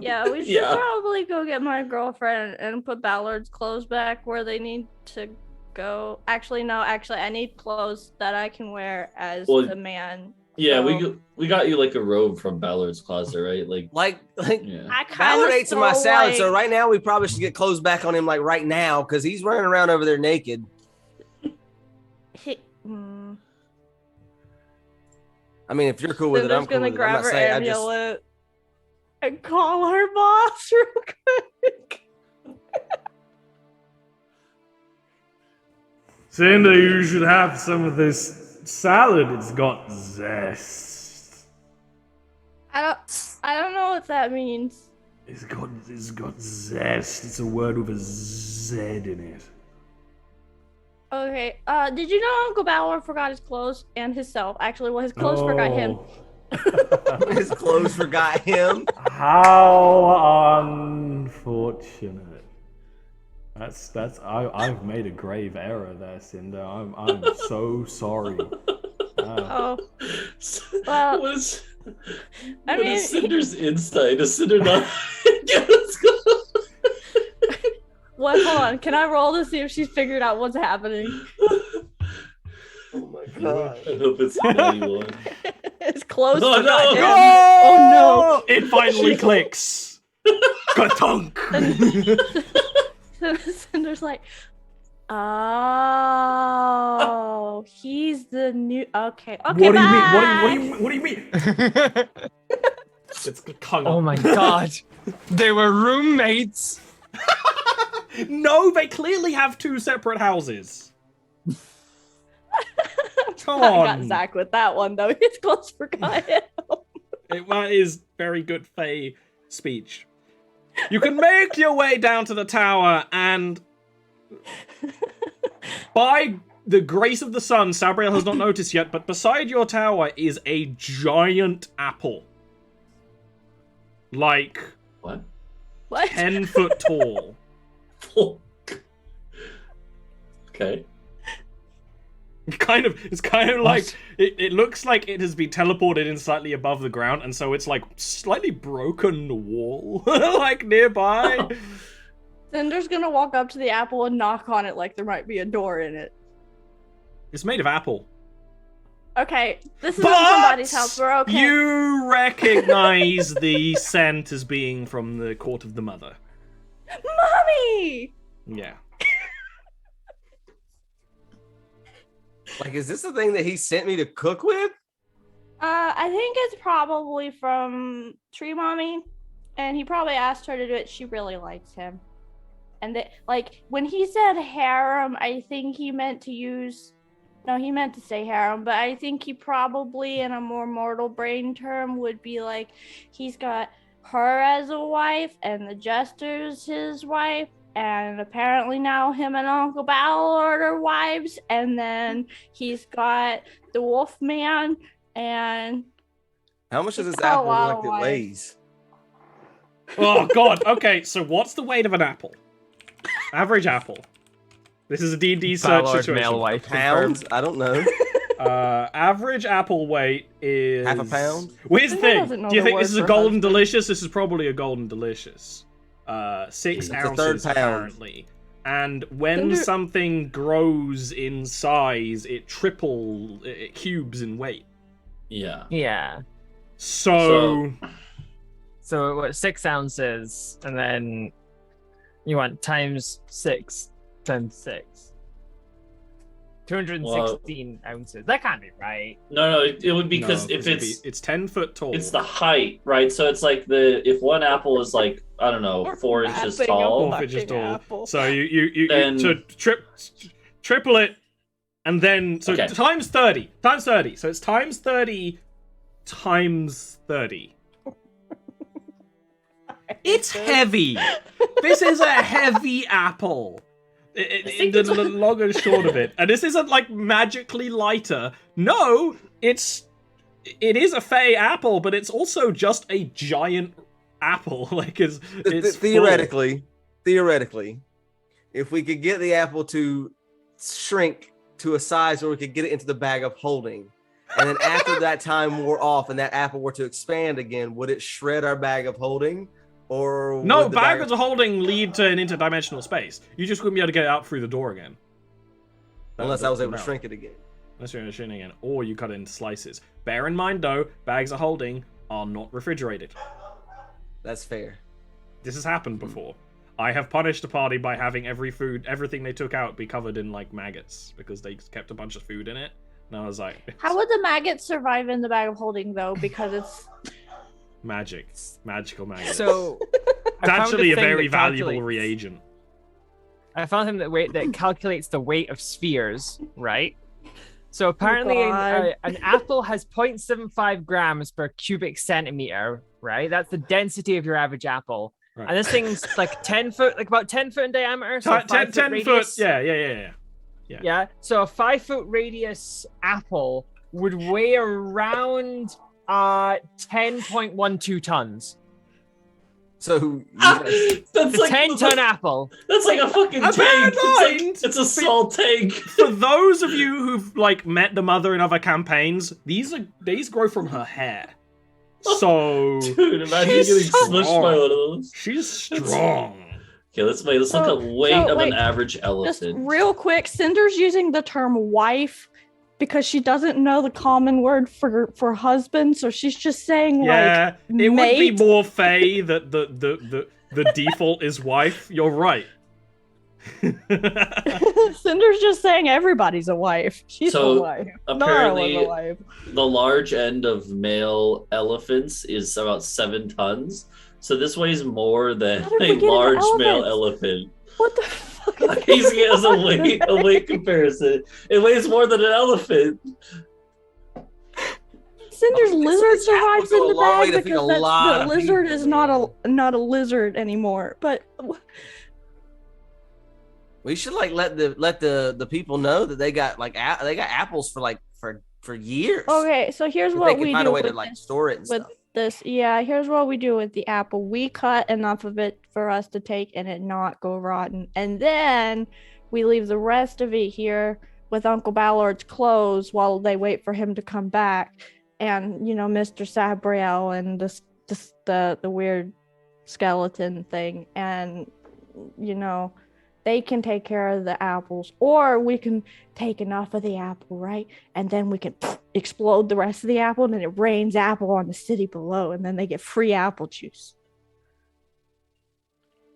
Yeah, we should probably go get my girlfriend and put Ballard's clothes back where they need to go. Actually, no. Actually, I need clothes that I can wear as the man.
Yeah,
So-
we got you like a robe from Ballard's closet, right? Like yeah.
I kind
Ballard
of
ate some of my salad, so right now we probably should get clothes back on him, like right now, because he's running around over there naked. I mean, if you're cool with it, I'm cool
gonna
with it. I'm
grab
not
her
saying I
amulet and call her boss real quick.
Cinder, you should have some of this salad. It's got zest.
I don't know what that means.
It's got zest. It's a word with a Z in it.
Okay. Did you know Uncle Ballard forgot his clothes and himself? Actually, well, his clothes forgot him.
His clothes forgot him.
How unfortunate. I've made a grave error there, Cinder. I'm so sorry.
Oh. Well,
What is
I
Cinder's insight? Is Cinder not get us going?
What? Hold on. Can I roll to see if she's figured out what's happening?
Oh my god.
I hope it's 91.
His clothes
Oh,
forgot
no.
him. Oh
It finally clicks. Ka-tunk.
no. Cinder's like, oh, he's the new. Okay.
What do you
Bye.
mean? What do you mean?
It's cunt.
Oh my god. They were roommates.
No, they clearly have two separate houses. Come
I
on.
got Zach with that one though. His clothes forgot him.
That is very good Fae speech. You can make your way down to the tower, and by the grace of the sun, Sabriel has not noticed yet, but beside your tower is a giant apple. Like
What?
10 foot tall.
Okay.
It's kind of like it looks like it has been teleported in slightly above the ground, and so it's like slightly broken wall like nearby.
Cinder's gonna walk up to the apple and knock on it like there might be a door in it.
It's made of apple.
Okay, this is
But
somebody's house. We're okay.
You recognize the scent as being from the court of the mother.
Mommy!
Yeah.
Like, is this the thing that he sent me to cook with?
I think it's probably from Tree Mommy, and he probably asked her to do it. She really likes him. And like when he said harem, I think he meant to use No, he meant to say harem, but I think he probably, in a more mortal brain term, would be like, he's got her as a wife, and the Jester's his wife, and apparently now him and Uncle Ballard are wives, and then he's got the Wolfman, and
How much does
He's
this
got a
apple
lot
like
of
it
wives.
weighs?
Oh god. Okay, so what's the weight of an apple? Average apple. This is a D&D search
Ballard
situation.
male wife
Pounds? I don't know.
Average apple weight is
Half a pound?
Well, here's the
Cinder
thing.
doesn't know
Do you
the
think this
word
is a
for
golden
husband.
delicious? This is probably a golden delicious. 6
It's a
ounces
third pound.
apparently. And when
Cinder-
something grows in size, it cubes in weight.
Yeah.
Yeah.
So
So what? 6 ounces, and then you want times 6 times 6. 216 ounces. That can't be right.
No, it would be because
no,
if
it's 10 foot tall.
it's the height, right? So it's like if one apple is like, I don't know, 4 inches
Mapping
tall.
4 inches
fucking
tall.
apple.
So you
Then-
so triple it, and then so
Okay.
times 30. So it's times 30 times 30. It's heavy. This is a heavy apple. The long and short of it, and this isn't like magically lighter. No, it is a fey apple, but it's also just a giant apple. Like it's
Theoretically, if we could get the apple to shrink to a size where we could get it into the bag of holding, and then after that time wore off and that apple were to expand again, would it shred our bag of holding? Or
No,
would the
bags of holding lead to an interdimensional space. You just wouldn't be able to get it out through the door again.
unless I was able to
No.
shrink it again.
Unless you're shrinking again, or you cut it into slices. Bear in mind, though, bags of holding are not refrigerated.
That's fair.
This has happened before. I have punished a party by having everything they took out be covered in like maggots because they kept a bunch of food in it. And I was like,
How would the maggots survive in the bag of holding, though? Because it's
magical maggots.
So
It's
I found
actually a
thing
very
that
valuable
calculates-
reagent.
I found something that calculates the weight of spheres, right? So apparently
God.
an apple has 0.75 grams per cubic centimeter, right? That's the density of your average apple.
Right.
And this thing's like 10 foot, like about 10 foot in diameter. So
10
10
foot. Yeah.
Yeah. So a 5 foot radius apple would weigh around 10.12 tons.
So
That's
It's a
like
10-ton apple.
That's like a fucking
Bear
tank.
in mind,
It's a salt tank.
For those of you who've like met the mother in other campaigns, these grow from her hair. So
Dude, imagine
she's
getting smushed
strong.
by one of those.
She's strong.
Okay, let's look
So-
at weight
so,
of
wait,
an average
just
elephant.
real quick. Cinder's using the term wife because she doesn't know the common word for husband, so she's just saying
Yeah,
like
it would be
mate.
more fey that the default is wife. You're right.
Cinder's just saying everybody's a wife. She's
So,
a wife.
apparently-
Nora was a wife.
The large end of male elephants is about 7 tons. So this weighs more than
How did we
a
get into
large male
elephants?
elephant.
What the fuck?
Easy as a weight comparison. It weighs more than an elephant.
Cinder's lizard
this apple
survives
go
in
a
the
long way
bag
to feed a
because that's,
lot
the
of
lizard
people,
is not a lizard anymore. But
we should like let the people know that they got they got apples for years.
okay, so here's
If
what
they can
we
find
do
a way to
with
like
this.
store it and
With
stuff.
this, yeah, here's what we do with the apple. We cut enough of it for us to take and it not go rotten, and then we leave the rest of it here with Uncle Ballard's clothes while they wait for him to come back, and Mr. Sabriel and the weird skeleton thing, and they can take care of the apples, or we can take enough of the apple, right? And then we can explode the rest of the apple, and then it rains apple on the city below, and then they get free apple juice.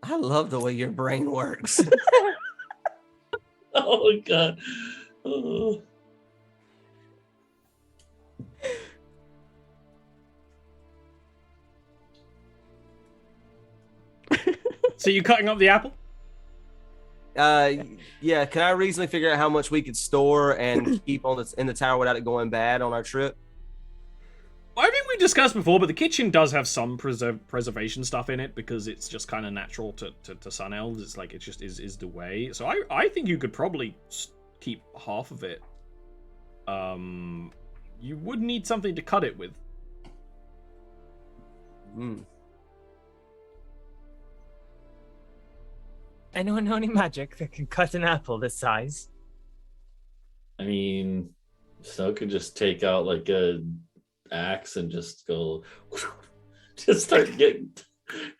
I love the way your brain works.
Oh god. Oh.
So you cutting up the apple?
Yeah. Can I reasonably figure out how much we could store and keep in the tower without it going bad on our trip?
I think we discussed before, but the kitchen does have some preservation stuff in it because it's just kind of natural to sun elves. It's like it just is the way. So I think you could probably keep half of it. You would need something to cut it with.
Anyone know any magic that can cut an apple this size?
I mean, Snow could just take out like a axe and just go, just start getting.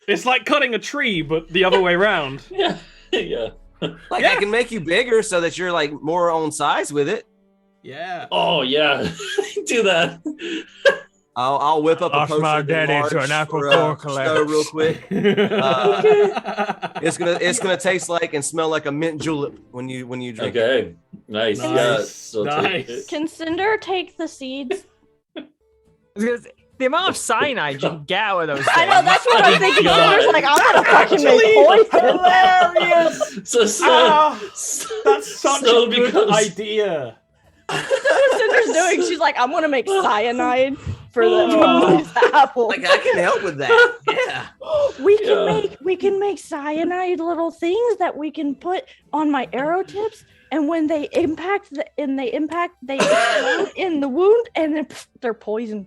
It's like cutting a tree, but the other way around.
Yeah.
Like I can make you bigger so that you're like more on size with it.
Yeah.
Oh yeah, do that.
I'll whip up a potion
my daddy to an apple core
Snow real quick. It's gonna taste like and smell like a mint julep when you drink it.
Okay, nice.
Nice.
Can Cinder take the seeds?
Because the amount of cyanide you can get out of those
I know,
things.
that's what I'm thinking. Cinder's like, I'm gonna fucking
Actually,
make poison.
hilarious.
So
That's such
Snow
a good
becomes-
idea.
That's what Cinder's doing. She's like, I'm gonna make cyanide for these apples.
Like I can help with that. Yeah.
We can make cyanide little things that we can put on my arrow tips, and when they impact they explode in the wound, and then they're poison.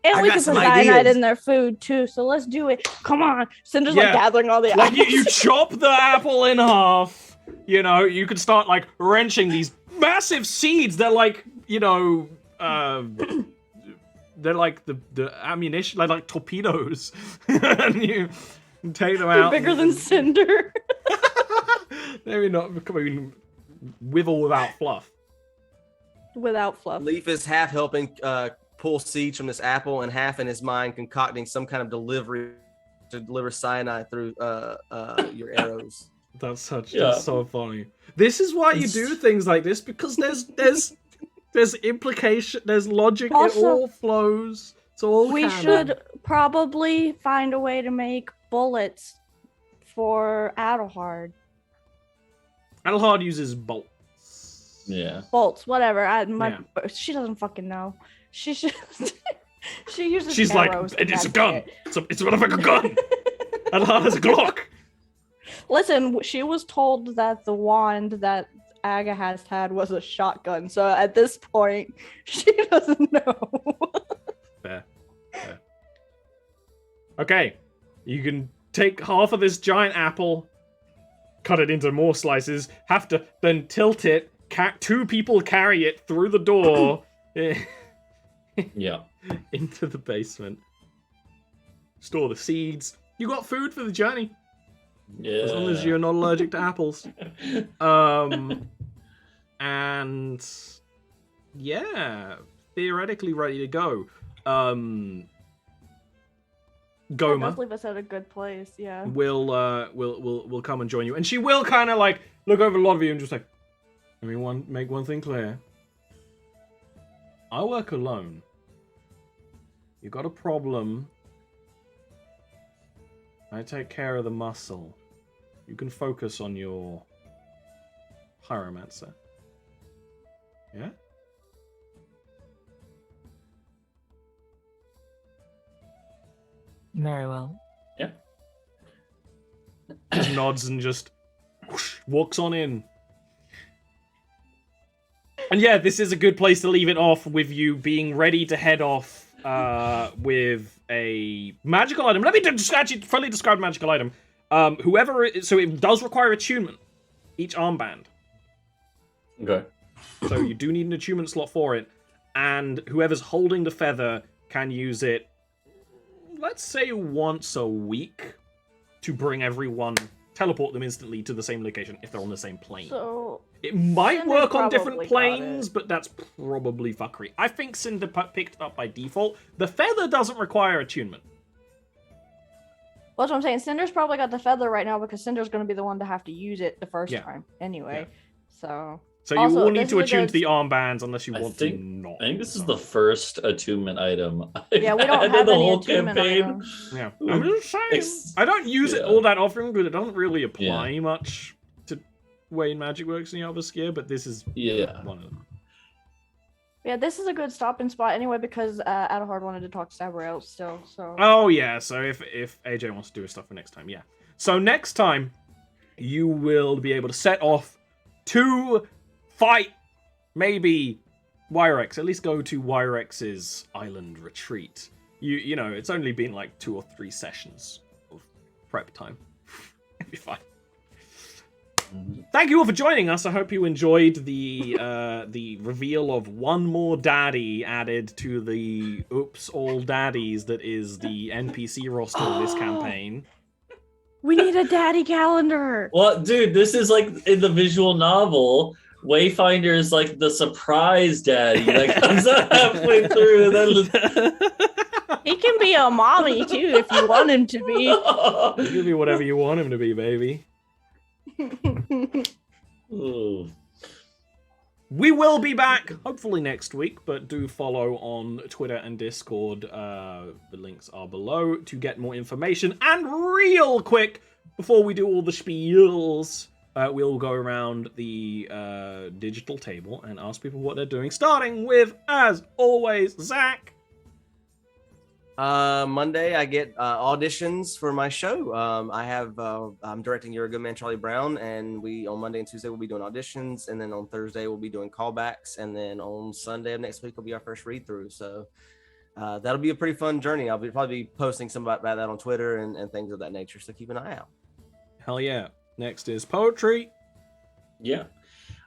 And we can put cyanide in their food too. So let's do it. Come on, Cinder's like gathering all the
Like
apples.
you chop the apple in half. You know, you can start like wrenching these massive seeds. They're like, you know, they're like the ammunition, like torpedoes, and you take them out.
They're bigger than Cinder.
Maybe not. I mean, with or without fluff.
Without fluff.
Leaf is half helping pull seeds from this apple, and half in his mind concocting some kind of delivery to deliver cyanide through your arrows.
That's so funny. This is why you do things like this, because there's implication, there's logic.
Also,
it all flows. It's all.
We should probably find a way to make bullets for Adelhard.
Adelhard uses bolts.
Yeah.
Bolts, whatever. She doesn't fucking know. She uses.
She's like,
arrows.
it's a gun. It's a motherfucking gun. Adelhard has a Glock.
Listen, she was told that the wand that Aga has had was a shotgun, so at this point, she doesn't know.
Fair. Okay, you can take half of this giant apple, cut it into more slices, have to then tilt it, two people carry it through the door
Yeah.
into the basement. Store the seeds. You got food for the journey.
Yeah.
As long as you're not allergic to apples. And yeah, theoretically ready to go. Goma
Does leave us at a good place, yeah.
will come and join you, and she will kind of like look over a lot of you and just like, let me make one thing clear. I work alone. You got a problem, I take care of the muscle. You can focus on your pyromancer. Yeah?
Very well.
Yeah.
Just nods and just whoosh, walks on in. And yeah, this is a good place to leave it off with you being ready to head off with a magical item. Let me just actually fully describe magical item. So it does require attunement, each armband.
Okay.
So you do need an attunement slot for it, and whoever's holding the feather can use it, let's say once a week, to bring everyone, teleport them instantly to the same location if they're on the same plane.
So
it might
Cinder
work on
probably
different
got
planes,
it.
but that's probably fuckery. I think Cinder picked it up by default. The feather doesn't require attunement.
Well, that's what I'm saying. Cinder's probably got the feather right now because Cinder's going to be the one to have to use it the first
Yeah.
time anyway.
Yeah.
So
So you
Also,
will need
this
to
is a
attune
good-
to the armbands unless you
I
want
think-
to not.
I think this is
so.
the first attunement item.
Yeah, we don't
I've had
have
the
any
whole
attunement
campaign.
items.
Yeah, I'm just saying. I don't use it
yeah.
all that often because it doesn't really apply much to way magic works in Jarviskjir, but this is one of them.
Yeah, this is a good stopping spot anyway because Adahard wanted to talk to Sabriel still. So.
Oh yeah, so if AJ wants to do his stuff for next time, yeah. So next time, you will be able to set off to fight maybe Wyrex. At least go to Wyrex's island retreat. You know, it's only been like 2 or 3 sessions of prep time. It'll be fine. Thank you all for joining us. I hope you enjoyed the reveal of one more daddy added to the Oops All Daddies that is the NPC roster of this campaign.
We need a daddy calendar.
Well, dude, this is like in the visual novel. Wayfinder is like the surprise daddy that comes up halfway through. And then...
He can be a mommy too if you want him to be.
He'll be whatever you want him to be, baby.
Ooh.
We will be back, hopefully next week, but do follow on Twitter and Discord. The links are below to get more information. And real quick, before we do all the spiels, we'll go around the digital table and ask people what they're doing, starting with, as always, Zach.
Monday I get auditions for my show. I'm directing You're a Good Man, Charlie Brown, and on Monday and Tuesday we'll be doing auditions, and then on Thursday we'll be doing callbacks, and then on Sunday of next week will be our first read through. So that'll be a pretty fun journey. I'll probably be posting some about that on Twitter and things of that nature. So keep an eye out.
Hell yeah! Next is poetry.
Yeah.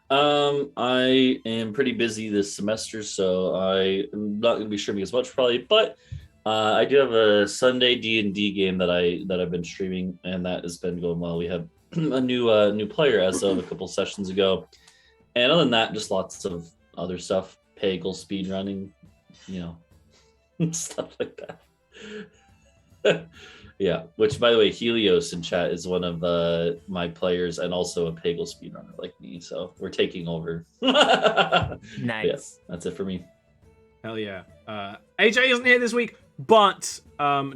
I am pretty busy this semester, so I'm not going to be streaming as much probably, but I do have a Sunday D&D game that I've been streaming, and that has been going well. We have a new player as of a couple sessions ago, and other than that, just lots of other stuff, Pagel speed running, stuff like that. Yeah, which by the way, Helios in chat is one of my players and also a Pagel speedrunner like me, so we're taking over.
Nice.
Yeah, that's it for me.
Hell yeah. AJ isn't here this week, but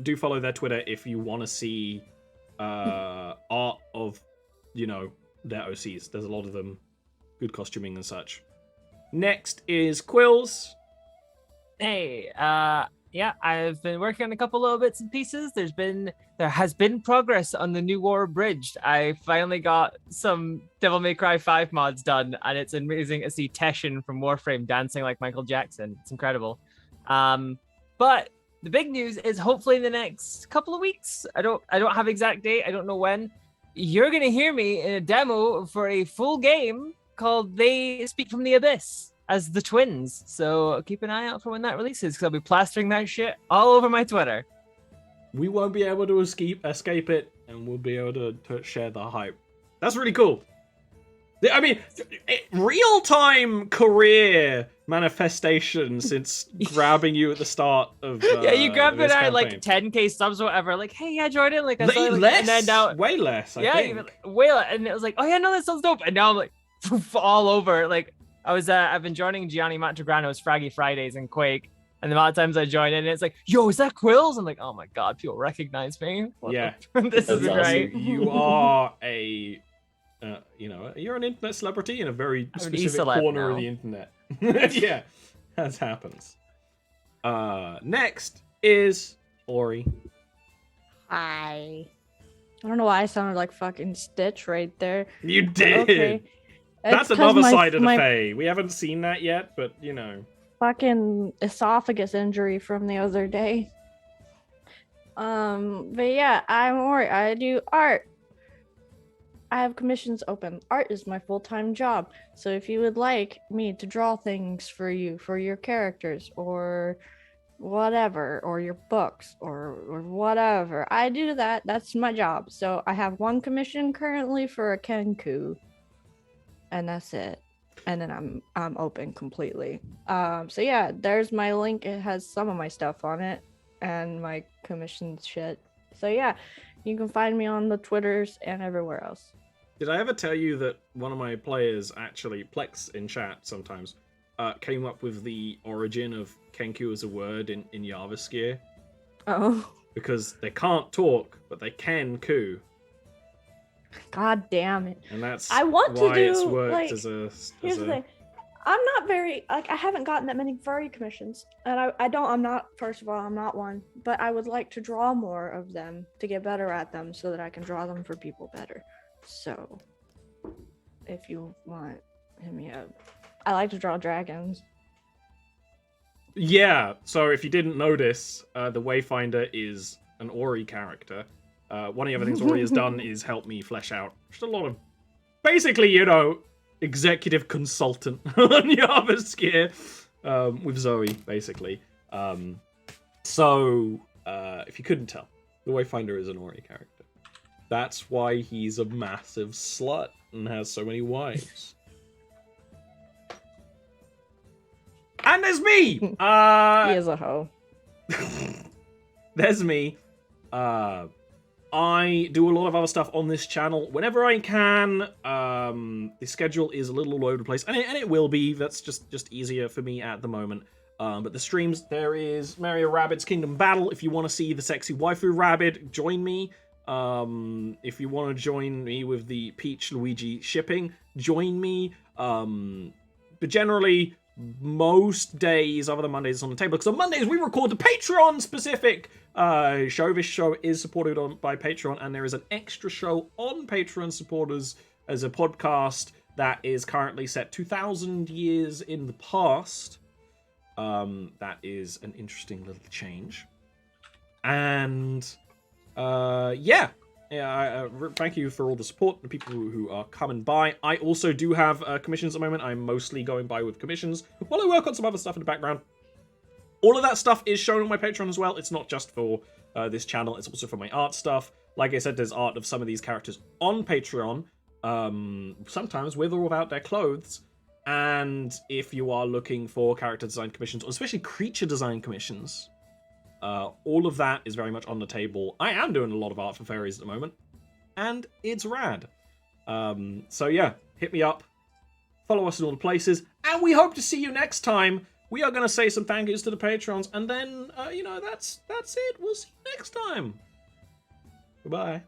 do follow their Twitter if you want to see art of, their OCs. There's a lot of them. Good costuming and such. Next is Quills.
Hey, yeah, I've been working on a couple little bits and pieces. There has been progress on the New War Bridge. I finally got some Devil May Cry 5 mods done, and it's amazing to see Teshin from Warframe dancing like Michael Jackson. It's incredible. But the big news is hopefully in the next couple of weeks. I don't have exact date. I don't know when. You're gonna hear me in a demo for a full game called They Speak from the Abyss as the twins. So keep an eye out for when that releases, because I'll be plastering that shit all over my Twitter.
We won't be able to escape it, and we'll be able to share the hype. That's really cool. I mean, real-time career manifestation since grabbing you at the start of
yeah, you grabbed it at like
campaign.
10k subs or whatever. Like, hey, yeah, Jordan. Like, I saw it, like,
less,
and then now,
way less. I think.
way less. And it was like, oh yeah, no, that sounds dope. And now I'm like, all over. Like, I've been joining Gianni Montegrano's Fraggy Fridays and Quake, and the amount of times I join in, and it's like, yo, is that Quills? I'm like, oh my god, people recognize me.
Yeah,
this is
That's
great.
awesome.
You are a, you're an internet celebrity in a very
I'm an
specific
e-celeb
corner of
now.
the internet. Yeah, that happens. Next is Ori.
Hi. I don't know why I sounded like fucking Stitch right there.
You did.
Okay.
That's
It's 'cause
another side of the
my
Fae. We haven't seen that yet, but
fucking esophagus injury from the other day. But yeah, I'm Ori. I do art. I have commissions open. Art is my full-time job. So if you would like me to draw things for you, for your characters, or whatever, or your books, or whatever, I do that. That's my job. So I have one commission currently for a Kenku, and that's it. And then I'm open completely. So yeah, there's my link. It has some of my stuff on it and my commission shit. So yeah, you can find me on the Twitters and everywhere else.
Did I ever tell you that one of my players, actually, Plex in chat sometimes, came up with the origin of Kenku as a word in Jarviskjir?
Oh.
Because they can't talk, but they can coo.
God damn it.
And that's
I want
why
to do,
it's worked
like,
as a...
Here's the thing. I'm not very, like, I haven't gotten that many furry commissions. And I'm not, first of all, I'm not one. But I would like to draw more of them to get better at them so that I can draw them for people better. So, if you want, hit me up. I like to draw dragons.
Yeah, so if you didn't notice, the Wayfinder is an Ori character. One of the other things Ori has done is help me flesh out just a lot of, basically, you know, executive consultant on Jarviskjir with Zoe, basically. So, if you couldn't tell, the Wayfinder is an Ori character. That's why he's a massive slut and has so many wives. And there's me!
He is a hoe.
There's me. I do a lot of other stuff on this channel whenever I can. The schedule is a little all over the place, and it will be. That's just easier for me at the moment. But the streams, there is Mario Rabbids Kingdom Battle. If you want to see the sexy waifu rabbit, join me. If you want to join me with the Peach Luigi shipping, join me. But generally, most days other than Mondays on the table, because on Mondays we record the Patreon specific show. This show is supported by Patreon, and there is an extra show on Patreon supporters as a podcast that is currently set 2,000 years in the past. That is an interesting little change. And thank you for all the support, the people who are coming by. I also do have commissions at the moment. I'm mostly going by with commissions while I work on some other stuff in the background. All of that stuff is shown on my Patreon as well. It's not just for this channel. It's also for my art stuff. Like I said, there's art of some of these characters on Patreon, sometimes with or without their clothes. And if you are looking for character design commissions, or especially creature design commissions, all of that is very much on the table. I am doing a lot of art for fairies at the moment, and it's rad. So yeah, hit me up, follow us in all the places, and we hope to see you next time. We are going to say some thank yous to the patrons, and then, that's it. We'll see you next time. Goodbye.